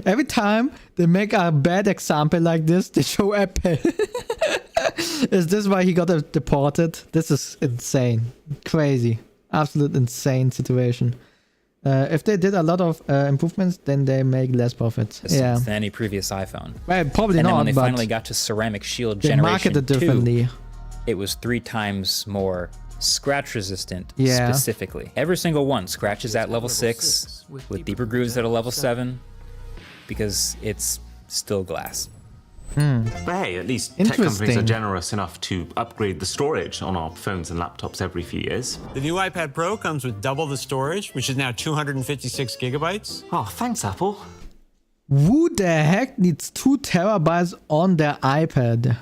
Speaker 1: Every time they make a bad example like this, they show Apple. Is this why he got deported? This is insane. Crazy. Absolute insane situation. If they did a lot of improvements, then they make less profits.
Speaker 12: Than any previous iPhone.
Speaker 1: Well, probably
Speaker 12: and
Speaker 1: not.
Speaker 12: And when they
Speaker 1: but
Speaker 12: finally got to ceramic shield
Speaker 1: they
Speaker 12: generation
Speaker 1: marketed differently.
Speaker 12: 2, it was 3 times more scratch resistant specifically. Every single one scratches at level 6 with deeper grooves at a level 7 because it's still glass.
Speaker 9: But hey, at least tech companies are generous enough to upgrade the storage on our phones and laptops every few years.
Speaker 11: The new iPad Pro comes with double the storage, which is now 256 gigabytes.
Speaker 9: Oh, thanks, Apple.
Speaker 1: Who the heck needs 2 terabytes on their iPad?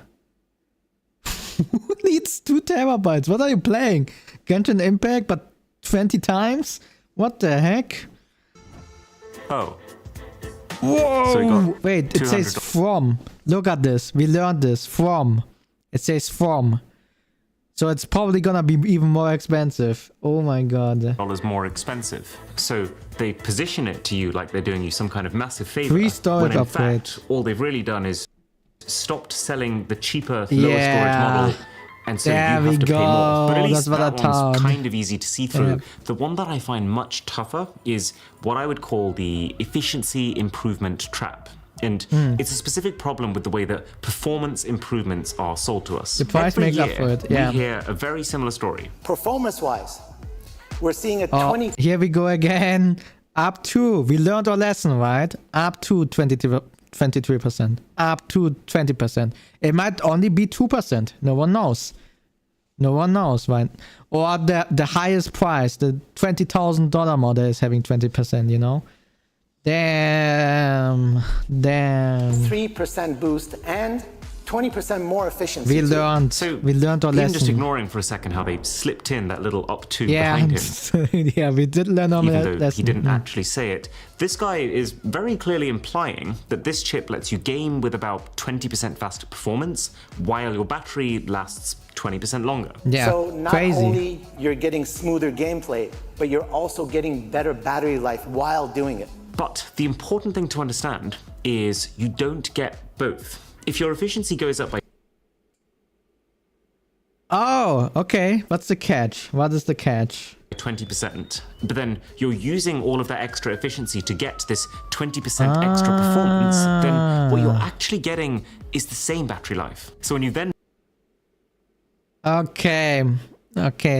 Speaker 1: Who needs 2 terabytes? What are you playing? Genshin Impact, but 20 times? What the heck?
Speaker 9: Oh.
Speaker 1: Whoa!
Speaker 9: So
Speaker 1: wait, it says from. Look at this. We learned this. From. It says from. So it's probably gonna be even more expensive. Oh my god.
Speaker 9: Dollars more expensive. So they position it to you like they're doing you some kind of massive favor.
Speaker 1: Free storage
Speaker 9: when in
Speaker 1: upgrade.
Speaker 9: fact, all they've really done is stopped selling the cheaper, lower storage model. And so you have to pay more. But at least that one's kind of easy to see through. The one that I find much tougher is what I would call the efficiency improvement trap. And it's a specific problem with the way that performance improvements are sold to us.
Speaker 1: The price makes up for it,
Speaker 9: we hear a very similar story.
Speaker 15: Performance-wise, we're seeing a 20...
Speaker 1: Here we go again. Up to, we learned our lesson, right? Up to 23%. Up to 20%. It might only be 2%. No one knows. No one knows, right? Or the highest price, the $20,000 model is having 20%, you know? Damn.
Speaker 15: 3% boost and 20% more efficiency.
Speaker 1: We learned our lesson.
Speaker 9: Even just ignoring for a second how they slipped in that little up to behind him.
Speaker 1: Yeah, we did learn our lesson.
Speaker 9: Even though he didn't actually say it. This guy is very clearly implying that this chip lets you game with about 20% faster performance while your battery lasts 20% longer.
Speaker 1: Yeah,
Speaker 15: so not only you're getting smoother gameplay, but you're also getting better battery life while doing it.
Speaker 9: But the important thing to understand is you don't get both. If your efficiency goes up by...
Speaker 1: Oh, okay. What's the catch? What is the catch?
Speaker 9: 20%, but then you're using all of that extra efficiency to get this 20% extra performance, then what you're actually getting is the same battery life. So when you then...
Speaker 1: Okay,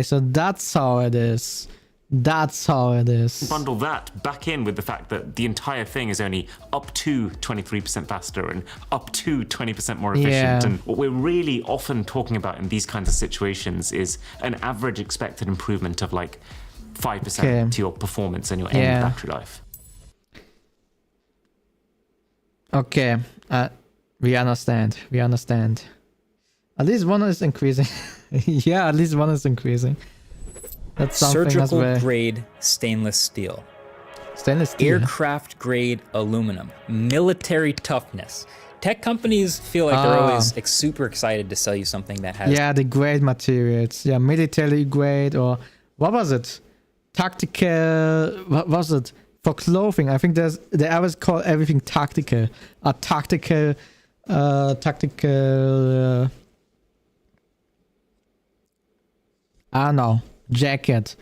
Speaker 1: so that's how it is. That's how it is.
Speaker 9: Bundle that back in with the fact that the entire thing is only up to 23% faster and up to 20% more efficient. And what we're really often talking about in these kinds of situations is an average expected improvement of like 5% to your performance and your end battery life.
Speaker 1: Okay, we understand. At least one is increasing. Yeah, at least one is increasing. That's something.
Speaker 12: Surgical grade stainless steel.
Speaker 1: Stainless steel.
Speaker 12: Aircraft grade aluminum. Military toughness. Tech companies feel like they're always super excited to sell you something that has...
Speaker 1: Yeah, the grade materials. Yeah, military grade or... What was it? Tactical... What was it? For clothing. I think they always call everything tactical. A tactical... I don't know. Jacket.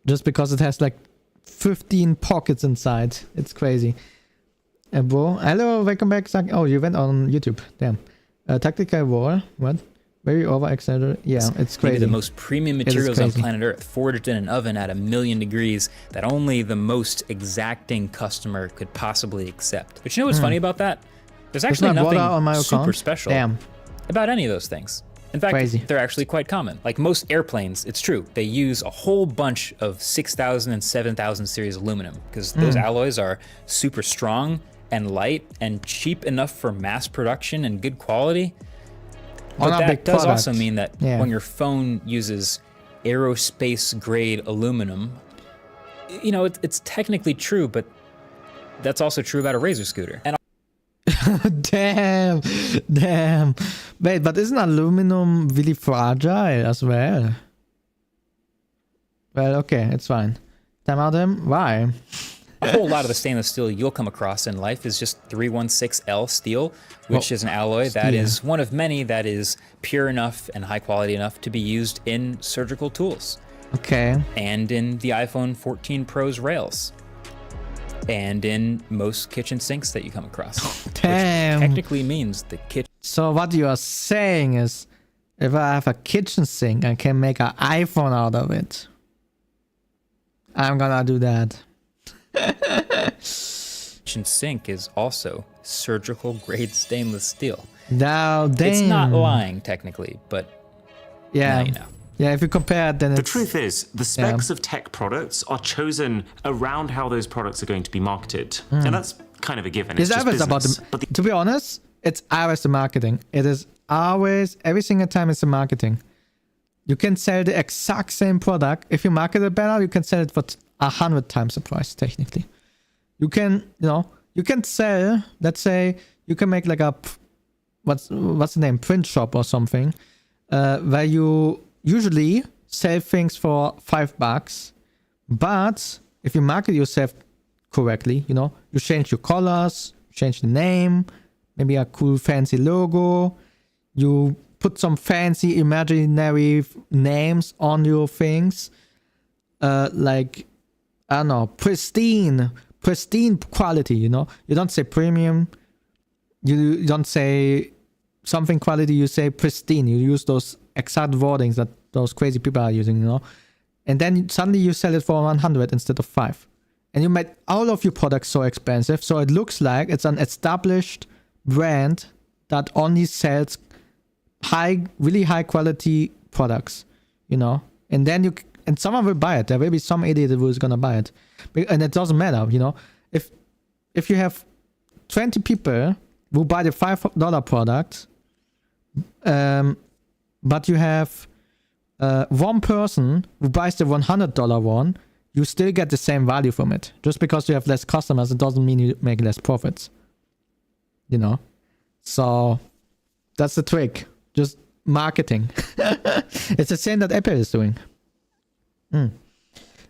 Speaker 1: Just because it has like 15 pockets inside. It's crazy. Bro, hello, welcome back. Oh, you went on YouTube. Damn. Tactical war. What? Very over-exaggerated. Yeah, it's crazy.
Speaker 12: Maybe the most premium materials on planet Earth, forged in an oven at 1,000,000 degrees that only the most exacting customer could possibly accept. But you know what's funny about that? There's actually nothing super special about any of those things. In fact, they're actually quite common. Like most airplanes, it's true, they use a whole bunch of 6000 and 7000 series aluminum because those alloys are super strong and light and cheap enough for mass production and good quality. But that does also mean that when your phone uses aerospace grade aluminum, you know, it's technically true, but that's also true about a Razor scooter. And
Speaker 1: damn. Wait, but isn't aluminum really fragile as well? Well, okay, it's fine. Time out them. Why?
Speaker 12: A whole lot of the stainless steel you'll come across in life is just 316L steel, which is an alloy that is one of many that is pure enough and high quality enough to be used in surgical tools.
Speaker 1: Okay.
Speaker 12: And in the iPhone 14 Pro's rails. And in most kitchen sinks that you come across.
Speaker 1: Damn.
Speaker 12: Which technically means the kitchen.
Speaker 1: So what you are saying is, if I have a kitchen sink, I can make an iPhone out of it. I'm gonna do that.
Speaker 12: Kitchen sink is also surgical grade stainless steel.
Speaker 1: Now, damn.
Speaker 12: It's not lying technically, but
Speaker 1: yeah,
Speaker 12: now you know.
Speaker 1: Yeah, if you compare it, then
Speaker 9: the truth is, the specs of tech products are chosen around how those products are going to be marketed, and that's kind of a given. It's just business.
Speaker 1: About to be honest, it's always the marketing. It is always, every single time it's the marketing. You can sell the exact same product. If you market it better, you can sell it for 100 times the price, technically. You can, you can sell, let's say, you can make like a, what's the name, print shop or something, where you usually sell things for $5, but if you market yourself correctly, you change your colors, change the name, maybe a cool fancy logo, you put some fancy imaginary names on your things, like, I don't know, pristine quality, you don't say premium, you don't say something quality, you say pristine, you use those exact wordings that those crazy people are using, and then suddenly you sell it for 100 instead of 5, and you made all of your products so expensive, so it looks like it's an established brand that only sells really high quality products, and then and someone will buy it. There will be some idiot who is gonna buy it, and it doesn't matter, if you have 20 people who buy the $5 product, but you have one person who buys the $100 one, you still get the same value from it. Just because you have less customers, it doesn't mean you make less profits. So that's the trick. Just marketing. It's the same that Apple is doing. What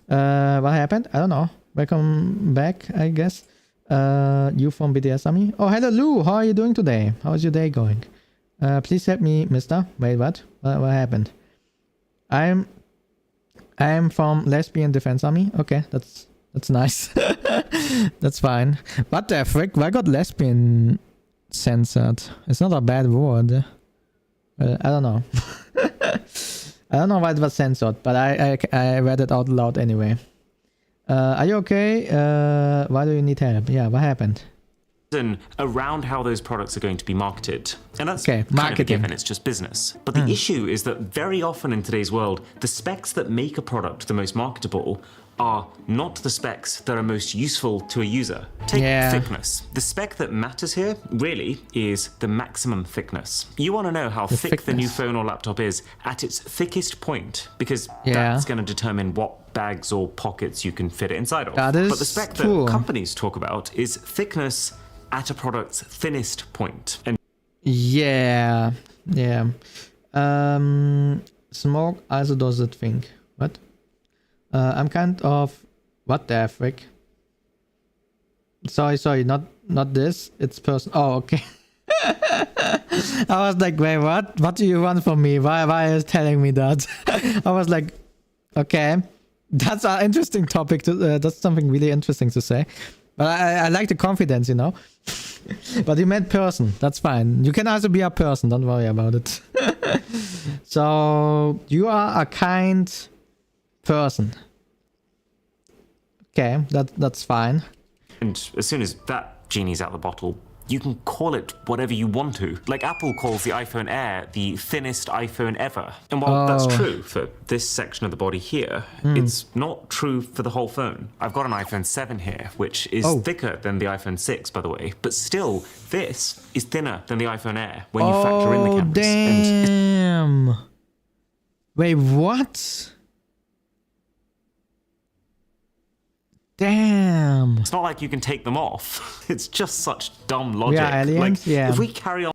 Speaker 1: happened? I don't know. Welcome back, I guess. You from BTS Army? Oh, hello Lou. How are you doing today? How's your day going? Please help me, mister. Wait, what? What happened? I am from Lesbian Defense Army. Okay, that's nice. That's fine. What the frick? Why got lesbian censored? It's not a bad word. Well, I don't know. I don't know why it was censored, but I read it out loud anyway. Are you okay? Why do you need help? Yeah, what happened?
Speaker 9: Around how those products are going to be marketed, and that's
Speaker 1: kind
Speaker 9: of a given, it's just business. But the issue is that very often in today's world, the specs that make a product the most marketable are not the specs that are most useful to a user. Take thickness. The spec that matters here really is the maximum thickness. You want to know how thick the new phone or laptop is at its thickest point, because that's going to determine what bags or pockets you can fit it inside of. But the spec that companies talk about is thickness at a product's thinnest point. And
Speaker 1: Smoke also does that thing. What? I'm kind of, what the frick? Sorry, not this. It's person. Oh, okay. I was like, wait, what? What do you want from me? Why are you telling me that? I was like, okay, that's an interesting topic. That's something really interesting to say. But I like the confidence, you know. But you meant person. That's fine. You can also be a person. Don't worry about it. So you are a kind person. Okay, that's fine.
Speaker 9: And as soon as that genie's out the bottle, you can call it whatever you want to. Like Apple calls the iPhone Air the thinnest iPhone ever. And while that's true for this section of the body here, it's not true for the whole phone. I've got an iPhone 7 here, which is thicker than the iPhone 6, by the way. But still, this is thinner than the iPhone Air when you factor in the cameras.
Speaker 1: Damn. Wait, what? Damn.
Speaker 9: It's not like you can take them off. It's just such dumb logic.
Speaker 1: Yeah, aliens?
Speaker 9: Like,
Speaker 1: yeah.
Speaker 9: if we carry on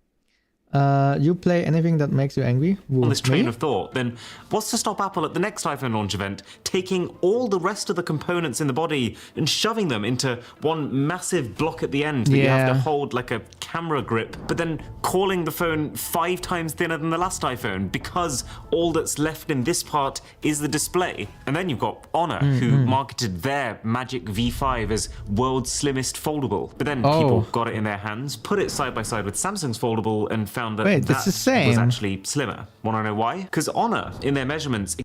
Speaker 1: you play anything that makes you angry?
Speaker 9: on this train of thought, then what's to stop Apple at the next iPhone launch event taking all the rest of the components in the body and shoving them into one massive block at the end that you have to hold like a camera grip, but then calling the phone 5 times thinner than the last iPhone because all that's left in this part is the display. And then you've got Honor, who marketed their Magic V5 as world's slimmest foldable. But then people got it in their hands, put it side by side with Samsung's foldable, and found that
Speaker 1: it's the same.
Speaker 9: was actually slimmer. Want to know why? Because Honor, in their measurements,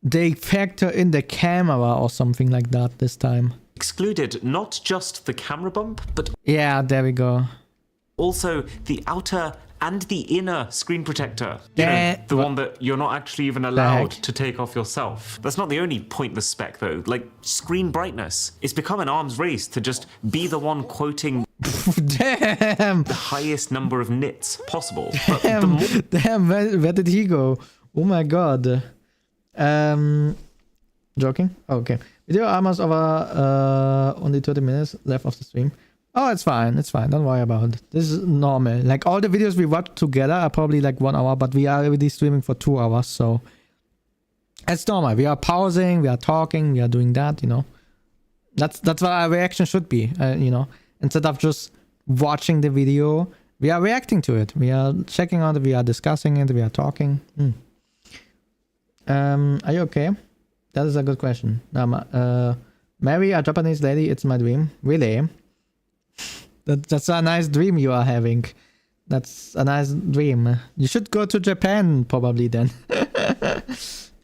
Speaker 1: they factor in the camera or something like that this time.
Speaker 9: Excluded not just the camera bump, but
Speaker 1: there we go.
Speaker 9: Also the outer and the inner screen protector. You know, the one that you're not actually even allowed to take off yourself. That's not the only pointless spec though. Like screen brightness. It's become an arms race to just be the one quoting
Speaker 1: Damn.
Speaker 9: the highest number of nits possible. But
Speaker 1: Damn, where did he go? Oh my god. Joking? Oh, okay. Video almost over only 30 minutes left of the stream. Oh, it's fine. It's fine. Don't worry about it. This is normal. Like all the videos we watch together are probably like 1 hour, but we are already streaming for 2 hours, so it's normal. We are pausing, we are talking, we are doing that, you know. That's what our reaction should be, you know. Instead of just watching the video, we are reacting to it. We are checking on it, we are discussing it, we are talking. Are you okay? That is a good question. Marry a Japanese lady, it's my dream. Really? That's a nice dream you are having. That's a nice dream. You should go to Japan probably then.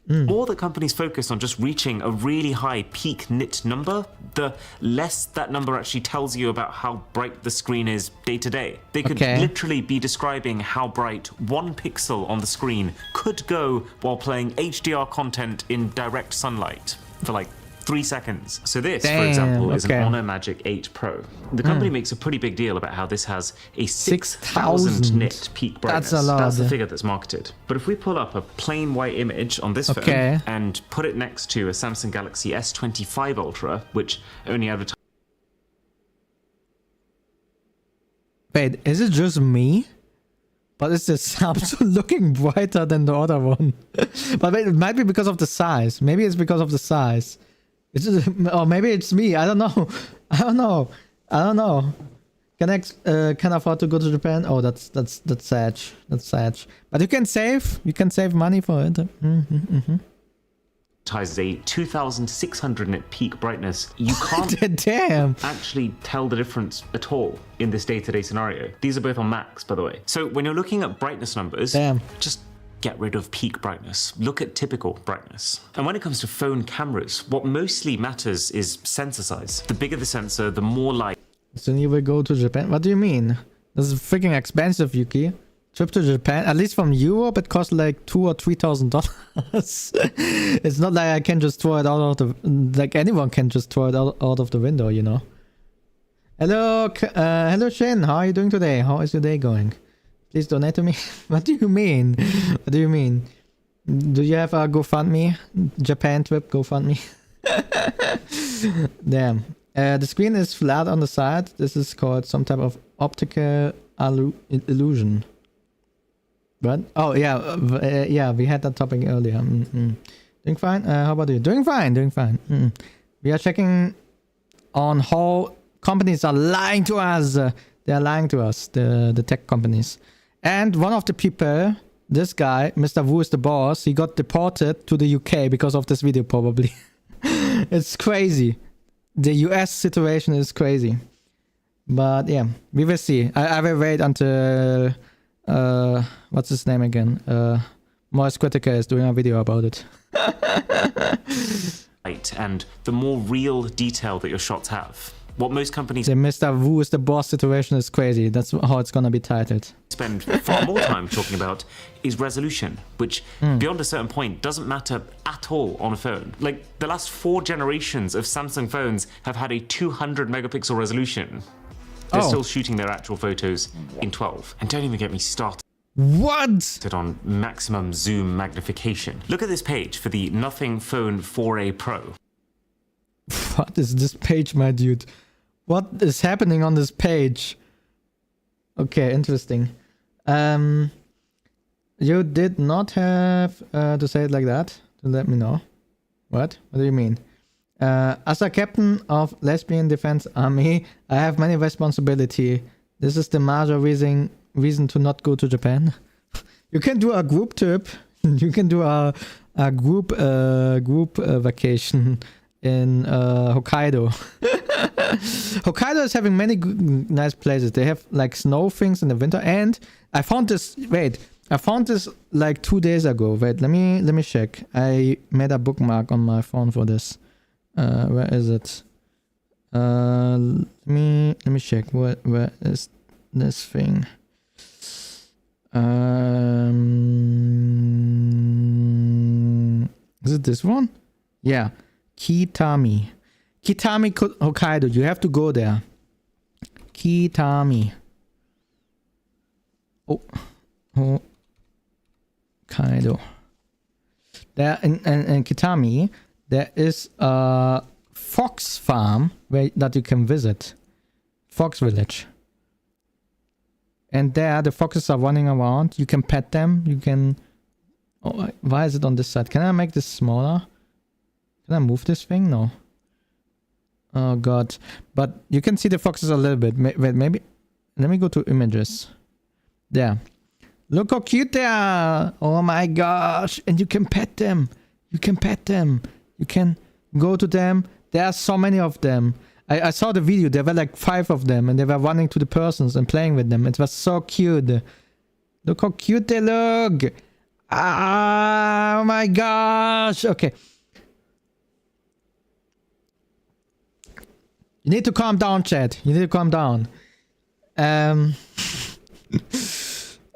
Speaker 9: more the companies focus on just reaching a really high peak nit number, the less that number actually tells you about how bright the screen is day to day. They could literally be describing how bright 1 pixel on the screen could go while playing HDR content in direct sunlight for like 3 seconds. So this, for example, is an Honor Magic 8 Pro. The company makes a pretty big deal about how this has a 6,000 nit peak brightness.
Speaker 1: That's a lot.
Speaker 9: That's the figure that's marketed. But if we pull up a plain white image on this phone and put it next to a Samsung Galaxy S25 Ultra, which only advertises...
Speaker 1: Wait, is it just me? But is the Samsung looking brighter than the other one? But wait, it might be because of the size. Maybe it's because of the size. Or maybe it's me. I don't know. I don't know. Can I can afford to go to Japan? Oh, that's sad. That's sad. But you can save. You can save money for it.
Speaker 9: Advertises a 2,600 nit peak brightness. You can't actually tell the difference at all in this day-to-day scenario. These are both on Macs, by the way. So when you're looking at brightness numbers, just get rid of peak brightness. Look at typical brightness. And when it comes to phone cameras, what mostly matters is sensor size. The bigger the sensor, the more light.
Speaker 1: So you will go to Japan? What do you mean? This is freaking expensive, Yuki. Trip to Japan, at least from Europe, it costs like $2,000 or $3,000. It's not like I can just throw it out of the... Like anyone can just throw it out of the window, you know. Hello, hello Shin. How are you doing today? How is your day going? Please donate to me. What do you mean? What do you mean? Do you have a GoFundMe? Japan trip GoFundMe? Damn. The screen is flat on the side. This is called some type of optical illusion. What? Oh yeah, yeah. We had that topic earlier. Doing fine. How about you? Doing fine. Doing fine. We are checking on how companies are lying to us. They are lying to us. The tech companies. And one of the people, this guy, Mr. Wu is the boss. He got deported to the UK because of this video, probably. It's crazy. the US situation is crazy. But yeah, we will see. I will wait until what's his name again? Moist Critica is doing a video about it.
Speaker 9: And the more real detail that your shots have. What most companies...
Speaker 1: The Mr. Wu is the boss situation is crazy. That's how it's gonna be titled.
Speaker 9: ...spend far more time talking about is resolution, which beyond a certain point doesn't matter at all on a phone. Like, the last 4 generations of Samsung phones have had a 200 megapixel resolution. They're still shooting their actual photos in 12. And don't even get me started.
Speaker 1: What?
Speaker 9: On maximum zoom magnification. Look at this page for the Nothing Phone 4a Pro.
Speaker 1: What is this page, my dude? What is happening on this page? Okay, interesting. You did not have to say it like that to let me know. What? What do you mean? As a captain of Lesbian Defense Army, I have many responsibility. This is the major reason to not go to Japan. You can do a group trip. You can do a group vacation in Hokkaido. Hokkaido is having many nice places. They have like snow things in the winter. And I found this. Wait, I found this like 2 days ago. Wait, let me check. I made a bookmark on my phone for this. Where is it? Let me check. Where is this thing? Is it this one? Yeah. Kitami, Hokkaido. You have to go there. Kitami. Oh, Hokkaido. There in Kitami, there is a fox farm that you can visit. Fox village. And there the foxes are running around. You can pet them. You can... Oh, why is it on this side? Can I make this smaller? Can I move this thing? No. Oh god. But you can see the foxes a little bit. Wait, maybe... Let me go to images. There. Look how cute they are! Oh my gosh! And you can pet them. You can pet them. You can go to them. There are so many of them. I saw the video. There were like 5 of them. And they were running to the persons and playing with them. It was so cute. Look how cute they look! Ah, oh my gosh! Okay. You need to calm down, chat. You need to calm down.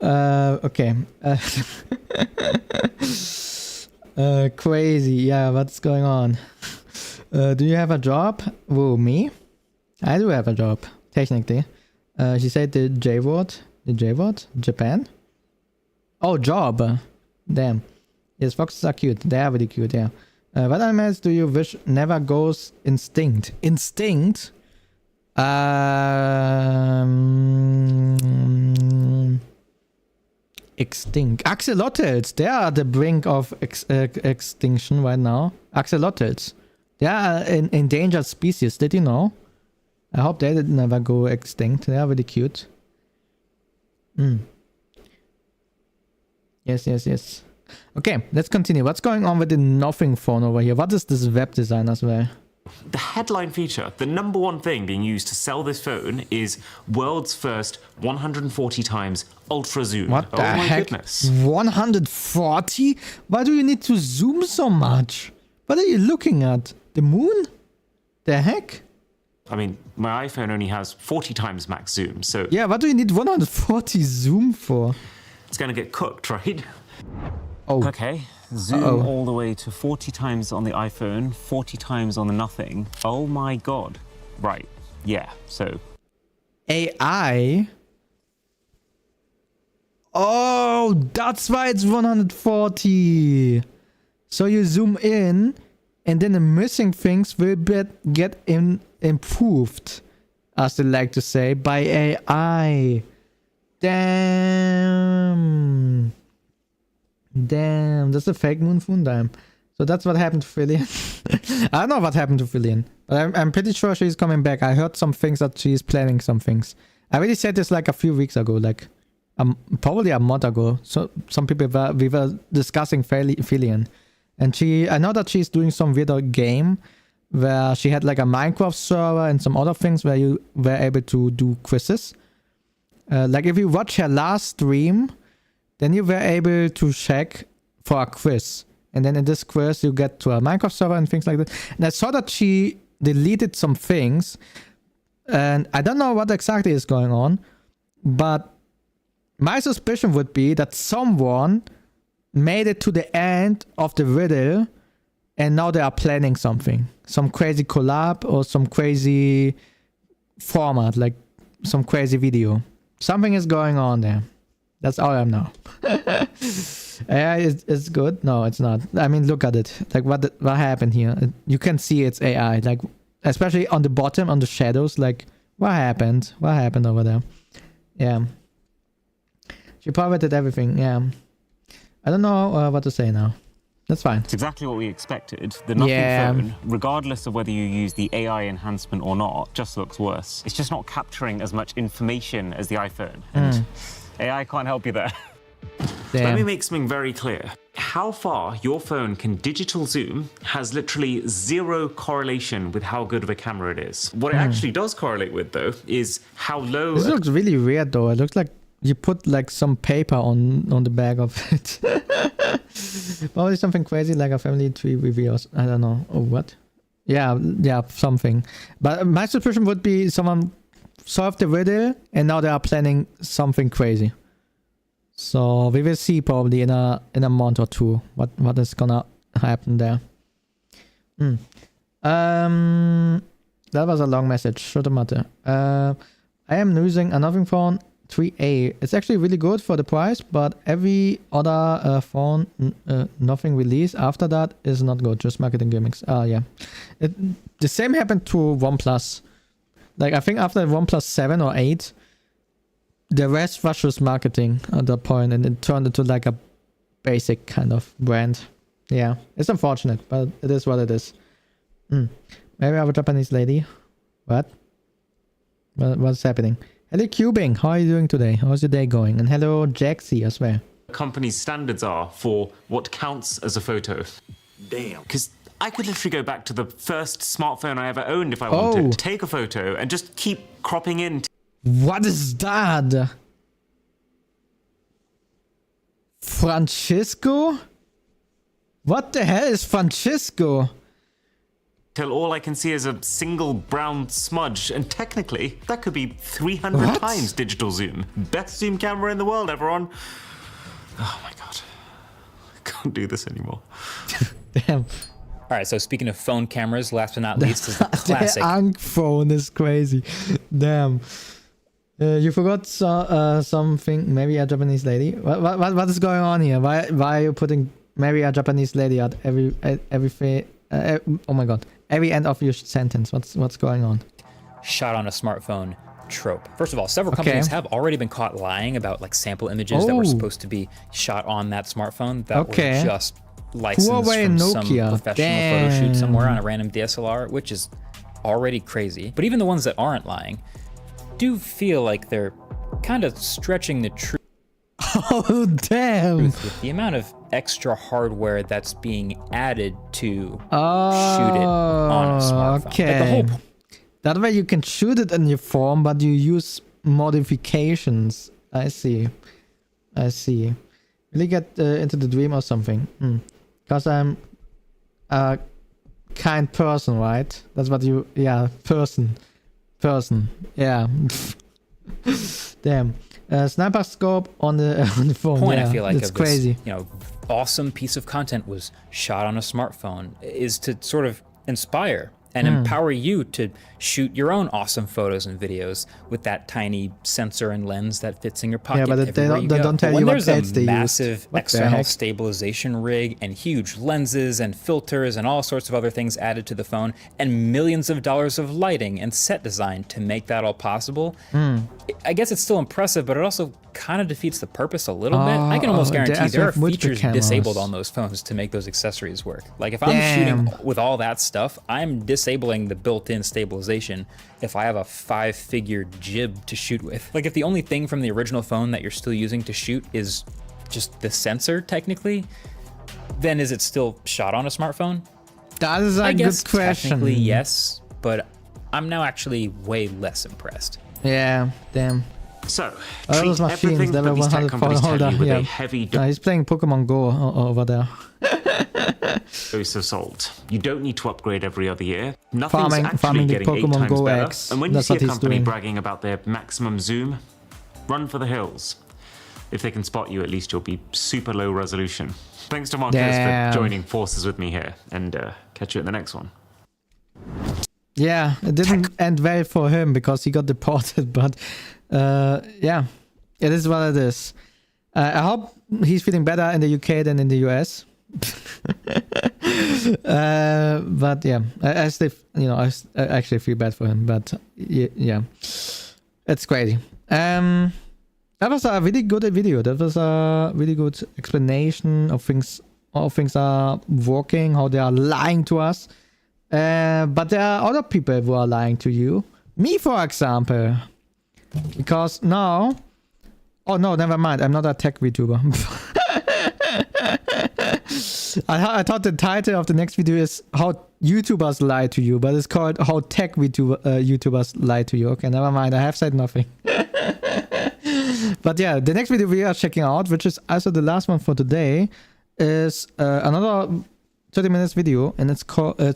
Speaker 1: Okay. Crazy. Yeah, what's going on? Do you have a job? Whoa, me? I do have a job, technically. She said the J word. The J word? Japan? Oh, job. Damn. Yes, foxes are cute. They are really cute, yeah. What animals do you wish never goes extinct? Extinct? Extinct. Axolotls. They are at the brink of extinction right now. Axolotls. They are an endangered species. Did you know? I hope they did never go extinct. They are really cute. Yes. Okay, let's continue. What's going on with the Nothing phone over here? What is this web design as well?
Speaker 9: The headline feature, the #1 thing being used to sell this phone is world's first 140 times ultra zoom.
Speaker 1: What the heck?
Speaker 9: Goodness.
Speaker 1: 140? Why do you need to zoom so much? What are you looking at? The moon? The heck?
Speaker 9: I mean, my iPhone only has 40 times max zoom, so...
Speaker 1: Yeah, what do you need 140 zoom for?
Speaker 9: It's gonna get cooked, right?
Speaker 1: Oh.
Speaker 9: Okay, zoom all the way to 40 times on the iPhone, 40 times on the Nothing. Oh my god. Right, yeah, so...
Speaker 1: AI? Oh, that's why it's 140. So you zoom in, and then the missing things will get improved, as they like to say, by AI. Damn, that's a fake moon phone. So that's what happened to Fillion. I don't know what happened to Fillion, but I'm pretty sure she's coming back. I heard some things that she's planning some things. I already said this like a few weeks ago, like probably a month ago. So some people we were discussing Fillion, and I know that she's doing some weird game where she had like a Minecraft server and some other things where you were able to do quizzes. Like if you watch her last stream, then you were able to check for a quiz. And then in this quiz, you get to a Minecraft server and things like that. And I saw that she deleted some things. And I don't know what exactly is going on. But my suspicion would be that someone made it to the end of the riddle. And now they are planning something. Some crazy collab or some crazy format. Like some crazy video. Something is going on there. That's all I know. AI is good? No, it's not. I mean, look at it. Like, what happened here? You can see it's AI. Like, especially on the bottom, on the shadows. Like, what happened? What happened over there? Yeah. She pirated everything. Yeah. I don't know what to say now. That's fine.
Speaker 9: It's exactly what we expected. The Nothing phone, regardless of whether you use the AI enhancement or not, just looks worse. It's just not capturing as much information as the iPhone. And AI can't help you there. Let me make something very clear. How far your phone can digital zoom has literally zero correlation with how good of a camera it is. What it actually does correlate with, though, is how low...
Speaker 1: This looks really weird, though. It looks like you put like some paper on the back of it. Probably something crazy like a family tree reveals. I don't know. Or what? Yeah, something. But my suspicion would be someone solved the riddle and now they are planning something crazy. So we will see probably in a month or two what is gonna happen there. That was a long message. Shouldn't matter. I am using a Nothing phone 3A. It's actually really good for the price, but every other phone Nothing release after that is not good. Just marketing gimmicks. Yeah. The same happened to OnePlus. Like I think after OnePlus 7 or 8, the rest was just marketing at that point, and it turned into like a basic kind of brand. Yeah, it's unfortunate, but it is what it is. Maybe I have a Japanese lady. What? What's happening? Hello, Cubing. How are you doing today? How's your day going? And hello, Jaxie as well.
Speaker 9: Companies' standards are for what counts as a photo. Damn. Because I could literally go back to the first smartphone I ever owned if I wanted. Take a photo and just keep cropping in.
Speaker 1: What is that? Francisco? What the hell is Francisco?
Speaker 9: Till all I can see is a single brown smudge, and technically that could be 300 times digital zoom. Best zoom camera in the world, everyone. Oh my god. I can't do this anymore.
Speaker 1: Damn.
Speaker 12: All right, so speaking of phone cameras, last but not least is the classic.
Speaker 1: The Ankh phone is crazy. Damn. You forgot something, maybe a Japanese lady. What is going on here? Why are you putting maybe a Japanese lady at every oh my god, every end of your sentence? What's going on?
Speaker 12: Shot on a smartphone trope. First of all, several companies have already been caught lying about like sample images that were supposed to be shot on that smartphone that were just licensed from some professional photo shoot somewhere on a random DSLR, which is already crazy. But even the ones that aren't lying do feel like they're kind of stretching the truth.
Speaker 1: Oh, damn.
Speaker 12: With the amount of extra hardware that's being added to shoot it on a smartphone.
Speaker 1: Okay.
Speaker 12: Like
Speaker 1: that way you can shoot it in your phone, but you use modifications. I see. Really get into the dream or something. Because I'm a kind person, right? That's what you... Yeah, person. Yeah. Damn. Sniper scope on the phone.
Speaker 12: Point
Speaker 1: yeah,
Speaker 12: I feel like
Speaker 1: it's
Speaker 12: of
Speaker 1: crazy.
Speaker 12: This, awesome piece of content was shot on a smartphone is to sort of inspire and empower you to shoot your own awesome photos and videos with that tiny sensor and lens that fits in your pocket.
Speaker 1: Yeah, but they don't tell you what
Speaker 12: else they use.
Speaker 1: When
Speaker 12: There's a massive external stabilization rig and huge lenses and filters and all sorts of other things added to the phone and millions of dollars of lighting and set design to make that all possible. I guess it's still impressive, but it also kind of defeats the purpose a little bit. I can almost guarantee there are features disabled on those phones to make those accessories work. Like if I'm shooting with all that stuff, I'm disabling the built-in stabilization if I have a 5-figure jib to shoot with. Like if the only thing from the original phone that you're still using to shoot is just the sensor technically, then is it still shot on a smartphone?
Speaker 1: That is a
Speaker 12: I
Speaker 1: good
Speaker 12: guess
Speaker 1: question.
Speaker 12: Technically, yes, but I'm now actually way less impressed.
Speaker 1: Yeah, damn.
Speaker 9: So,
Speaker 1: those machines, they were 100 holder. Yeah. He's playing Pokemon Go over there.
Speaker 9: Dose of salt. You don't need to upgrade every other year. Nothing's
Speaker 1: farming
Speaker 9: actually
Speaker 1: the
Speaker 9: getting
Speaker 1: Pokemon
Speaker 9: 8 times
Speaker 1: Go
Speaker 9: better.
Speaker 1: X.
Speaker 9: And when
Speaker 1: That's
Speaker 9: you
Speaker 1: what
Speaker 9: see a
Speaker 1: he's
Speaker 9: company
Speaker 1: doing.
Speaker 9: bragging about their maximum zoom, run for the hills. If they can spot you, at least you'll be super low resolution. Thanks to Marcus for joining forces with me here, and catch you at the next one.
Speaker 1: Yeah, it didn't end well for him because he got deported, but yeah, it is what it is. I hope he's feeling better in the UK than in the US. But yeah, I still, I actually feel bad for him, but yeah, it's crazy. That was a really good video. That was a really good explanation of things, how things are working, how they are lying to us. But there are other people who are lying to you. Me, for example. Because now... Oh no, never mind. I'm not a tech VTuber. I thought the title of the next video is how YouTubers lie to you, but it's called how tech YouTubers lie to you. Okay, never mind. I have said nothing. But yeah, the next video we are checking out, which is also the last one for today, is another 30 minutes video, and it's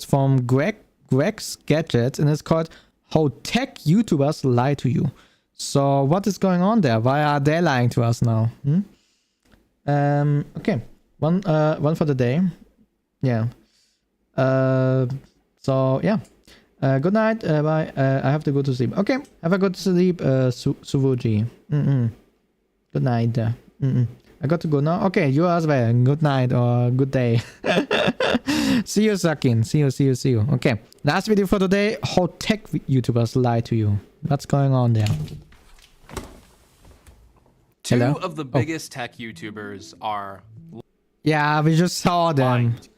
Speaker 1: from Greg's Gadgets, and it's called how tech YouTubers lie to you. So what is going on there? Why are they lying to us now? Okay, one for the day. Yeah. So yeah. Good night. Bye. I have to go to sleep. Okay. Have a good sleep, Suvuji. Good night. I got to go now. Okay, you as well. Good night or good day. See you, Sakin. See you. Okay. Last video for today. How tech YouTubers lie to you. What's going on there?
Speaker 16: Two of the biggest tech YouTubers are...
Speaker 1: Yeah, we just saw them.
Speaker 16: Bonked.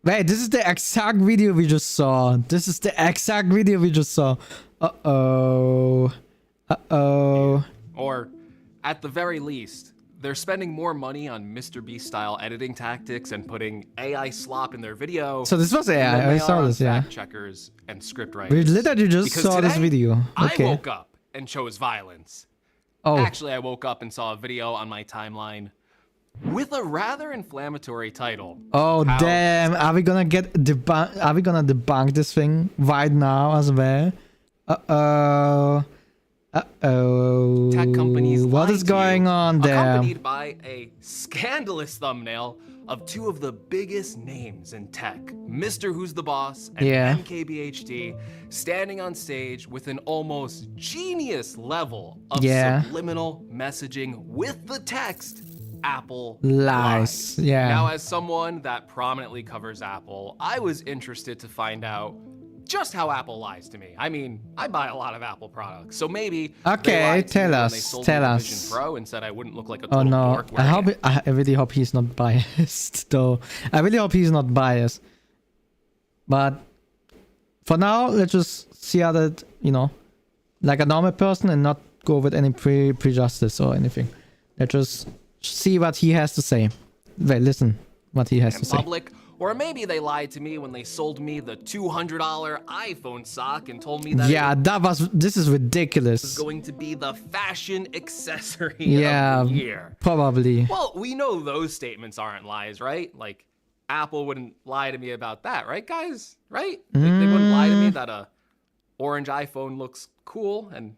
Speaker 1: Wait, this is the exact video we just saw. Uh-oh.
Speaker 16: Or, at the very least, they're spending more money on Mr. Beast style editing tactics and putting AI slop in their video.
Speaker 1: So this was AI. I saw this, yeah.
Speaker 16: Fact checkers and script writers.
Speaker 1: We literally just
Speaker 16: Because
Speaker 1: saw this
Speaker 16: today,
Speaker 1: video. Okay.
Speaker 16: I woke up and chose violence.
Speaker 1: Oh.
Speaker 16: Actually, I woke up and saw a video on my timeline with a rather inflammatory title.
Speaker 1: Oh damn! Are we gonna debunk this thing right now as well? Uh-oh.
Speaker 16: Tech companies
Speaker 1: What is going on there?
Speaker 16: Accompanied by a scandalous thumbnail of two of the biggest names in tech, Mr. Who's the Boss and MKBHD, standing on stage with an almost genius level of subliminal messaging with the text, Apple lies.
Speaker 1: Yeah.
Speaker 16: Now, as someone that prominently covers Apple, I was interested to find out just how Apple lies to me. I mean, I buy a lot of Apple products, so maybe
Speaker 1: okay, tell us.
Speaker 16: Vision Pro and said I wouldn't look like a total dork.
Speaker 1: I really hope he's not biased, though. I really hope he's not biased. But for now, let's just see how that, like a normal person and not go with any prejudice or anything. Let's just see what he has to say. Wait, listen what he has to say.
Speaker 16: Public, or maybe they lied to me when they sold me the $200 iPhone sock and told me that
Speaker 1: this is ridiculous.
Speaker 16: Was going to be the fashion accessory
Speaker 1: of
Speaker 16: the year.
Speaker 1: Probably.
Speaker 16: Well, we know those statements aren't lies, right? Like, Apple wouldn't lie to me about that, right, guys? Right? They wouldn't lie to me that a orange iPhone looks cool and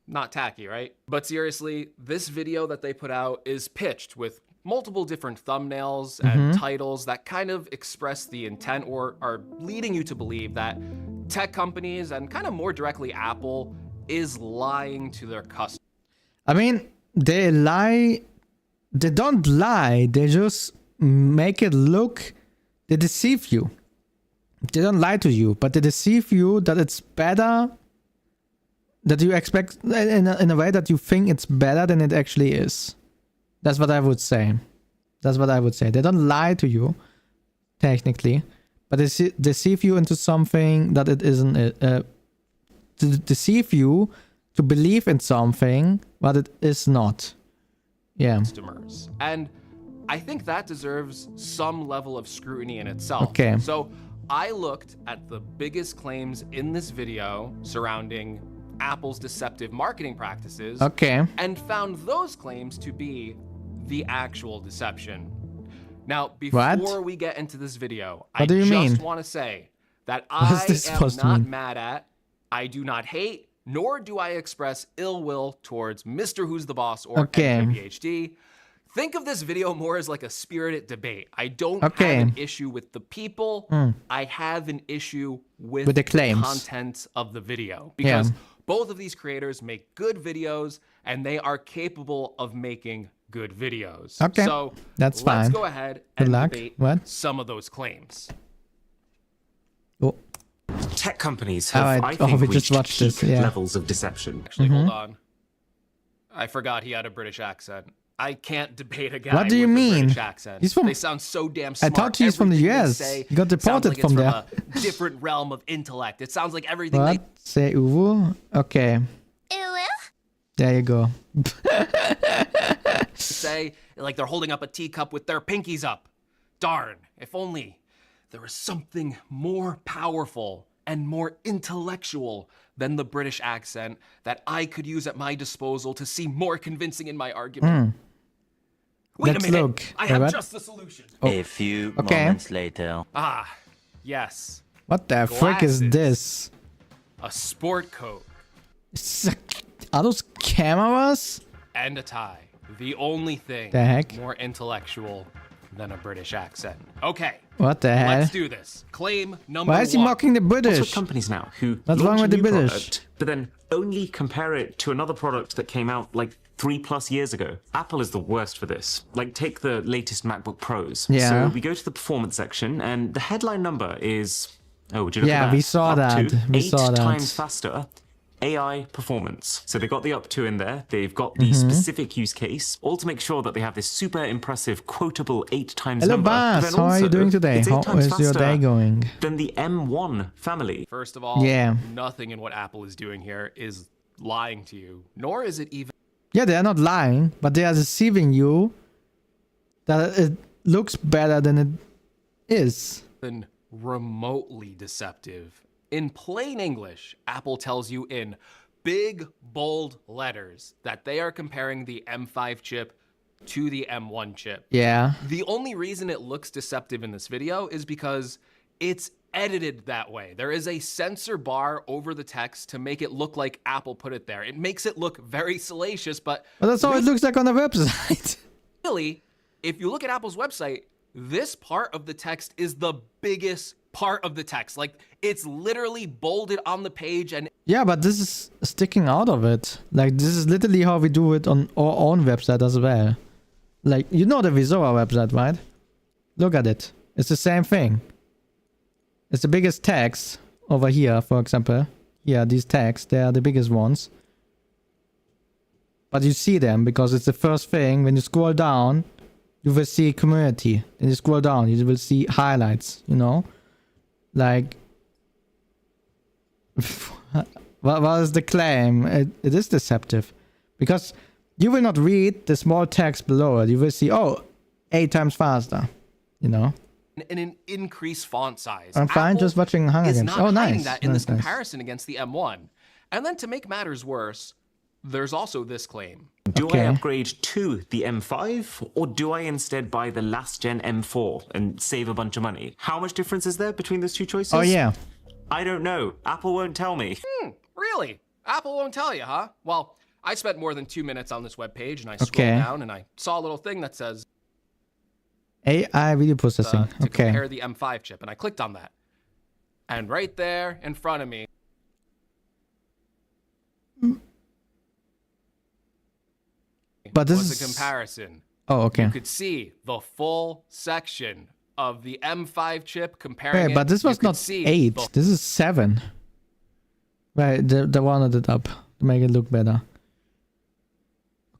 Speaker 16: not tacky, right? But seriously, this video that they put out is pitched with multiple different thumbnails and titles that kind of express the intent or are leading you to believe that tech companies and kind of more directly Apple is lying to their customers.
Speaker 1: I mean, they lie. They don't lie. They just make it look. They deceive you. They don't lie to you, but they deceive you that it's better. That you expect in a way that you think it's better than it actually is. That's what I would say. They don't lie to you, technically, but they deceive you into something that it isn't. To deceive you to believe in something, but it is not. Yeah.
Speaker 16: Customers. And I think that deserves some level of scrutiny in itself.
Speaker 1: Okay.
Speaker 16: So I looked at the biggest claims in this video surrounding Apple's deceptive marketing practices.
Speaker 1: Okay.
Speaker 16: And found those claims to be the actual deception. Now, before we get into this video, I just want to say that I am not mad at, I do not hate, nor do I express ill will towards Mr. Who's the Boss or MKBHD. Think of this video more as like a spirited debate. I don't have an issue with the people. I have an issue with the claims, content of the video. Because both of these creators make good videos and they are capable of making good videos.
Speaker 1: Okay,
Speaker 16: so
Speaker 1: that's fine.
Speaker 16: Let's go ahead and debate some of those claims.
Speaker 1: Oh.
Speaker 9: Tech companies have, I think, reached peak levels of deception.
Speaker 16: Actually, hold on. I forgot he had a British accent. I can't debate a guy
Speaker 1: what do you
Speaker 16: with
Speaker 1: mean?
Speaker 16: a British accent.
Speaker 1: He's from,
Speaker 16: they sound so damn smart.
Speaker 1: I thought he's from the US. He got deported
Speaker 16: like
Speaker 1: from there.
Speaker 16: A different realm of intellect. It sounds like everything
Speaker 1: what? Say uwu? Okay. There you go.
Speaker 16: say, like they're holding up a teacup with their pinkies up. Darn, if only there was something more powerful and more intellectual than the British accent that I could use at my disposal to seem more convincing in my argument. Wait a minute,
Speaker 1: look.
Speaker 16: I have just the solution.
Speaker 17: A few moments later.
Speaker 16: Ah, yes.
Speaker 1: What the frick is this?
Speaker 16: A sport coat.
Speaker 1: Are those cameras?
Speaker 16: And a tie. The only thing
Speaker 1: the heck?
Speaker 16: More intellectual than a British accent. Okay.
Speaker 1: What the hell?
Speaker 16: Let's do this. Claim number 1.
Speaker 1: Why is he mocking the British?
Speaker 9: What's with companies now who
Speaker 1: What's wrong with the British?
Speaker 9: Product, but then only compare it to another product that came out like 3+ years ago. Apple is the worst for this. Like, take the latest MacBook Pros.
Speaker 1: Yeah.
Speaker 9: So we go to the performance section, and the headline number is, would you look at that?
Speaker 1: Yeah, we saw that. We saw
Speaker 9: 8
Speaker 1: that.
Speaker 9: times faster. AI performance. So they got the up to in there. They've got the specific use case, all to make sure that they have this super impressive quotable 8 times
Speaker 1: Hello,
Speaker 9: number.
Speaker 1: Bas. How are you doing today? How is your day going?
Speaker 9: Than the M1 family.
Speaker 16: First of all, nothing in what Apple is doing here is lying to you, nor is it even...
Speaker 1: Yeah, they are not lying, but they are deceiving you that it looks better than it is.
Speaker 16: Remotely deceptive. In plain English, Apple tells you in big, bold letters that they are comparing the M5 chip to the M1 chip.
Speaker 1: Yeah.
Speaker 16: The only reason it looks deceptive in this video is because it's edited that way. There is a censor bar over the text to make it look like Apple put it there. It makes it look very salacious, but
Speaker 1: that's how it looks like on the website.
Speaker 16: Really, if you look at Apple's website, this part of the text is the biggest part of the text. Like, it's literally bolded on the page and...
Speaker 1: Yeah, but this is sticking out of it. Like, this is literally how we do it on our own website as well. Like, you know the Vizora website, right? Look at it. It's the same thing. It's the biggest text over here, for example. Yeah, these tags, they are the biggest ones. But you see them because it's the first thing. When you scroll down, you will see community. Then you scroll down, you will see highlights, you know? Like, what is the claim? It is deceptive. Because you will not read the small text below it. You will see, 8 times faster, you know?
Speaker 16: And an increased font size.
Speaker 1: I'm fine
Speaker 16: Apple
Speaker 1: just watching Hunger Games.
Speaker 16: Oh,
Speaker 1: nice.
Speaker 16: That in this comparison against the M1. And then to make matters worse, there's also this claim.
Speaker 9: Do I upgrade to the M5 or do I instead buy the last gen M4 and save a bunch of money? How much difference is there between those two choices?
Speaker 1: Oh, yeah.
Speaker 9: I don't know. Apple won't tell me.
Speaker 16: Really? Apple won't tell you, huh? Well, I spent more than 2 minutes on this webpage and I scrolled down and I saw a little thing that says
Speaker 1: AI video processing.
Speaker 16: To compare the M5 chip, and I clicked on that. And right there in front of me
Speaker 1: but this
Speaker 16: was
Speaker 1: is
Speaker 16: a comparison.
Speaker 1: Oh, okay.
Speaker 16: You could see the full section of the M5 chip comparing
Speaker 1: but this was not 8. This is 7. Right, they wanted it up to make it look better.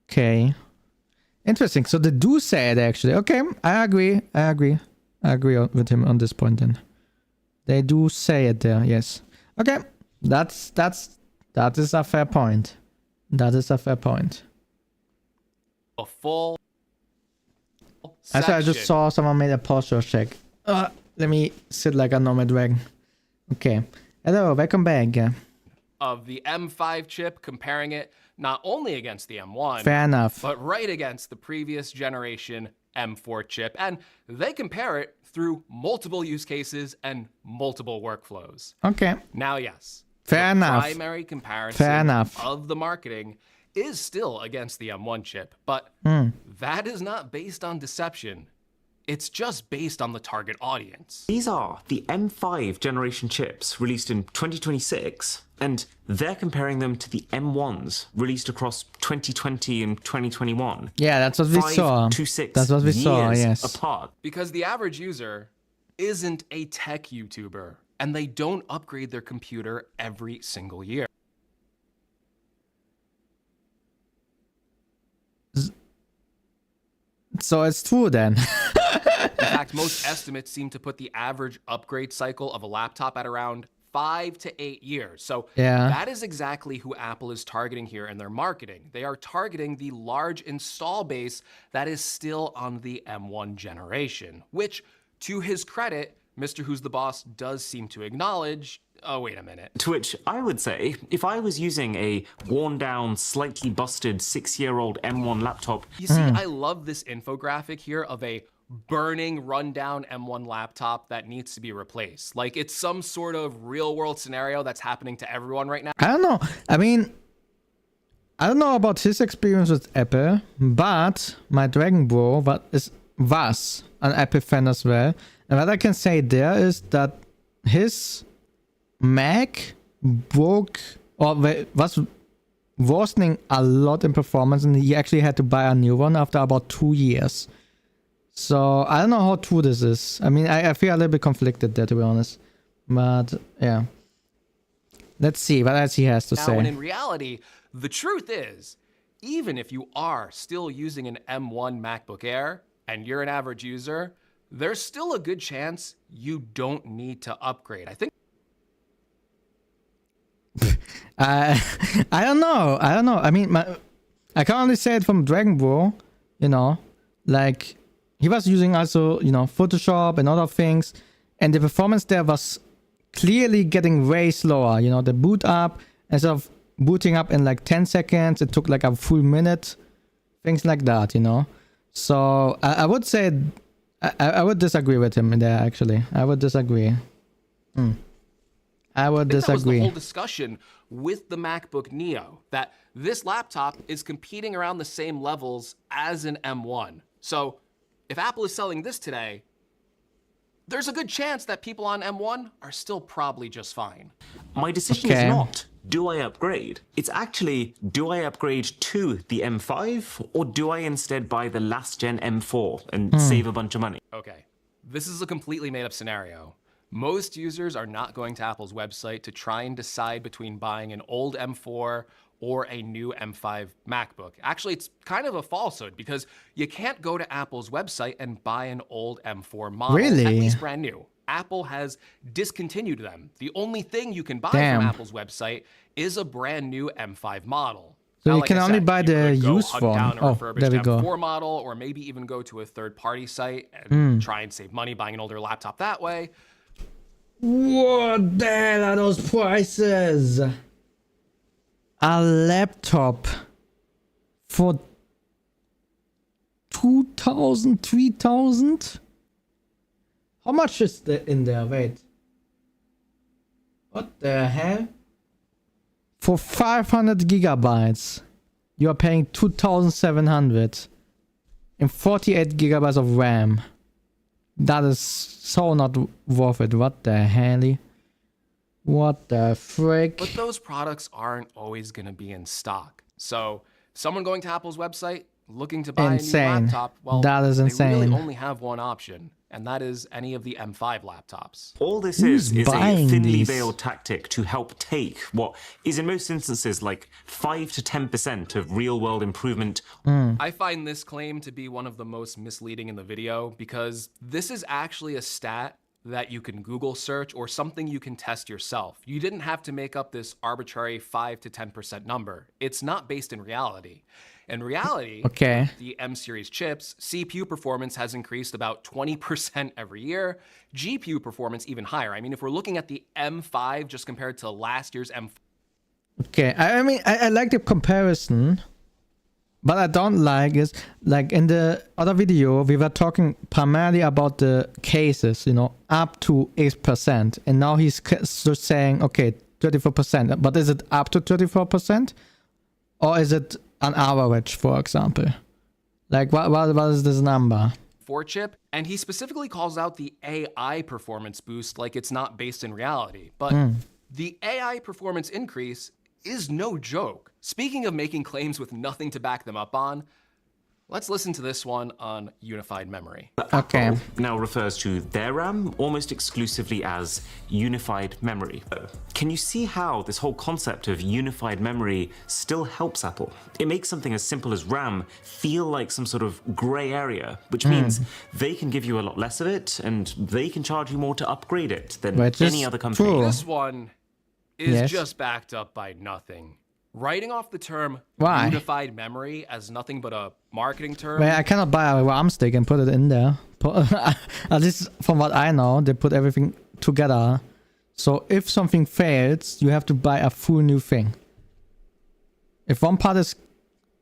Speaker 1: Okay. Interesting. So they do say it actually. Okay, I agree with him on this point then. They do say it there, yes. Okay. That is a fair point. That is a fair point.
Speaker 16: A full
Speaker 1: Actually, I just saw someone made a posture check. Let me sit like a normal dragon. Okay. Hello, welcome back.
Speaker 16: Of the M5 chip, comparing it not only against the M1,
Speaker 1: Fair enough.
Speaker 16: but right against the previous generation M4 chip. And they compare it through multiple use cases and multiple workflows.
Speaker 1: Okay.
Speaker 16: Now, yes.
Speaker 1: Fair enough.
Speaker 16: Primary comparison of the marketing is still against the M1 chip, but that is not based on deception. It's just based on the target audience.
Speaker 9: These are the M5 generation chips released in 2026, and they're comparing them to the M1s released across 2020 and 2021.
Speaker 1: Yeah, that's what we saw.
Speaker 9: 5 to 6
Speaker 1: that's what we saw,
Speaker 9: years
Speaker 1: yes.
Speaker 9: apart.
Speaker 16: Because the average user isn't a tech YouTuber, and they don't upgrade their computer every single year.
Speaker 1: So it's true then.
Speaker 16: In fact, most estimates seem to put the average upgrade cycle of a laptop at around 5 to 8 years. So that is exactly who Apple is targeting here in their marketing. They are targeting the large install base that is still on the M1 generation, which, to his credit, Mr. Who's the Boss does seem to acknowledge. Oh, wait a minute.
Speaker 9: To which I would say, if I was using a worn down, slightly busted 6-year-old M1 laptop.
Speaker 16: You see, I love this infographic here of a burning, rundown M1 laptop that needs to be replaced. Like it's some sort of real world scenario that's happening to everyone right now.
Speaker 1: I don't know. I mean, I don't know about his experience with Apple, but my Dragon Bro was an Apple fan as well. And what I can say there is that his Mac broke or was worsening a lot in performance, and he actually had to buy a new one after about 2 years. So I don't know how true this is. I mean, I feel a little bit conflicted there, to be honest. But yeah, let's see what else he has to say.
Speaker 16: And in reality, the truth is, even if you are still using an M1 MacBook Air and you're an average user, there's still a good chance you don't need to upgrade. I think.
Speaker 1: I don't know. I mean, I can only say it from Dragon Ball, you know, like he was using also, you know, Photoshop and other things, and the performance there was clearly getting way slower. You know, the boot up, instead of booting up in like 10 seconds, it took like a full minute, things like that, you know. So I would say I would disagree with him there. Actually, I would disagree. I would disagree.
Speaker 16: That was the whole discussion with the MacBook Neo, that this laptop is competing around the same levels as an M1. So if Apple is selling this today, there's a good chance that people on M1 are still probably just fine.
Speaker 9: My decision is not, do I upgrade? It's actually, do I upgrade to the M5 or do I instead buy the last gen M4 and save a bunch of money?
Speaker 16: Okay, this is a completely made up scenario. Most users are not going to Apple's website to try and decide between buying an old M4 or a new M5 MacBook. Actually, it's kind of a falsehood because you can't go to Apple's website and buy an old M4 model, at least brand new. Apple has discontinued them. The only thing you can buy from Apple's website is a brand new M5 model.
Speaker 1: So you can only buy the used one.
Speaker 16: Oh, there we go. M4 model, or maybe even go to a third-party site and try and save money buying an older laptop that way.
Speaker 1: What the hell are those prices? A laptop for 2,000, 3,000? How much is in there? Wait. What the hell? For 500 gigabytes, you are paying 2,700 and 48 gigabytes of RAM. That is so not worth it. What the hell? What the frick?
Speaker 16: But those products aren't always going to be in stock. So someone going to Apple's website looking to buy a new laptop, well,
Speaker 1: that is insane.
Speaker 16: They really only have one option, and that is any of the M5 laptops.
Speaker 9: All this is a thinly veiled tactic to help take what is in most instances like 5 to 10% of real world improvement.
Speaker 16: I find this claim to be one of the most misleading in the video because this is actually a stat that you can Google search or something you can test yourself. You didn't have to make up this arbitrary 5 to 10% number. It's not based in reality. In reality,
Speaker 1: okay,
Speaker 16: the M series chips, CPU performance has increased about 20% every year. GPU performance even higher. I mean, if we're looking at the M5 just compared to last year's M5.
Speaker 1: Okay, I mean, I like the comparison, but I don't like is like in the other video we were talking primarily about the cases, you know, up to 8%, and now he's just saying okay, 34%. But is it up to 34%, or is it an average, for example? Like what is this number?
Speaker 16: 4 chip, and he specifically calls out the AI performance boost like it's not based in reality. But the AI performance increase is no joke. Speaking of making claims with nothing to back them up on, let's listen to this one on unified memory.
Speaker 1: Okay.
Speaker 9: Apple now refers to their RAM almost exclusively as unified memory. Can you see how this whole concept of unified memory still helps Apple? It makes something as simple as RAM feel like some sort of gray area, which means they can give you a lot less of it and they can charge you more to upgrade it than any other company.
Speaker 1: True.
Speaker 16: This one is just backed up by nothing. Writing off the term unified memory as nothing but a marketing term.
Speaker 1: Well, I cannot buy a RAM stick and put it in there. At least from what I know, they put everything together. So if something fails, you have to buy a full new thing. If one part is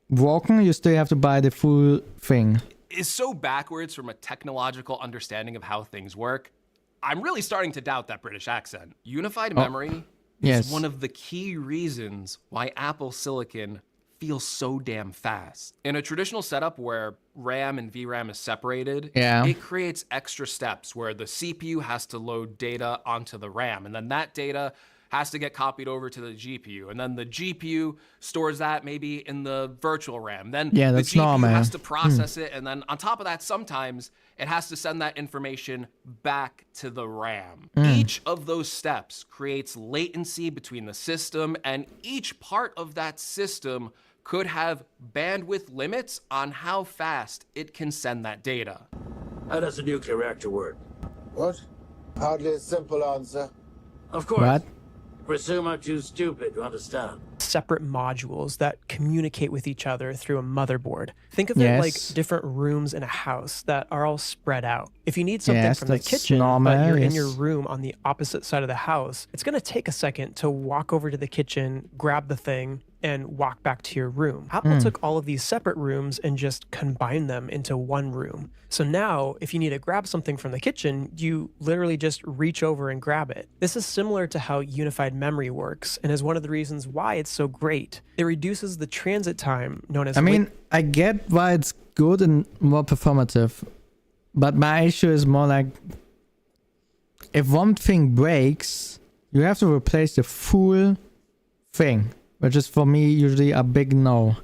Speaker 1: broken, you still have to buy the full thing.
Speaker 16: Is so backwards from a technological understanding of how things work. I'm really starting to doubt that British accent. Unified memory is one of the key reasons why Apple Silicon feels so damn fast. In a traditional setup where RAM and VRAM is separated, it creates extra steps where the CPU has to load data onto the RAM, and then that data has to get copied over to the GPU, and then the GPU stores that maybe in the virtual RAM. Then the GPU has to process it, and then on top of that, sometimes it has to send that information back to the RAM. Each of those steps creates latency between the system, and each part of that system could have bandwidth limits on how fast it can send that data.
Speaker 18: How does a nuclear reactor work?
Speaker 19: What? Hardly a simple answer.
Speaker 18: Of course.
Speaker 1: What?
Speaker 18: Presume I'm too stupid to understand.
Speaker 20: Separate modules that communicate with each other through a motherboard. Think of it like different rooms in a house that are all spread out. If you need something from the kitchen, but you're in your room on the opposite side of the house, it's going to take a second to walk over to the kitchen, grab the thing, and walk back to your room. Apple took all of these separate rooms and just combined them into one room. So now, if you need to grab something from the kitchen, you literally just reach over and grab it. This is similar to how unified memory works, and is one of the reasons why it's so great. It reduces the transit time known as...
Speaker 1: I mean, I get why it's good and more performative, but my issue is more like, if one thing breaks, you have to replace the full thing, which is for me usually a big no.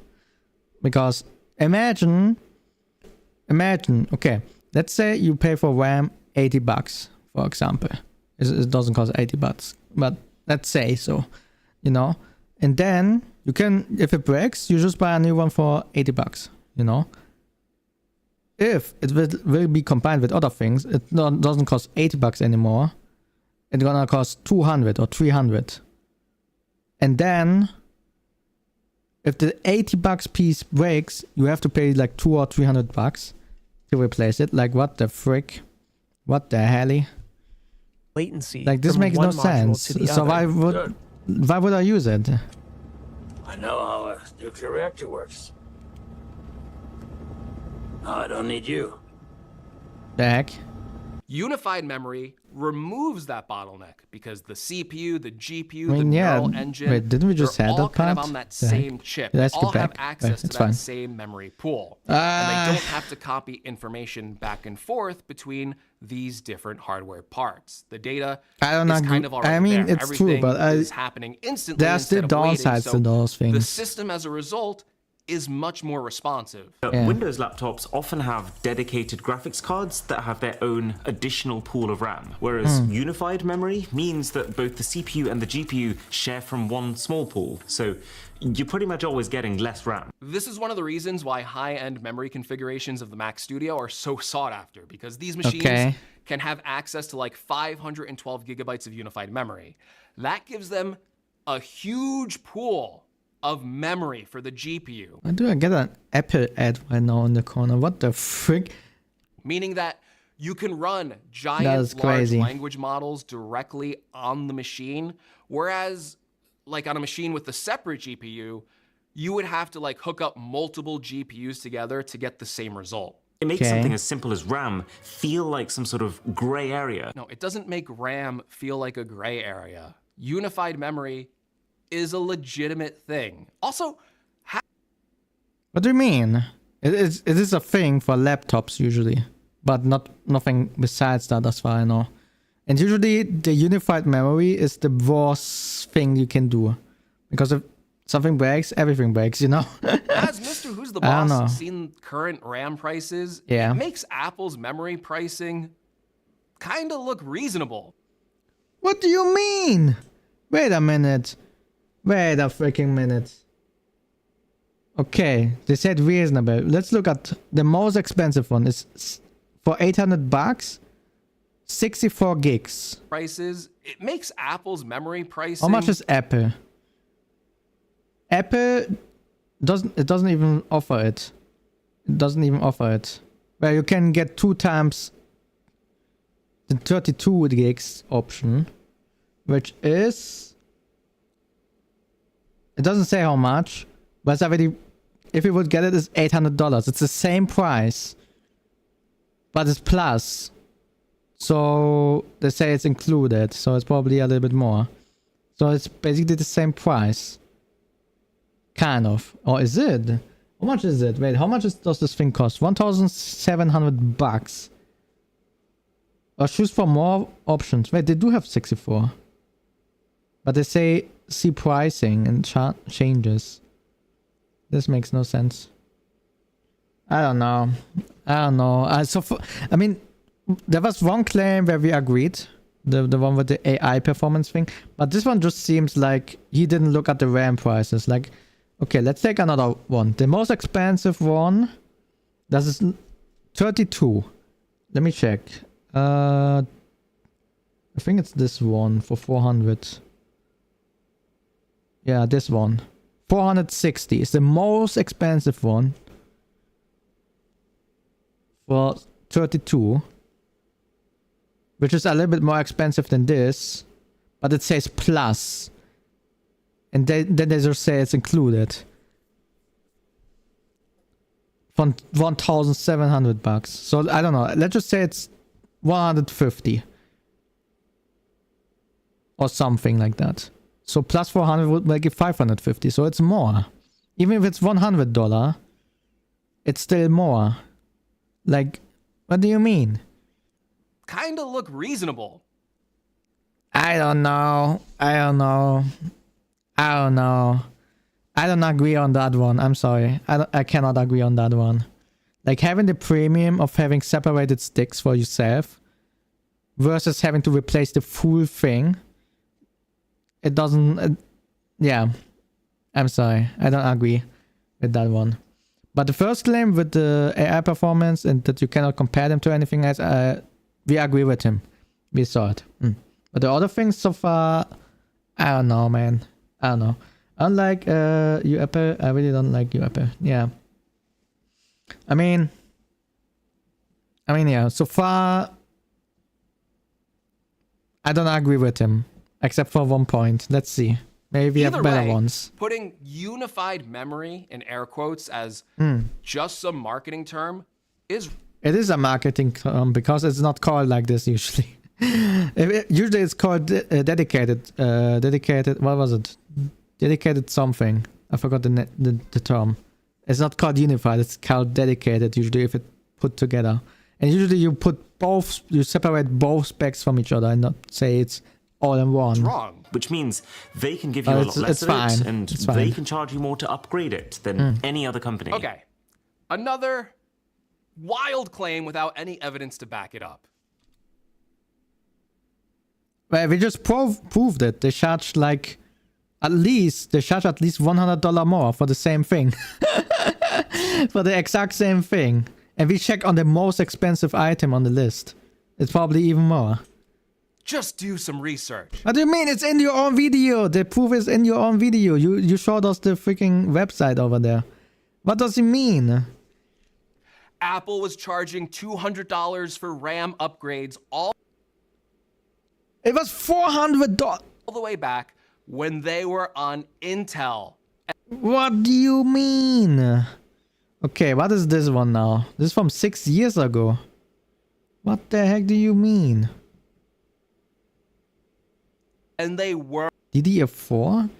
Speaker 1: Because imagine, okay, let's say you pay for RAM $80, for example. It doesn't cost $80, but let's say so, you know. And then you can, if it breaks, you just buy a new one for $80, you know. If it will be combined with other things, it doesn't cost $80 anymore. It's gonna cost 200 or 300. And then, if the $80 piece breaks, you have to pay like $200 or $300 to replace it. Like, what the frick? What the helly?
Speaker 20: Latency.
Speaker 1: Like, this makes no sense. So why would I use it?
Speaker 18: I know how a nuclear reactor works. No, I don't need you.
Speaker 1: The heck?
Speaker 16: Unified memory removes that bottleneck because the CPU, the GPU,
Speaker 1: I mean,
Speaker 16: the
Speaker 1: yeah.
Speaker 16: neural engine,
Speaker 1: Wait, didn't we just
Speaker 16: they're
Speaker 1: have
Speaker 16: all
Speaker 1: that
Speaker 16: kind
Speaker 1: part?
Speaker 16: of on that
Speaker 1: The heck?
Speaker 16: same chip.
Speaker 1: Let's
Speaker 16: They
Speaker 1: go
Speaker 16: all have
Speaker 1: back.
Speaker 16: access to
Speaker 1: It's
Speaker 16: that
Speaker 1: fine.
Speaker 16: same memory pool. And they don't have to copy information back and forth between these different hardware parts. The data is kind of already
Speaker 1: I mean,
Speaker 16: there.
Speaker 1: it's
Speaker 16: Everything
Speaker 1: true, but
Speaker 16: is happening instantly.
Speaker 1: there are still
Speaker 16: instead of waiting.
Speaker 1: downsides
Speaker 16: So
Speaker 1: to those things.
Speaker 16: the system, as a result, is much more responsive.
Speaker 9: Windows laptops often have dedicated graphics cards that have their own additional pool of RAM, whereas unified memory means that both the CPU and the GPU share from one small pool, so you're pretty much always getting less RAM.
Speaker 16: This is one of the reasons why high-end memory configurations of the Mac Studio are so sought after, because these machines can have access to like 512 gigabytes of unified memory. That gives them a huge pool of memory for the GPU.
Speaker 1: Why do I get an Apple ad right now in the corner? What the frick?
Speaker 16: Meaning that you can run giant large language models directly on the machine, whereas like on a machine with a separate GPU, you would have to like hook up multiple GPUs together to get the same result.
Speaker 9: It makes something as simple as RAM feel like some sort of gray area.
Speaker 16: No, it doesn't make RAM feel like a gray area. Unified memory is a legitimate thing. Also,
Speaker 1: what do you mean? It is a thing for laptops usually, but nothing besides that as far as I know. And usually the unified memory is the worst thing you can do, because if something breaks, everything breaks, you know?
Speaker 16: Has Mr. Who's the Boss seen current RAM prices?
Speaker 1: Yeah.
Speaker 16: It makes Apple's memory pricing kind of look reasonable.
Speaker 1: What do you mean? Wait a minute. Wait a freaking minute. Okay, they said reasonable. Let's look at the most expensive one. It's for $800, 64 gigs.
Speaker 16: Prices, it makes Apple's memory pricing.
Speaker 1: How much is Apple? Apple doesn't even offer it. It doesn't even offer it. Where you can get 2 times the 32 gigs option, which is, it doesn't say how much, but it's already, if you would get it, it's $800. It's the same price, but it's plus. So they say it's included, so it's probably a little bit more. So it's basically the same price. Kind of. Or is it? How much is it? Wait, how much does this thing cost? $1,700. Or choose for more options. Wait, they do have 64. But they say see pricing and changes. This makes no sense. I don't know. I mean, there was one claim where we agreed. The one with the AI performance thing. But this one just seems like he didn't look at the RAM prices. Like, okay, let's take another one. The most expensive one, this is 32. Let me check. I think it's this one for 400. Yeah, this one. 460 is the most expensive one for 32. Which is a little bit more expensive than this. But it says plus. And then they just say it's included. For $1,700. So I don't know. Let's just say it's 150. Or something like that. So plus 400 would make it 550. So it's more. Even if it's $100, it's still more. Like, what do you mean?
Speaker 16: Kind of look reasonable.
Speaker 1: I don't know. I don't agree on that one. I'm sorry. I cannot agree on that one. Like having the premium of having separated sticks for yourself versus having to replace the full thing. It doesn't... yeah. I'm sorry. I don't agree with that one. But the first claim with the AI performance and that you cannot compare them to anything else, we agree with him. We saw it. But the other things so far, I don't know, man. I don't know. Unlike you Apple, I really don't like you Apple. Yeah. I mean, yeah. So far, I don't agree with him, except for one point. Let's see. Maybe we have better ones.
Speaker 16: Putting unified memory in air quotes as just some marketing term is...
Speaker 1: It is a marketing term because it's not called like this usually. Usually it's called dedicated. What was it? Dedicated something. I forgot the term. It's not called unified. It's called dedicated usually if it put together. And usually you separate both specs from each other and not say it's all in one.
Speaker 16: It's wrong.
Speaker 9: Which means they can give you a lot less of it, and they can charge you more to upgrade it than any other company.
Speaker 16: Okay. Another wild claim without any evidence to back it up.
Speaker 1: Well, we just proved it. They charged at least $100 more for the same thing. For the exact same thing. And we check on the most expensive item on the list. It's probably even more.
Speaker 16: Just do some research.
Speaker 1: What do you mean? It's in your own video. The proof is in your own video. You showed us the freaking website over there. What does it mean?
Speaker 16: Apple was charging $200 for RAM upgrades
Speaker 1: It was $400.
Speaker 16: All the way back when they were on Intel.
Speaker 1: What do you mean? Okay, what is this one now? This is from 6 years ago. What the heck do you mean?
Speaker 16: And they were
Speaker 1: DDR4?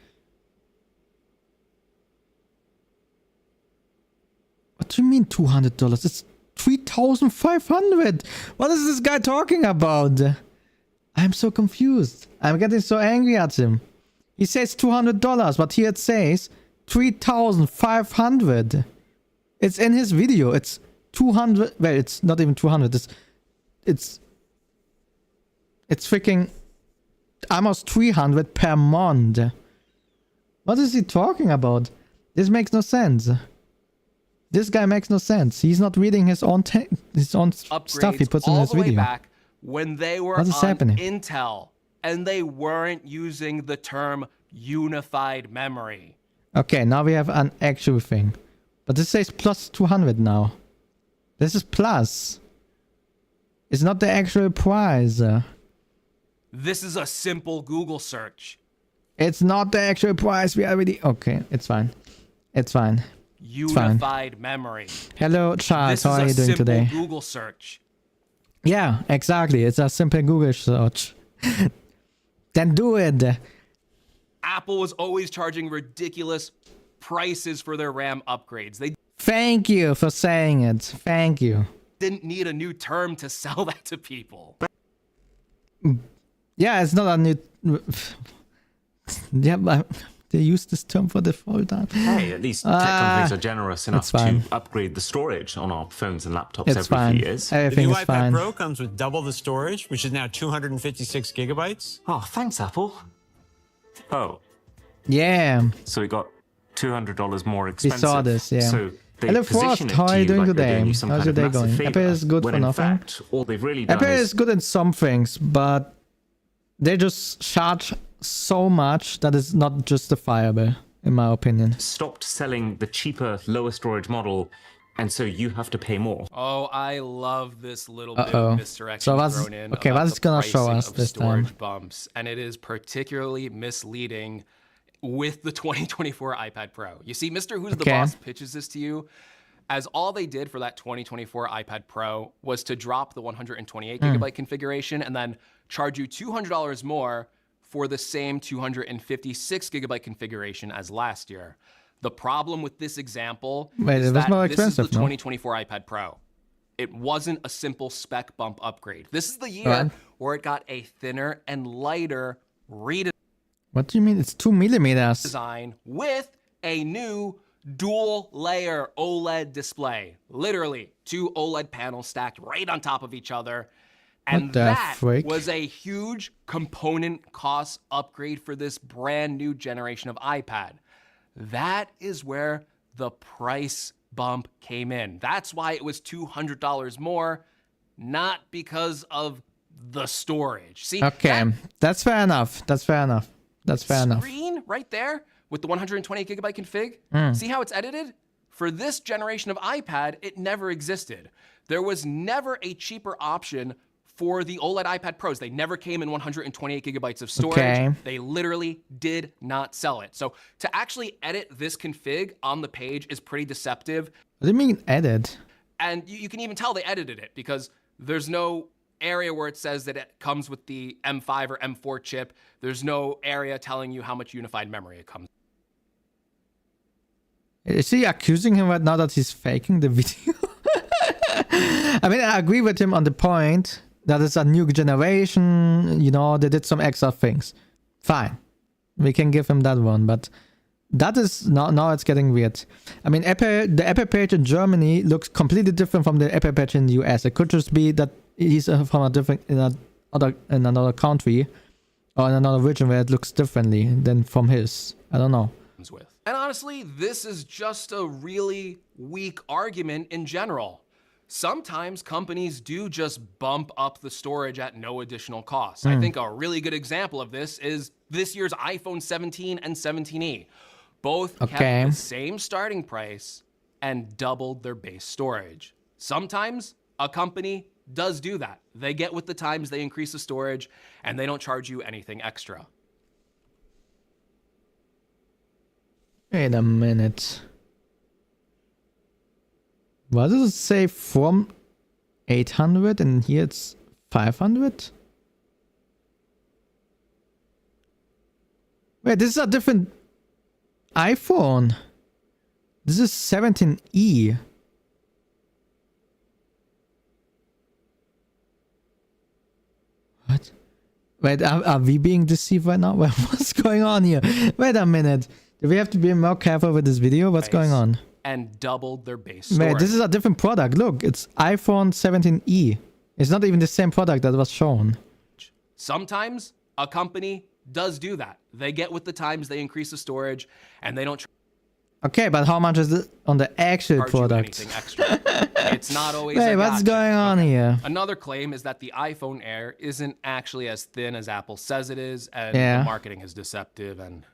Speaker 1: What do you mean $200? It's $3,500. What is this guy talking about? I'm so confused. I'm getting so angry at him. He says $200, but here it says $3,500. It's in his video. It's 200. Well, it's not even 200. It's freaking almost 300 per month. What is he talking about? This makes no sense. This guy makes no sense. He's not reading his own stuff he puts in his video.
Speaker 16: Back when they were
Speaker 1: what is
Speaker 16: on
Speaker 1: happening?
Speaker 16: Intel and they weren't using the term unified memory.
Speaker 1: Okay, now we have an actual thing. But this says plus 200 now. This is plus. It's not the actual price.
Speaker 16: This is a simple Google search.
Speaker 1: It's not the actual price. We already... Okay, it's fine. It's fine.
Speaker 16: Unified memory.
Speaker 1: Hello, Charles. How are you doing today?
Speaker 16: This is a simple Google search.
Speaker 1: Yeah, exactly. It's a simple Google search. Then do it.
Speaker 16: Apple was always charging ridiculous prices for their RAM upgrades. They
Speaker 1: Thank you for saying it. Thank you.
Speaker 16: Didn't need a new term to sell that to people.
Speaker 1: Yeah, it's not a new... Yeah, but they use this term for the whole time.
Speaker 9: Hey, at least tech companies are generous enough to upgrade the storage on our phones and laptops every few years.
Speaker 1: Everything
Speaker 11: the new
Speaker 1: is
Speaker 11: iPad
Speaker 1: fine.
Speaker 11: Pro comes with double the storage, which is now 256 gigabytes.
Speaker 9: Oh, thanks, Apple. Oh.
Speaker 1: Yeah.
Speaker 9: So we got $200 more
Speaker 1: We
Speaker 9: expensive.
Speaker 1: saw this, yeah.
Speaker 9: So they
Speaker 1: Hello,
Speaker 9: position
Speaker 1: Frost.
Speaker 9: it
Speaker 1: How
Speaker 9: to
Speaker 1: are you doing
Speaker 9: like they're
Speaker 1: today?
Speaker 9: doing you some
Speaker 1: How's
Speaker 9: kind
Speaker 1: your
Speaker 9: of
Speaker 1: day
Speaker 9: massive
Speaker 1: going?
Speaker 9: favor,
Speaker 1: Apple is good
Speaker 9: when
Speaker 1: for
Speaker 9: in
Speaker 1: nothing.
Speaker 9: fact, all they've really done
Speaker 1: Apple
Speaker 9: is
Speaker 1: is good in some things, but they just charge so much that it's not justifiable, in my opinion.
Speaker 9: stopped selling the cheaper, lower storage model, and so you have to pay more.
Speaker 16: Oh, I love this little bit of misdirection
Speaker 1: So what's
Speaker 16: thrown in.
Speaker 1: okay?
Speaker 16: About
Speaker 1: What's
Speaker 16: the
Speaker 1: gonna show
Speaker 16: pricing
Speaker 1: us
Speaker 16: of
Speaker 1: this
Speaker 16: storage
Speaker 1: time?
Speaker 16: bumps, and it is particularly misleading with the 2024 iPad Pro. You see, Mr. Who's the Boss pitches this to you as all they did for that 2024 iPad Pro was to drop the 128 gigabyte configuration and then charge you $200 more for the same 256 gigabyte configuration as last year. The problem with this example is that this is the 2024 iPad Pro. It wasn't a simple spec bump upgrade. This is the year where it got a thinner and lighter redesign.
Speaker 1: What do you mean? It's 2 millimeters.
Speaker 16: Design with a new dual layer OLED display. Literally 2 OLED panels stacked right on top of each other. And that was a huge component cost upgrade for this brand new generation of iPad. That is where the price bump came in. That's why it was $200 more, not because of the storage. See?
Speaker 1: Okay, that's fair enough. That's fair enough. That's fair enough.
Speaker 16: Screen right there with the 128 gigabyte config. See how it's edited? For this generation of iPad, it never existed. There was never a cheaper option for the OLED iPad Pros. They never came in 128 gigabytes of storage. They literally did not sell it. So to actually edit this config on the page is pretty deceptive.
Speaker 1: What do you mean edit?
Speaker 16: And you can even tell they edited it because there's no area where it says that it comes with the M5 or M4 chip. There's no area telling you how much unified memory it comes.
Speaker 1: Is he accusing him right now that he's faking the video? I mean, I agree with him on the point that it's a new generation, you know, they did some extra things. Fine. We can give him that one, but that is now it's getting weird. I mean, the Apple page in Germany looks completely different from the Apple page in the US. It could just be that he's from a different in another country or in another region where it looks differently than from his. I don't know.
Speaker 16: And honestly, this is just a really weak argument in general. sometimes companies do just bump up the storage at no additional cost. I think a really good example of this is this year's iPhone 17 and 17e. Both kept the same starting price and doubled their base storage. Sometimes a company does do that. They get with the times, they increase the storage, and they don't charge you anything extra.
Speaker 1: Wait a minute. What does it say from 800 and here it's 500? Wait, this is a different iPhone. This is 17e. What? Wait, are we being deceived right now? What's going on here? Wait a minute. Do we have to be more careful with this video? What's going on?
Speaker 16: And doubled their base storage.
Speaker 1: Wait, this is a different product. Look, it's iPhone 17e. It's not even the same product that was shown.
Speaker 16: Sometimes a company does do that. They get with the times, they increase the storage, and they don't
Speaker 1: okay, but how much is it on the actual product?
Speaker 16: anything extra. It's not always
Speaker 1: Wait, what's going on here?
Speaker 16: Another claim is that the iPhone Air isn't actually as thin as Apple says it is, and the marketing is deceptive, and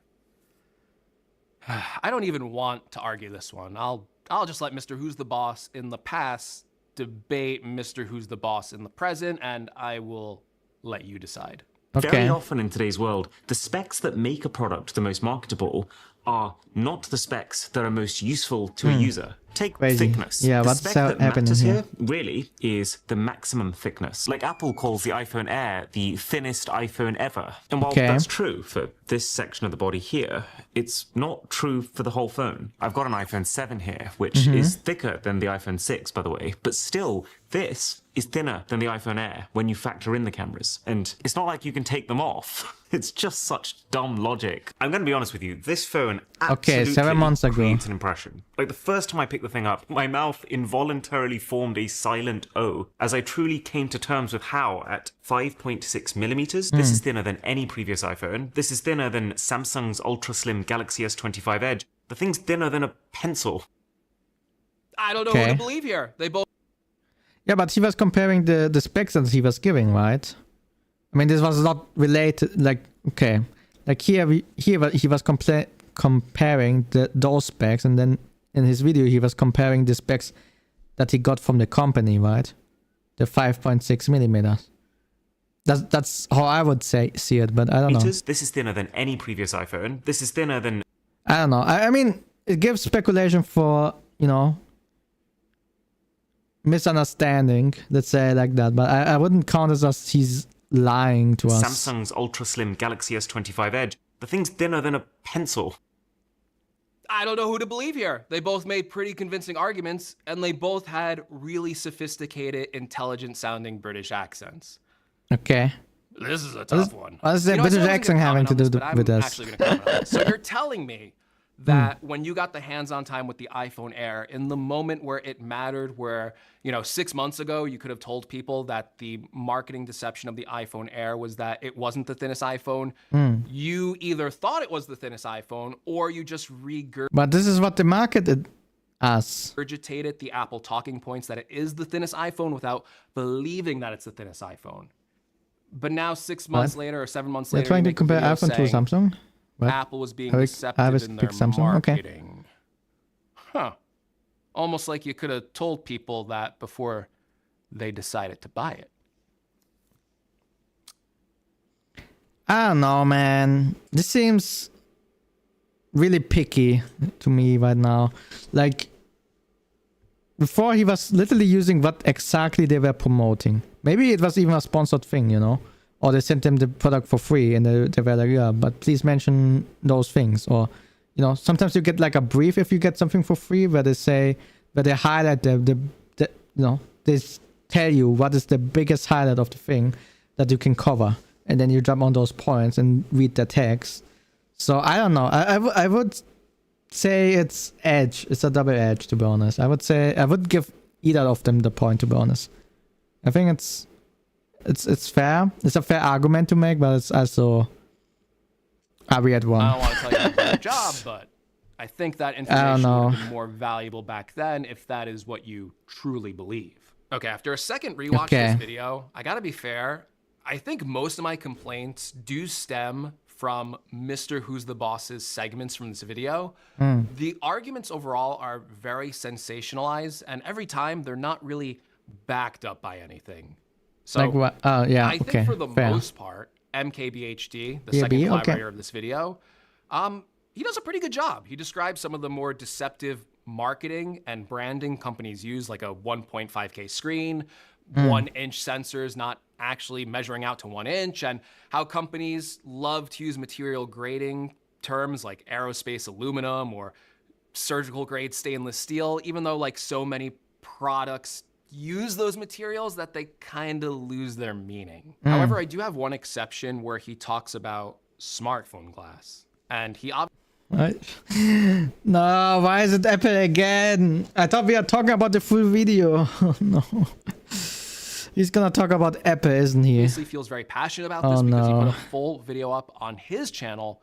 Speaker 16: I don't even want to argue this one. I'll just let Mr. Who's the Boss in the past debate Mr. Who's the Boss in the present, and I will let you decide.
Speaker 9: Very often in today's world, the specs that make a product the most marketable are not the specs that are most useful to a user. Take thickness.
Speaker 1: Yeah,
Speaker 9: the
Speaker 1: what's
Speaker 9: spec that
Speaker 1: happening
Speaker 9: matters
Speaker 1: here?
Speaker 9: here really is the maximum thickness. Like Apple calls the iPhone Air the thinnest iPhone ever. And while that's true for this section of the body here, it's not true for the whole phone. I've got an iPhone 7 here, which is thicker than the iPhone 6, by the way, but still, this is thinner than the iPhone Air when you factor in the cameras. And it's not like you can take them off. It's just such dumb logic. I'm going to be honest with you, this phone absolutely
Speaker 1: 7 months ago
Speaker 9: creates an impression. Like the first time I picked the thing up, my mouth involuntarily formed a silent O as I truly came to terms with how, at 5.6 millimeters, this is thinner than any previous iPhone. This is thinner than Samsung's ultra slim Galaxy S25 Edge. The thing's thinner than a pencil.
Speaker 16: I don't know who to believe here. They both.
Speaker 1: Yeah, but he was comparing the specs that he was giving, right? I mean, this was not related. Like, okay, like he was comparing those specs, and then in his video he was comparing the specs that he got from the company, right? The 5.6 millimeters. That's how I would see it, but I don't know.
Speaker 9: This is thinner than any previous iPhone. This is thinner than.
Speaker 1: I don't know. I mean, it gives speculation for, you know, misunderstanding, let's say it like that, but I wouldn't count it as he's lying to us.
Speaker 9: Samsung's ultra slim Galaxy S25 Edge. The thing's thinner than a pencil.
Speaker 16: I don't know who to believe here. They both made pretty convincing arguments, and they both had really sophisticated, intelligent-sounding British accents.
Speaker 1: Okay.
Speaker 16: This is a tough one.
Speaker 1: What is the British accent having to do with this?
Speaker 16: Actually going to comment on this. So you're telling me that when you got the hands-on time with the iPhone Air, in the moment where it mattered, where, you know, 6 months ago, you could have told people that the marketing deception of the iPhone Air was that it wasn't the thinnest iPhone. You either thought it was the thinnest iPhone, or you just
Speaker 1: But this is what they marketed us.
Speaker 16: regurgitated the Apple talking points that it is the thinnest iPhone without believing that it's the thinnest iPhone. But now 6 months later or 7 months later,
Speaker 1: You're trying to compare iPhone to Samsung? What?
Speaker 16: Apple was being deceptive in their marketing. Huh. Almost like you could have told people that before they decided to buy it.
Speaker 1: I don't know, man. This seems really picky to me right now. Like, before he was literally using what exactly they were promoting. Maybe it was even a sponsored thing, you know? Or they sent them the product for free and they were like, yeah, but please mention those things. Or, you know, sometimes you get like a brief if you get something for free where they say, where they highlight the you know, they tell you what is the biggest highlight of the thing that you can cover. And then you jump on those points and read the text. So I don't know. I would say it's edge. It's a double edge, to be honest. I would say, I would give either of them the point, to be honest. I think it's fair. It's a fair argument to make, but it's also a weird one.
Speaker 16: I don't want to tell you about your job, but I think that information would have been more valuable back then if that is what you truly believe. Okay, after a second rewatch of this video, I gotta be fair, I think most of my complaints do stem from Mr. Who's the Boss's segments from this video. The arguments overall are very sensationalized, and every time they're not really backed up by anything. So
Speaker 1: like what? Yeah,
Speaker 16: I think for the most part, MKBHD, the second collaborator of this video, he does a pretty good job. He describes some of the more deceptive marketing and branding companies use, like a 1.5K screen, 1-inch sensors not actually measuring out to 1 inch, and how companies love to use material grading terms like aerospace aluminum or surgical grade stainless steel, even though like so many products use those materials that they kind of lose their meaning. However, I do have one exception where he talks about smartphone glass, and he
Speaker 1: What? No, why is it Apple again? I thought we are talking about the full video. Oh, no. He's gonna talk about Apple, isn't he?
Speaker 16: Obviously feels very passionate about this because he put a full video up on his channel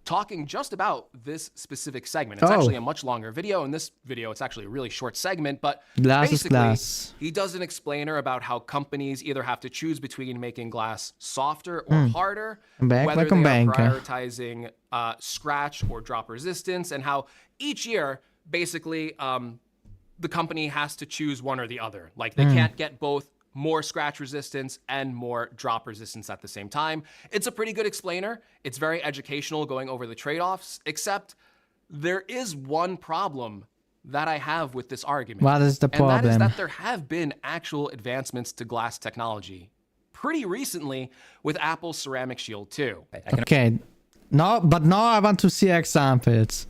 Speaker 16: talking just about this specific segment. It's actually a much longer video. In this video, it's actually a really short segment, but basically, he does an explainer about how companies either have to choose between making glass softer or harder, whether they are prioritizing scratch or drop resistance, and how each year, basically, the company has to choose one or the other. Like, they can't get both more scratch resistance and more drop resistance at the same time. It's a pretty good explainer. It's very educational going over the trade-offs, except there is one problem that I have with this argument.
Speaker 1: What is the problem?
Speaker 16: And that is that there have been actual advancements to glass technology pretty recently with Apple's Ceramic Shield 2.
Speaker 1: Okay, but now I want to see examples.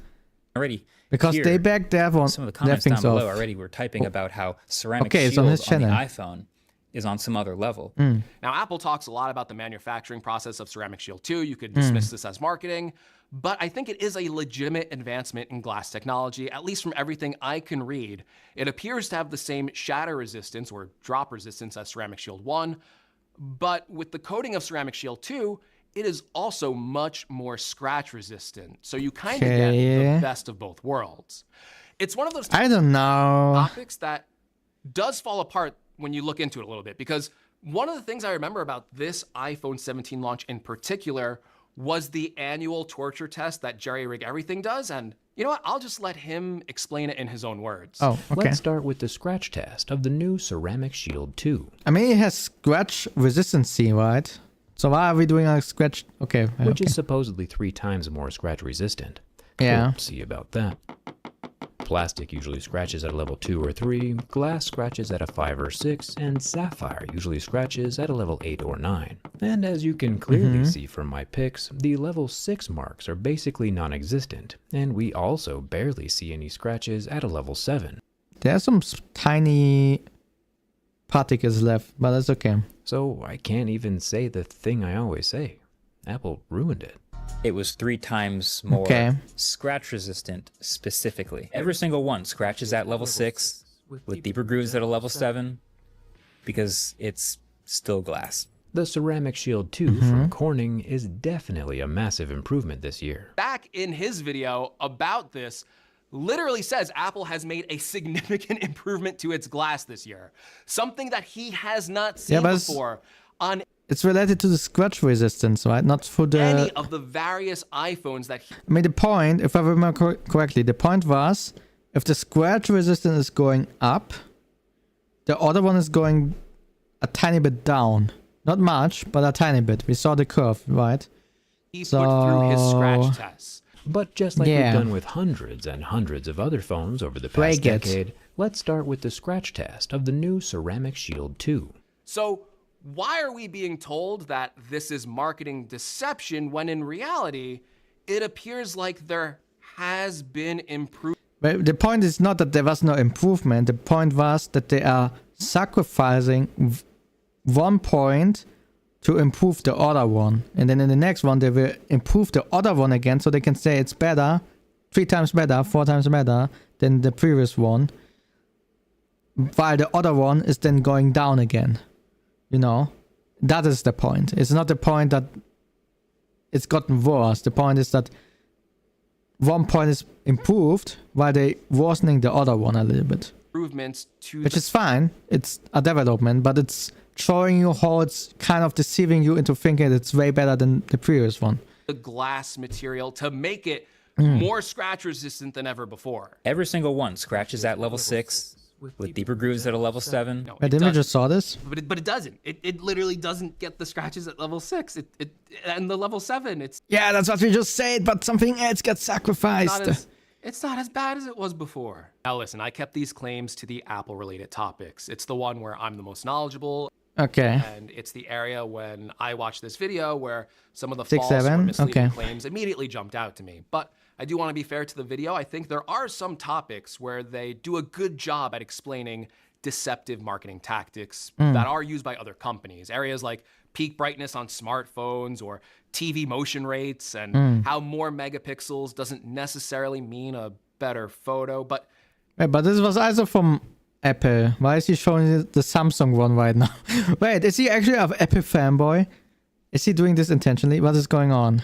Speaker 12: Already.
Speaker 1: Because they back there on
Speaker 12: some of the comments down below already were typing about how Ceramic Shield on the iPhone is on some other level.
Speaker 16: Now, Apple talks a lot about the manufacturing process of Ceramic Shield 2. You could dismiss this as marketing, but I think it is a legitimate advancement in glass technology, at least from everything I can read. It appears to have the same shatter resistance or drop resistance as Ceramic Shield 1, but with the coating of Ceramic Shield 2, it is also much more scratch resistant. So you kind of get the best of both worlds. It's one of those topics that does fall apart when you look into it a little bit, because one of the things I remember about this iPhone 17 launch in particular was the annual torture test that Jerry Rig Everything does. And you know what? I'll just let him explain it in his own words.
Speaker 21: Let's start with the scratch test of the new Ceramic Shield 2.
Speaker 1: I mean, it has scratch resistancy, right? So why are we doing a scratch?
Speaker 21: Which is supposedly 3 times more scratch resistant.
Speaker 1: Yeah.
Speaker 21: We'll see about that. Plastic usually scratches at a level 2 or 3, glass scratches at a 5 or 6, and sapphire usually scratches at a level 8 or 9. And as you can clearly see from my pics, the level 6 marks are basically non-existent, and we also barely see any scratches at a level 7.
Speaker 1: There's some tiny particles left, but that's okay.
Speaker 21: So I can't even say the thing I always say. Apple ruined it.
Speaker 12: It was 3 times more scratch resistant specifically. Every single one scratches at level 6 with deeper grooves at a level 7 because it's still glass.
Speaker 21: The Ceramic Shield 2 from Corning is definitely a massive improvement this year.
Speaker 16: Back in his video about this, literally says Apple has made a significant improvement to its glass this year. Something that he has not seen before on
Speaker 1: it's related to the scratch resistance, right? Not for the
Speaker 16: any of the various iPhones that
Speaker 1: I mean, the point, if I remember correctly, the point was if the scratch resistance is going up, the other one is going a tiny bit down. Not much, but a tiny bit. We saw the curve, right?
Speaker 16: He put through his scratch tests.
Speaker 21: But just like we've done with hundreds and hundreds of other phones over the past decade, let's start with the scratch test of the new Ceramic Shield 2.
Speaker 16: So why are we being told that this is marketing deception when in reality, it appears like there has been improvement?
Speaker 1: But the point is not that there was no improvement. The point was that they are sacrificing one point to improve the other one. And then in the next one, they will improve the other one again so they can say it's better, 3 times better, 4 times better than the previous one. While the other one is then going down again. You know, that is the point. It's not the point that it's gotten worse. The point is that one point is improved while they worsening the other one a little bit.
Speaker 16: Improvements to
Speaker 1: which is fine. It's a development, but it's showing you how it's kind of deceiving you into thinking it's way better than the previous one.
Speaker 16: The glass material to make it more scratch resistant than ever before.
Speaker 12: Every single one scratches at level 6 with deeper grooves at a level 7.
Speaker 16: No,
Speaker 1: didn't we just saw this?
Speaker 16: But it doesn't. It literally doesn't get the scratches at level 6. And the level 7, it's...
Speaker 1: Yeah, that's what we just said, but something else gets sacrificed.
Speaker 16: It's not as bad as it was before. Now listen, I kept these claims to the Apple-related topics. It's the one where I'm the most knowledgeable.
Speaker 1: Okay.
Speaker 16: And it's the area when I watched this video where some of the
Speaker 1: 6,
Speaker 16: false
Speaker 1: 7?
Speaker 16: or misleading
Speaker 1: Okay.
Speaker 16: claims immediately jumped out to me. But I do want to be fair to the video. I think there are some topics where they do a good job at explaining deceptive marketing tactics that are used by other companies. Areas like peak brightness on smartphones or TV motion rates and how more megapixels doesn't necessarily mean a better photo. But
Speaker 1: Wait, but this was also from Apple. Why is he showing the Samsung one right now? Wait, is he actually an Apple fanboy? Is he doing this intentionally? What is going on?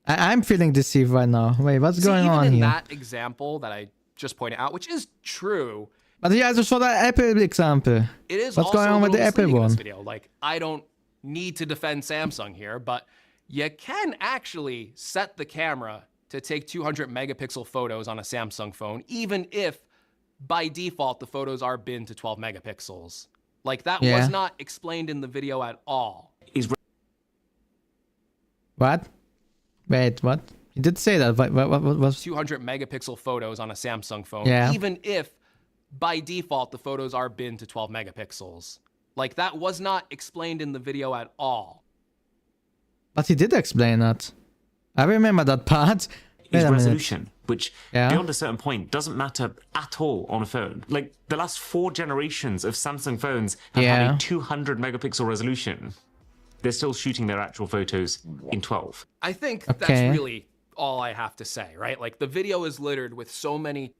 Speaker 1: I'm feeling deceived right now. Wait, what's going on
Speaker 16: even in
Speaker 1: here?
Speaker 16: that example that I just pointed out, which is true,
Speaker 1: But he also showed an Apple example.
Speaker 16: it is
Speaker 1: What's
Speaker 16: also
Speaker 1: going on
Speaker 16: a
Speaker 1: with the
Speaker 16: little
Speaker 1: Apple
Speaker 16: misleading in this
Speaker 1: one?
Speaker 16: video. Like, I don't need to defend Samsung here, but you can actually set the camera to take 200 megapixel photos on a Samsung phone, even if by default the photos are binned to 12 megapixels. Like, that
Speaker 1: Yeah.
Speaker 16: was not explained in the video at all.
Speaker 1: What? Wait, what? He did say that. What was...
Speaker 16: 200 megapixel photos on a Samsung phone,
Speaker 1: Yeah.
Speaker 16: even if by default the photos are binned to 12 megapixels. Like, that was not explained in the video at all.
Speaker 1: But he did explain that. I remember that part. Wait
Speaker 9: Is
Speaker 1: a minute.
Speaker 9: resolution, which
Speaker 1: Yeah.
Speaker 9: beyond a certain point doesn't matter at all on a phone. Like the last 4 generations of Samsung phones have had
Speaker 1: Yeah.
Speaker 9: a 200 megapixel resolution. They're still shooting their actual photos in 12.
Speaker 16: I think
Speaker 1: Okay.
Speaker 16: that's really all I have to say, right? Like, the video is littered with so many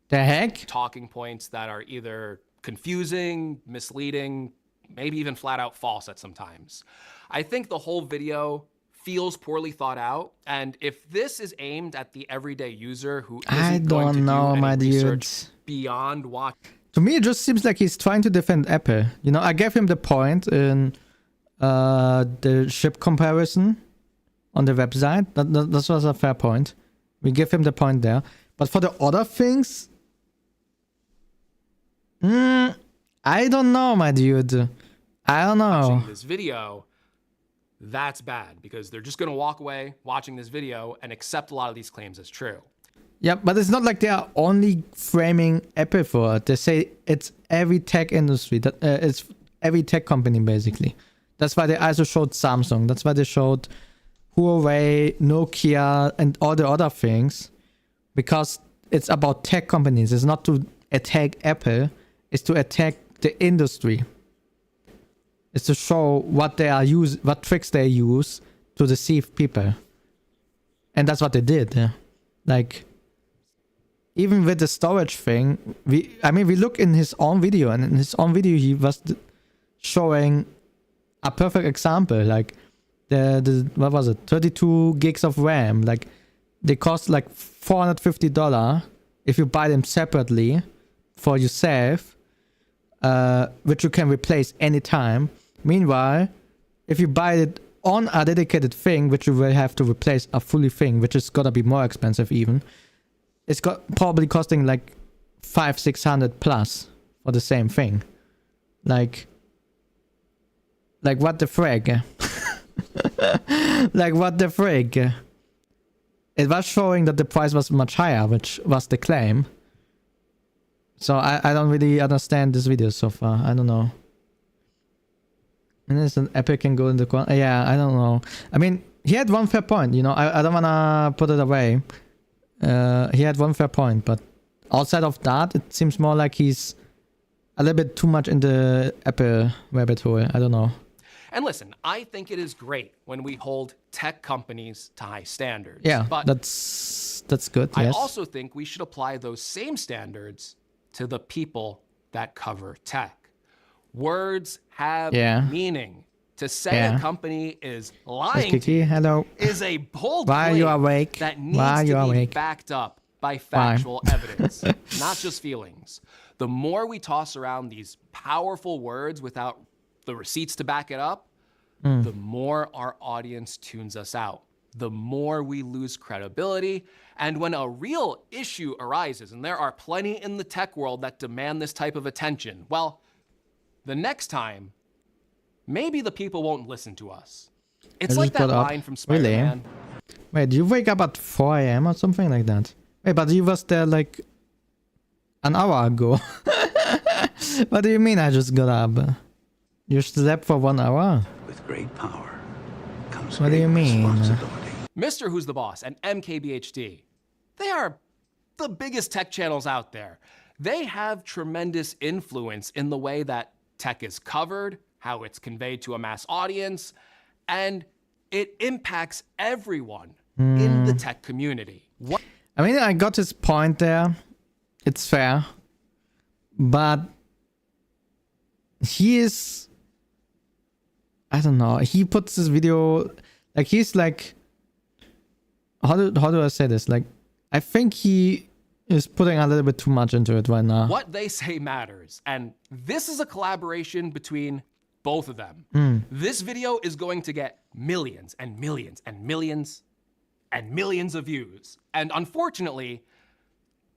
Speaker 1: The heck?
Speaker 16: talking points that are either confusing, misleading, maybe even flat out false at some times. I think the whole video feels poorly thought out, and if this is aimed at the everyday user who
Speaker 1: I
Speaker 16: isn't going to
Speaker 1: don't know,
Speaker 16: do
Speaker 1: my
Speaker 16: any research
Speaker 1: dudes.
Speaker 16: beyond watch.
Speaker 1: To me, it just seems like he's trying to defend Apple. You know, I gave him the point in the ship comparison on the website. That was a fair point. We give him the point there. But for the other things, I don't know, my dude. I don't know.
Speaker 16: Watching this video, that's bad, because they're just going to walk away watching this video and accept a lot of these claims as true.
Speaker 1: Yeah, but it's not like they are only framing Apple for it. They say it's every tech industry. That it's every tech company, basically. That's why they also showed Samsung. That's why they showed Huawei, Nokia, and all the other things. Because it's about tech companies. It's not to attack Apple. It's to attack the industry. It's to show what they are what tricks they use to deceive people. And that's what they did. Yeah. Like, even with the storage thing, we look in his own video, and in his own video he was showing a perfect example. Like the what was it, 32 gigs of RAM. Like, they cost like $450 if you buy them separately for yourself, which you can replace anytime. Meanwhile, if you buy it on a dedicated thing, which you will have to replace a fully thing, which is gonna be more expensive even, it's probably costing like $500-600 plus for the same thing. Like what the frig? Like, what the frig? It was showing that the price was much higher, which was the claim. So I don't really understand this video so far. I don't know. And it's an Epic can go in the corner. Yeah, I don't know. I mean, he had one fair point, you know. I don't wanna put it away. He had one fair point, but outside of that, it seems more like he's a little bit too much in the Apple rabbit hole. I don't know.
Speaker 16: And listen, I think it is great when we hold tech companies to high standards.
Speaker 1: Yeah,
Speaker 16: but
Speaker 1: that's good.
Speaker 16: I
Speaker 1: Yes.
Speaker 16: also think we should apply those same standards to the people that cover tech. Words have
Speaker 1: Yeah.
Speaker 16: meaning. To say a company is lying to
Speaker 1: Kiki,
Speaker 16: you
Speaker 1: hello.
Speaker 16: is a bold
Speaker 1: Why are
Speaker 16: claim
Speaker 1: you awake?
Speaker 16: that needs
Speaker 1: Why are you
Speaker 16: to be
Speaker 1: awake?
Speaker 16: backed up by factual evidence, not just feelings. The more we toss around these powerful words without the receipts to back it up, the more our audience tunes us out, the more we lose credibility. And when a real issue arises, and there are plenty in the tech world that demand this type of attention, well, the next time, maybe the people won't listen to us. It's like that line from Spider-Man.
Speaker 1: Really? Wait, you wake up at 4 a.m. or something like that? Wait, but you was there like an hour ago. What do you mean I just got up? You slept for 1 hour?
Speaker 18: With great power comes
Speaker 1: What do you mean?
Speaker 16: Mr. Who's the Boss and MKBHD, they are the biggest tech channels out there. They have tremendous influence in the way that tech is covered, how it's conveyed to a mass audience, and it impacts everyone in the tech community.
Speaker 1: I mean, I got his point there. It's fair. But he is... I don't know. He puts this video... Like, he's like... How do I say this? Like, I think he is putting a little bit too much into it right now.
Speaker 16: What they say matters. And this is a collaboration between both of them. This video is going to get millions and millions and millions and millions of views. And unfortunately,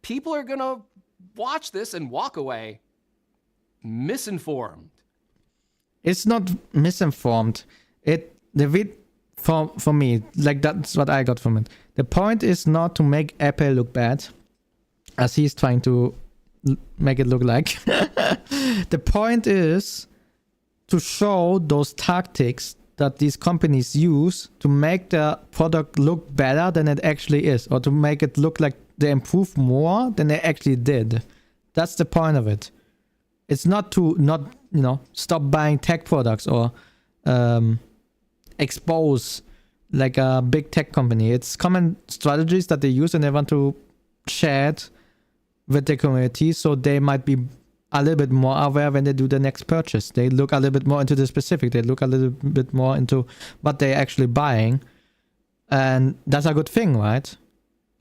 Speaker 16: people are gonna watch this and walk away misinformed.
Speaker 1: It's not misinformed. For me, like that's what I got from it. The point is not to make Apple look bad, as he's trying to make it look like. The point is to show those tactics that these companies use to make their product look better than it actually is, or to make it look like they improve more than they actually did. That's the point of it. It's not to stop buying tech products or expose like a big tech company. It's common strategies that they use and they want to share it with the community, so they might be a little bit more aware when they do the next purchase. They look a little bit more into the specific. They look a little bit more into what they're actually buying. And that's a good thing, right?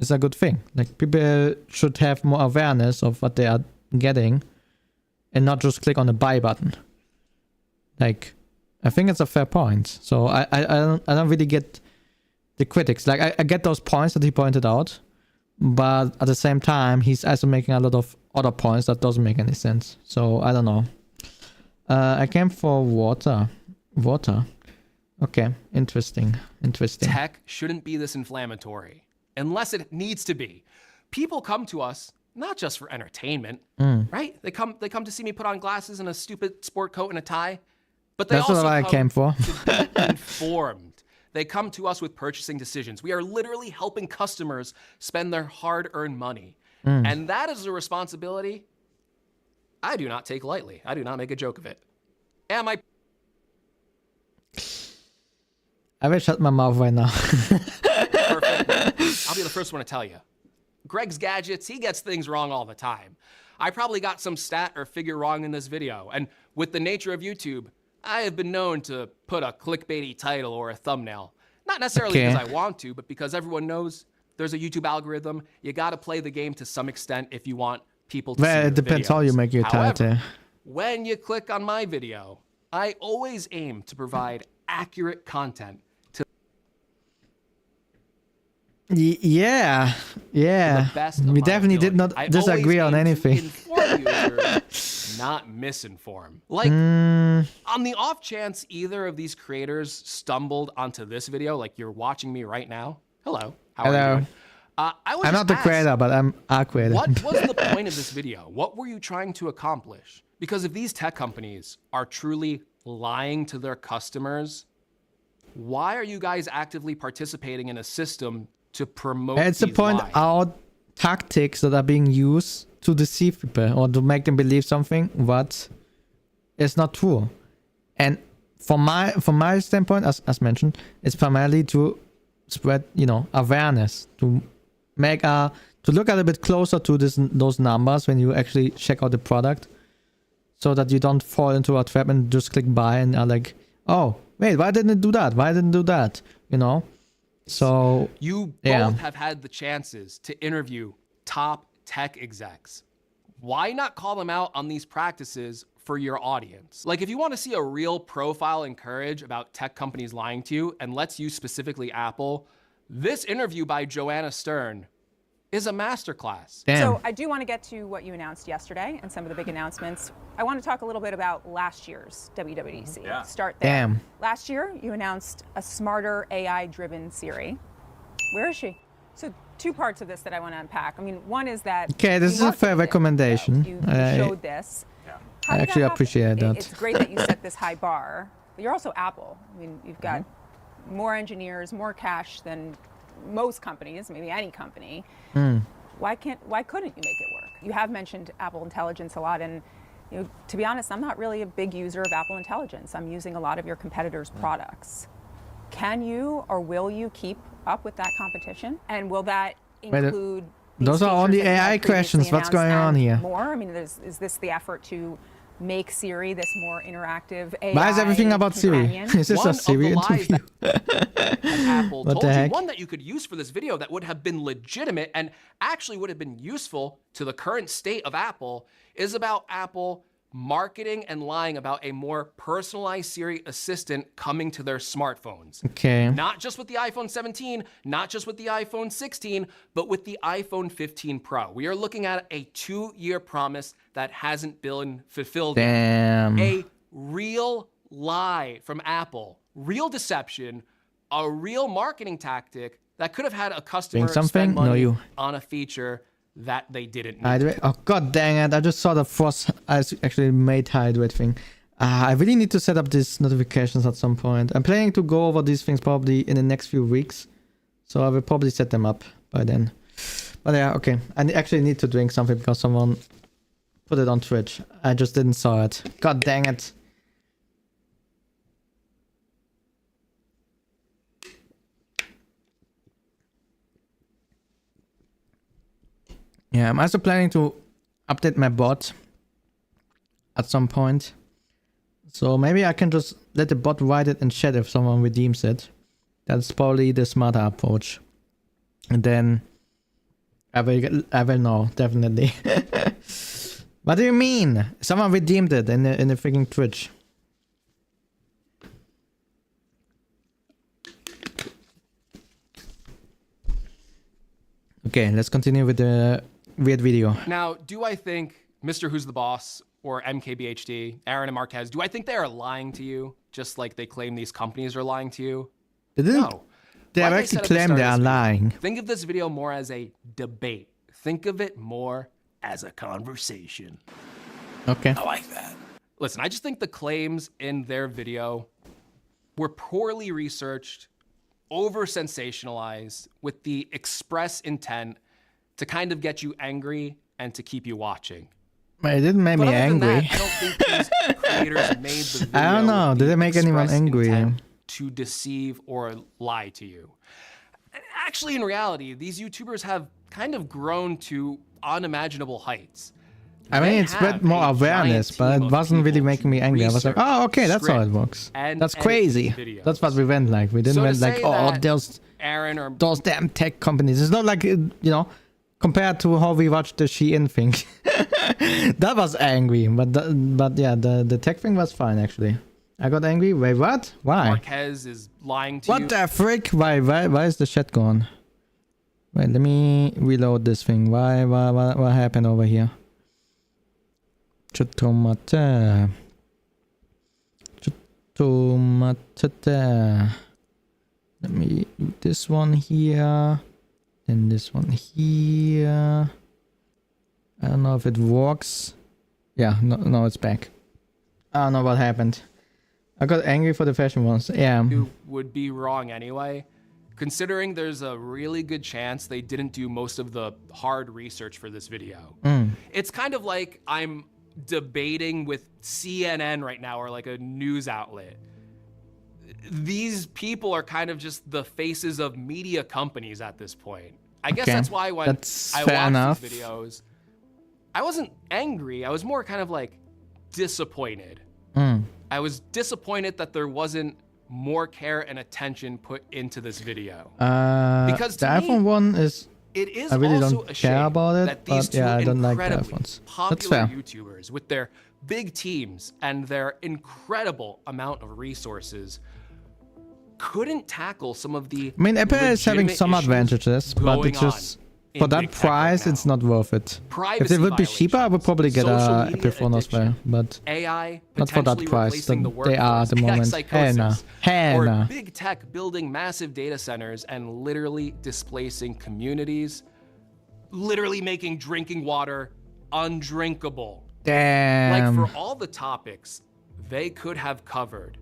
Speaker 1: It's a good thing. Like, people should have more awareness of what they are getting and not just click on the buy button. Like, I think it's a fair point. So I don't really get the critics. Like, I get those points that he pointed out, but at the same time, he's also making a lot of other points that doesn't make any sense. So I don't know. I came for water. Okay, interesting.
Speaker 16: Tech shouldn't be this inflammatory unless it needs to be. People come to us not just for entertainment, right? They come to see me put on glasses and a stupid sport coat and a tie, but they
Speaker 1: That's
Speaker 16: also
Speaker 1: what I came for.
Speaker 16: to be informed. They come to us with purchasing decisions. We are literally helping customers spend their hard-earned money. And that is a responsibility I do not take lightly. I do not make a joke of it. Am I?
Speaker 1: I will shut my mouth right now.
Speaker 16: Perfect. I'll be the first one to tell you. Greg's Gadgets, he gets things wrong all the time. I probably got some stat or figure wrong in this video. And with the nature of YouTube, I have been known to put a clickbaity title or a thumbnail. Not necessarily because I want to, but because everyone knows there's a YouTube algorithm. You got to play the game to some extent if you want people to see your
Speaker 1: it depends how you make your title.
Speaker 16: However, when you click on my video, I always aim to provide accurate content.
Speaker 1: Yeah. We definitely did not disagree on anything.
Speaker 16: Inform users, not misinform. Like, on the off chance either of these creators stumbled onto this video, like you're watching me right now. Hello. How are you doing? I'm
Speaker 1: not the creator, but I'm a creator.
Speaker 16: What was the point of this video? What were you trying to accomplish? Because if these tech companies are truly lying to their customers, why are you guys actively participating in a system to promote
Speaker 1: It's to point out tactics that are being used to deceive people or to make them believe something what is not true. And from my standpoint, as mentioned, it's primarily to spread, awareness, to make to look a little bit closer to those numbers when you actually check out the product, so that you don't fall into a trap and just click buy and are like, oh, wait, why didn't it do that? Why didn't it do that? You know? So
Speaker 16: you both have had the chances to interview top tech execs. Why not call them out on these practices for your audience? Like, if you want to see a real profile and courage about tech companies lying to you, and let's use specifically Apple, this interview by Joanna Stern is a masterclass.
Speaker 3: So I do want to get to what you announced yesterday and some of the big announcements. I want to talk a little bit about last year's WWDC. Start there. Last year, you announced a smarter AI-driven Siri. Where is she? So 2 parts of this that I want to unpack. I mean, one is that...
Speaker 1: Okay, this is a fair recommendation.
Speaker 3: You showed this.
Speaker 1: I actually appreciate that.
Speaker 3: It's great that you set this high bar. But you're also Apple. I mean, you've got more engineers, more cash than most companies, maybe any company. Why couldn't you make it work? You have mentioned Apple Intelligence a lot, and you know, to be honest, I'm not really a big user of Apple Intelligence. I'm using a lot of your competitors' products. Can you or will you keep up with that competition? And will that include
Speaker 1: those are all the AI questions. What's going on here?
Speaker 3: More? I mean, is this the effort to make Siri this more interactive AI?
Speaker 1: Why is everything about
Speaker 3: companion?
Speaker 1: Siri? Is this a Siri interview?
Speaker 16: Apple
Speaker 1: What
Speaker 16: told
Speaker 1: the
Speaker 16: you,
Speaker 1: heck?
Speaker 16: one that you could use for this video that would have been legitimate and actually would have been useful to the current state of Apple, is about Apple marketing and lying about a more personalized Siri assistant coming to their smartphones.
Speaker 1: Okay.
Speaker 16: Not just with the iPhone 17, not just with the iPhone 16, but with the iPhone 15 Pro. We are looking at a 2-year promise that hasn't been fulfilled.
Speaker 1: Damn.
Speaker 16: A real lie from Apple, real deception, a real marketing tactic that could have had a customer spend money on a feature that they didn't need.
Speaker 1: Hydrate. Oh god dang it! I just saw the Frost actually made hydrate thing. I really need to set up these notifications at some point. I'm planning to go over these things probably in the next few weeks, so I will probably set them up by then. But yeah, okay. I actually need to drink something because someone put it on Twitch. I just didn't saw it. God dang it! Yeah, I'm also planning to update my bot at some point. So maybe I can just let the bot write it in chat if someone redeems it. That's probably the smarter approach. And then I will know, definitely. What do you mean? Someone redeemed it in the freaking Twitch. Okay, let's continue with the weird video.
Speaker 16: Now, do I think Mr. Who's the Boss or MKBHD, Aaron and Marquez, do I think they are lying to you just like they claim these companies are lying to you?
Speaker 1: No. They
Speaker 16: Like I
Speaker 1: actually
Speaker 16: said at the
Speaker 1: claim
Speaker 16: start
Speaker 1: they
Speaker 16: of
Speaker 1: are
Speaker 16: this video,
Speaker 1: lying.
Speaker 16: Think of this video more as a debate. Think of it more as a conversation.
Speaker 1: Okay.
Speaker 16: I like that. Listen, I just think the claims in their video were poorly researched, over-sensationalized, with the express intent to kind of get you angry and to keep you watching.
Speaker 1: It didn't make me
Speaker 16: But other than
Speaker 1: angry.
Speaker 16: that, I don't think these creators made the video
Speaker 1: I don't know.
Speaker 16: with
Speaker 1: Did
Speaker 16: the
Speaker 1: it make anyone
Speaker 16: express
Speaker 1: angry?
Speaker 16: intent to deceive or lie to you. Actually, in reality, these YouTubers have kind of grown to unimaginable heights.
Speaker 1: I mean, it spread more awareness, but it wasn't really making me angry. I was like, oh, okay, that's how it works. That's crazy. That's what we went like. We didn't went like, oh, those damn tech companies. It's not like, you know, compared to how we watched the Shein thing. That was angry, but yeah, the tech thing was fine actually. I got angry. Wait, what? Why?
Speaker 16: Marquez is lying to you.
Speaker 1: What the frick? Why is the chat gone? Wait, let me reload this thing. What happened over here? Tomate. Let me do this one here. Then this one here. I don't know if it works. Yeah, no, it's back. I don't know what happened. I got angry for the fashion ones. Yeah.
Speaker 16: You would be wrong anyway. Considering there's a really good chance they didn't do most of the hard research for this video. It's kind of like I'm debating with CNN right now or like a news outlet. These people are kind of just the faces of media companies at this point. I guess that's why when I watched these videos, I wasn't angry. I was more kind of like disappointed. I was disappointed that there wasn't more care and attention put into this video.
Speaker 1: Because the iPhone one is...
Speaker 16: It is
Speaker 1: I really
Speaker 16: also
Speaker 1: don't
Speaker 16: a shame
Speaker 1: care about it,
Speaker 16: that these
Speaker 1: but yeah, I don't like the
Speaker 16: incredibly
Speaker 1: iPhones. That's
Speaker 16: popular
Speaker 1: fair.
Speaker 16: YouTubers with their big teams and their incredible amount of resources couldn't tackle some of the
Speaker 1: I mean, Apple is having
Speaker 16: legitimate
Speaker 1: some
Speaker 16: issues
Speaker 1: advantages, but
Speaker 16: going
Speaker 1: it's just...
Speaker 16: on
Speaker 1: For
Speaker 16: in
Speaker 1: that
Speaker 16: big tech right
Speaker 1: price,
Speaker 16: now.
Speaker 1: it's not worth it.
Speaker 16: Privacy
Speaker 1: If it would be cheaper, I would probably get
Speaker 16: social
Speaker 1: a
Speaker 16: media
Speaker 1: Apple phone as well, but
Speaker 16: AI
Speaker 1: not for that
Speaker 16: potentially
Speaker 1: price
Speaker 16: replacing
Speaker 1: that
Speaker 16: the
Speaker 1: they are at the
Speaker 16: workforce, AI
Speaker 1: moment. Hell nah.
Speaker 16: psychosis,
Speaker 1: Hell
Speaker 16: or
Speaker 1: nah.
Speaker 16: big tech building massive data centers and literally displacing communities, literally making drinking water undrinkable.
Speaker 1: Damn.
Speaker 16: Like for all the topics they could have covered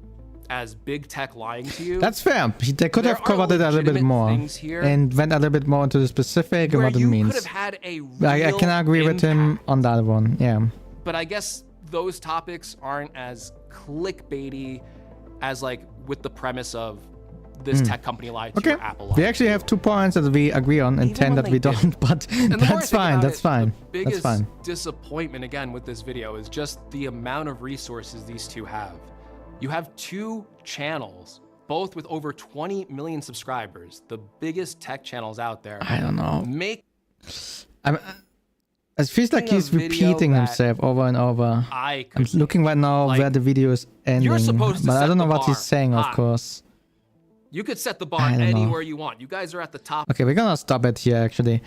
Speaker 16: as big tech lying to you.
Speaker 1: That's fair. They could have covered it a little bit more
Speaker 16: here
Speaker 1: and went a little bit more into the specific and what it means.
Speaker 16: Could have had a
Speaker 1: I
Speaker 16: real
Speaker 1: can agree with him on that one. Yeah.
Speaker 16: But I guess those topics aren't as clickbaity as like with the premise of this tech company lied to you or Apple lied.
Speaker 1: We actually have 2 points that we agree on and 10 that we don't, but that's fine. That's fine.
Speaker 16: The
Speaker 1: That's
Speaker 16: biggest
Speaker 1: fine.
Speaker 16: disappointment again with this video is just the amount of resources these two have. You have 2 channels, both with over 20 million subscribers, the biggest tech channels out there.
Speaker 1: I don't know. It feels like
Speaker 16: Making
Speaker 1: he's
Speaker 16: a video
Speaker 1: repeating
Speaker 16: that
Speaker 1: himself over and over.
Speaker 16: I
Speaker 1: I'm looking right now where the video is ending,
Speaker 16: you're supposed to
Speaker 1: but I
Speaker 16: set
Speaker 1: don't know
Speaker 16: the
Speaker 1: what he's
Speaker 16: bar
Speaker 1: saying, of
Speaker 16: high.
Speaker 1: course.
Speaker 16: You could set the bar
Speaker 1: I don't know.
Speaker 16: anywhere you want. You guys are at the top.
Speaker 1: Okay, we're gonna stop it here, actually.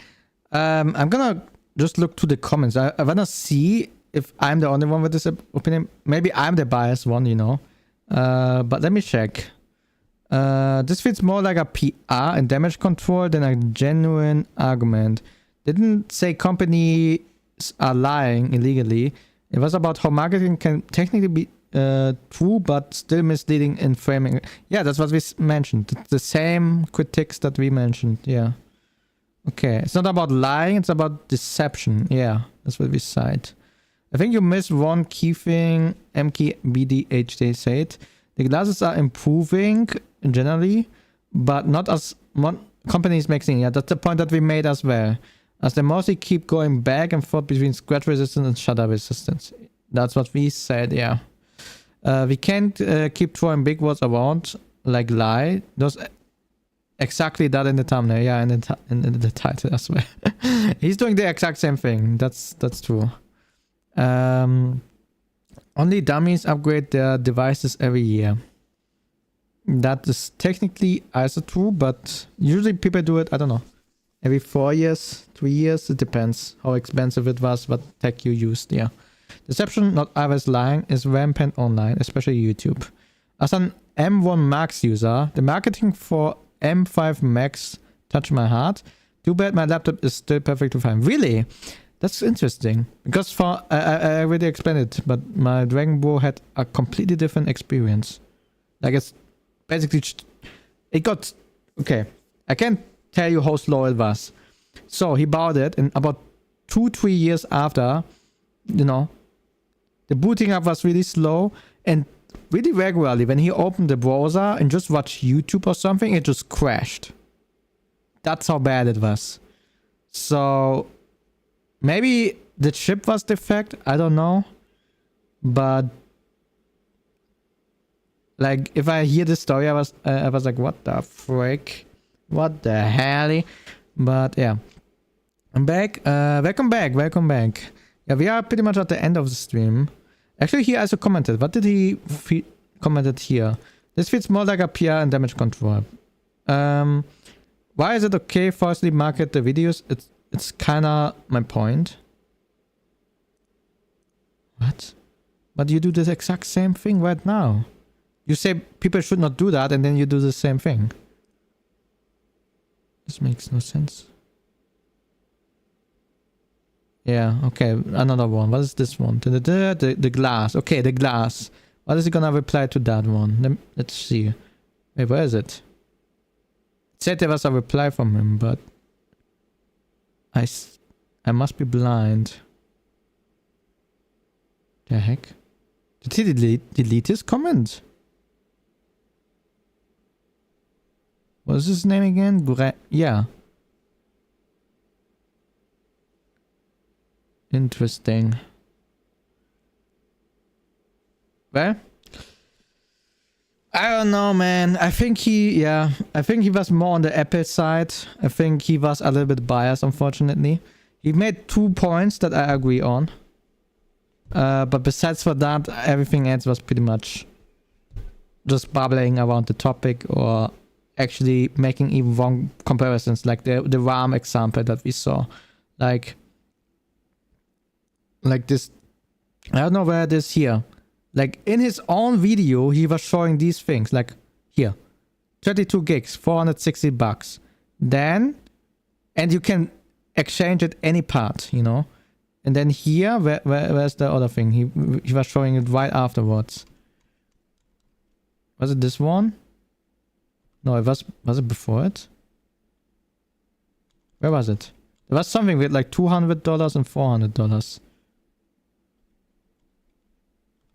Speaker 1: I'm gonna just look to the comments. I wanna see if I'm the only one with this opinion. Maybe I'm the biased one, you know. But let me check. This feels more like a PR and damage control than a genuine argument. Didn't say companies are lying illegally. It was about how marketing can technically be true, but still misleading in framing. Yeah, that's what we mentioned. It's the same critiques that we mentioned. Yeah. Okay, it's not about lying, it's about deception. Yeah, that's what we cite. I think you missed one key thing. MKBDHD said. The glasses are improving generally, but not as companies making. Yeah, that's the point that we made as well. As they mostly keep going back and forth between scratch resistance and shutter resistance. That's what we said, yeah. We can't keep throwing big words around, like lie. There's exactly that in the thumbnail, yeah, and in the title as well. He's doing the exact same thing. That's true. Only dummies upgrade their devices every year. That is technically also true, but usually people do it, I don't know, every 4 years, 3 years. It depends how expensive it was, what tech you used, yeah. Deception, not always lying, is rampant online, especially YouTube. As an M1 Max user, the marketing for M5 Max touched my heart. Too bad my laptop is still perfectly fine. Really? That's interesting. Because for I already explained it, but my Dragon Ball had a completely different experience. Like it's basically... It got... Okay. I can't tell you how slow it was. So he bought it, and about 2-3 years after, you know, the booting up was really slow, and really regularly when he opened the browser and just watched YouTube or something, it just crashed. That's how bad it was. So maybe the chip was defect, I don't know. But like if I hear this story, I was like, what the frick? What the hell? But yeah. I'm back. Welcome back. Yeah, we are pretty much at the end of the stream. Actually, he also commented. What did he commented here? This feels more like a PR and damage control. Why is it okay falsely market the videos? It's kinda my point. What? But you do the exact same thing right now. You say people should not do that, and then you do the same thing. This makes no sense. Yeah, okay, another one. What is this one? The glass. Okay, the glass. What is he gonna reply to that one? Let's see. Wait, where is it? It said there was a reply from him, but I must be blind. The heck? Did he delete his comment? What is his name again? Yeah. Interesting. Well, I don't know, man. I think he was more on the Apple side. I think he was a little bit biased, unfortunately. He made 2 points that I agree on. But besides for that, everything else was pretty much just babbling around the topic or actually making even wrong comparisons, like the RAM example that we saw. Like this, I don't know where it is here. Like in his own video, he was showing these things. Like here, 32 gigs, $460. Then, and you can exchange it any part, you know. And then here, where's the other thing? He was showing it right afterwards. Was it this one? No, it was it before it? Where was it? There was something with like $200 and $400.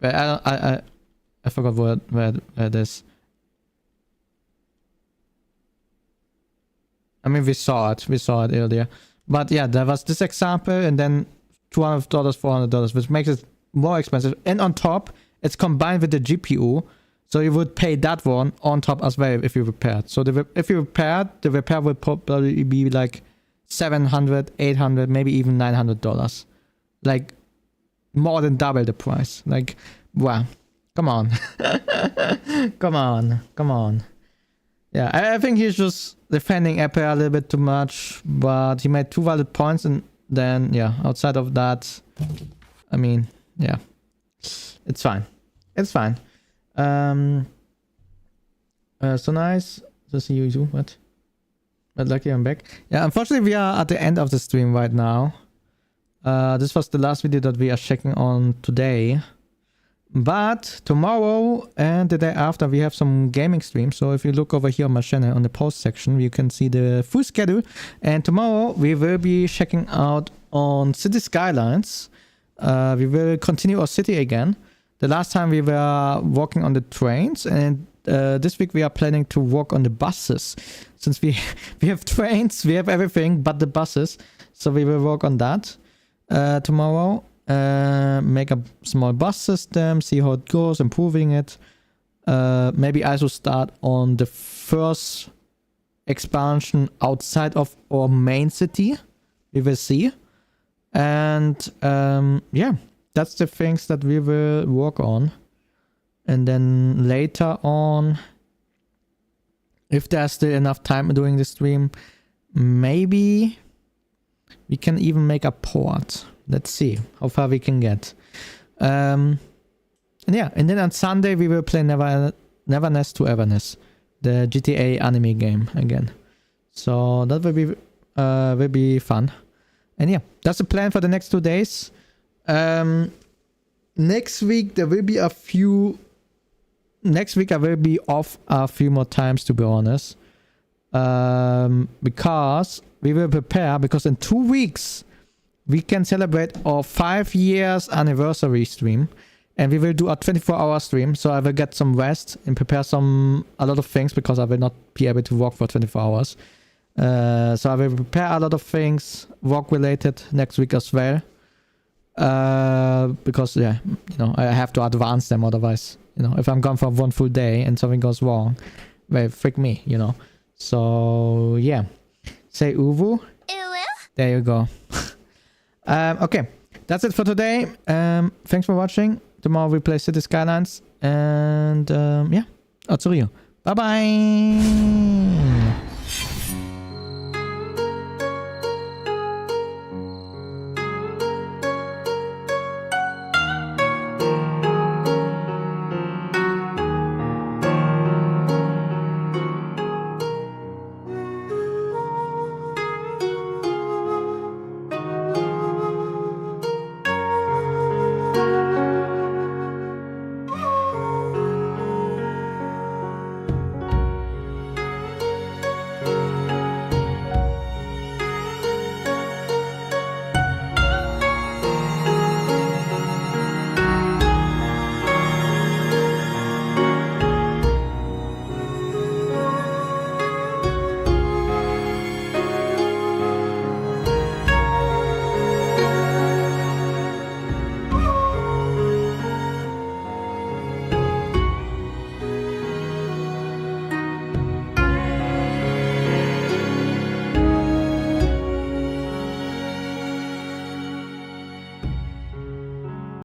Speaker 1: I forgot where it is. I mean, we saw it earlier. But yeah, there was this example and then $200, $400, which makes it more expensive. And on top, it's combined with the GPU. So you would pay that one on top as well if you repaired. So if you repaired, the repair would probably be like $700, $800, maybe even $900. Like more than double the price. Like, wow. Come on. Come on. Yeah, I think he's just defending Apple a little bit too much, but he made 2 valid points, and then, yeah, outside of that, I mean, yeah, it's fine. It's fine. So nice to see you too. What? But lucky I'm back. Yeah, unfortunately, we are at the end of the stream right now. This was the last video that we are checking on today. But tomorrow and the day after, we have some gaming streams. So if you look over here on my channel on the post section, you can see the full schedule. And tomorrow we will be checking out on City Skylines. We will continue our city again. The last time we were walking on the trains, and this week we are planning to walk on the buses. Since we have trains, we have everything but the buses. So we will work on that tomorrow. Make a small bus system, see how it goes, improving it. Maybe also start on the first expansion outside of our main city. We will see. And yeah, that's the things that we will work on. And then later on, if there's still enough time doing the stream, maybe we can even make a port. Let's see how far we can get. And yeah, and then on Sunday we will play Neverness to Everness, the GTA anime game again. So that will be fun. And yeah, that's the plan for the next 2 days. Next week there will be a few. Next week I will be off a few more times, to be honest. Because we will prepare, because in 2 weeks we can celebrate our 5 years anniversary stream, and we will do a 24-hour stream. So I will get some rest and prepare a lot of things, because I will not be able to work for 24 hours. So I will prepare a lot of things work related next week as well. Because yeah, you know, I have to advance them, otherwise, you know, if I'm gone for 1 full day and something goes wrong, well, freak me, you know. So yeah, say uwu. There you go. Okay, that's it for today. Thanks for watching. Tomorrow we play City Skylines, and yeah, Atsurio. Bye bye.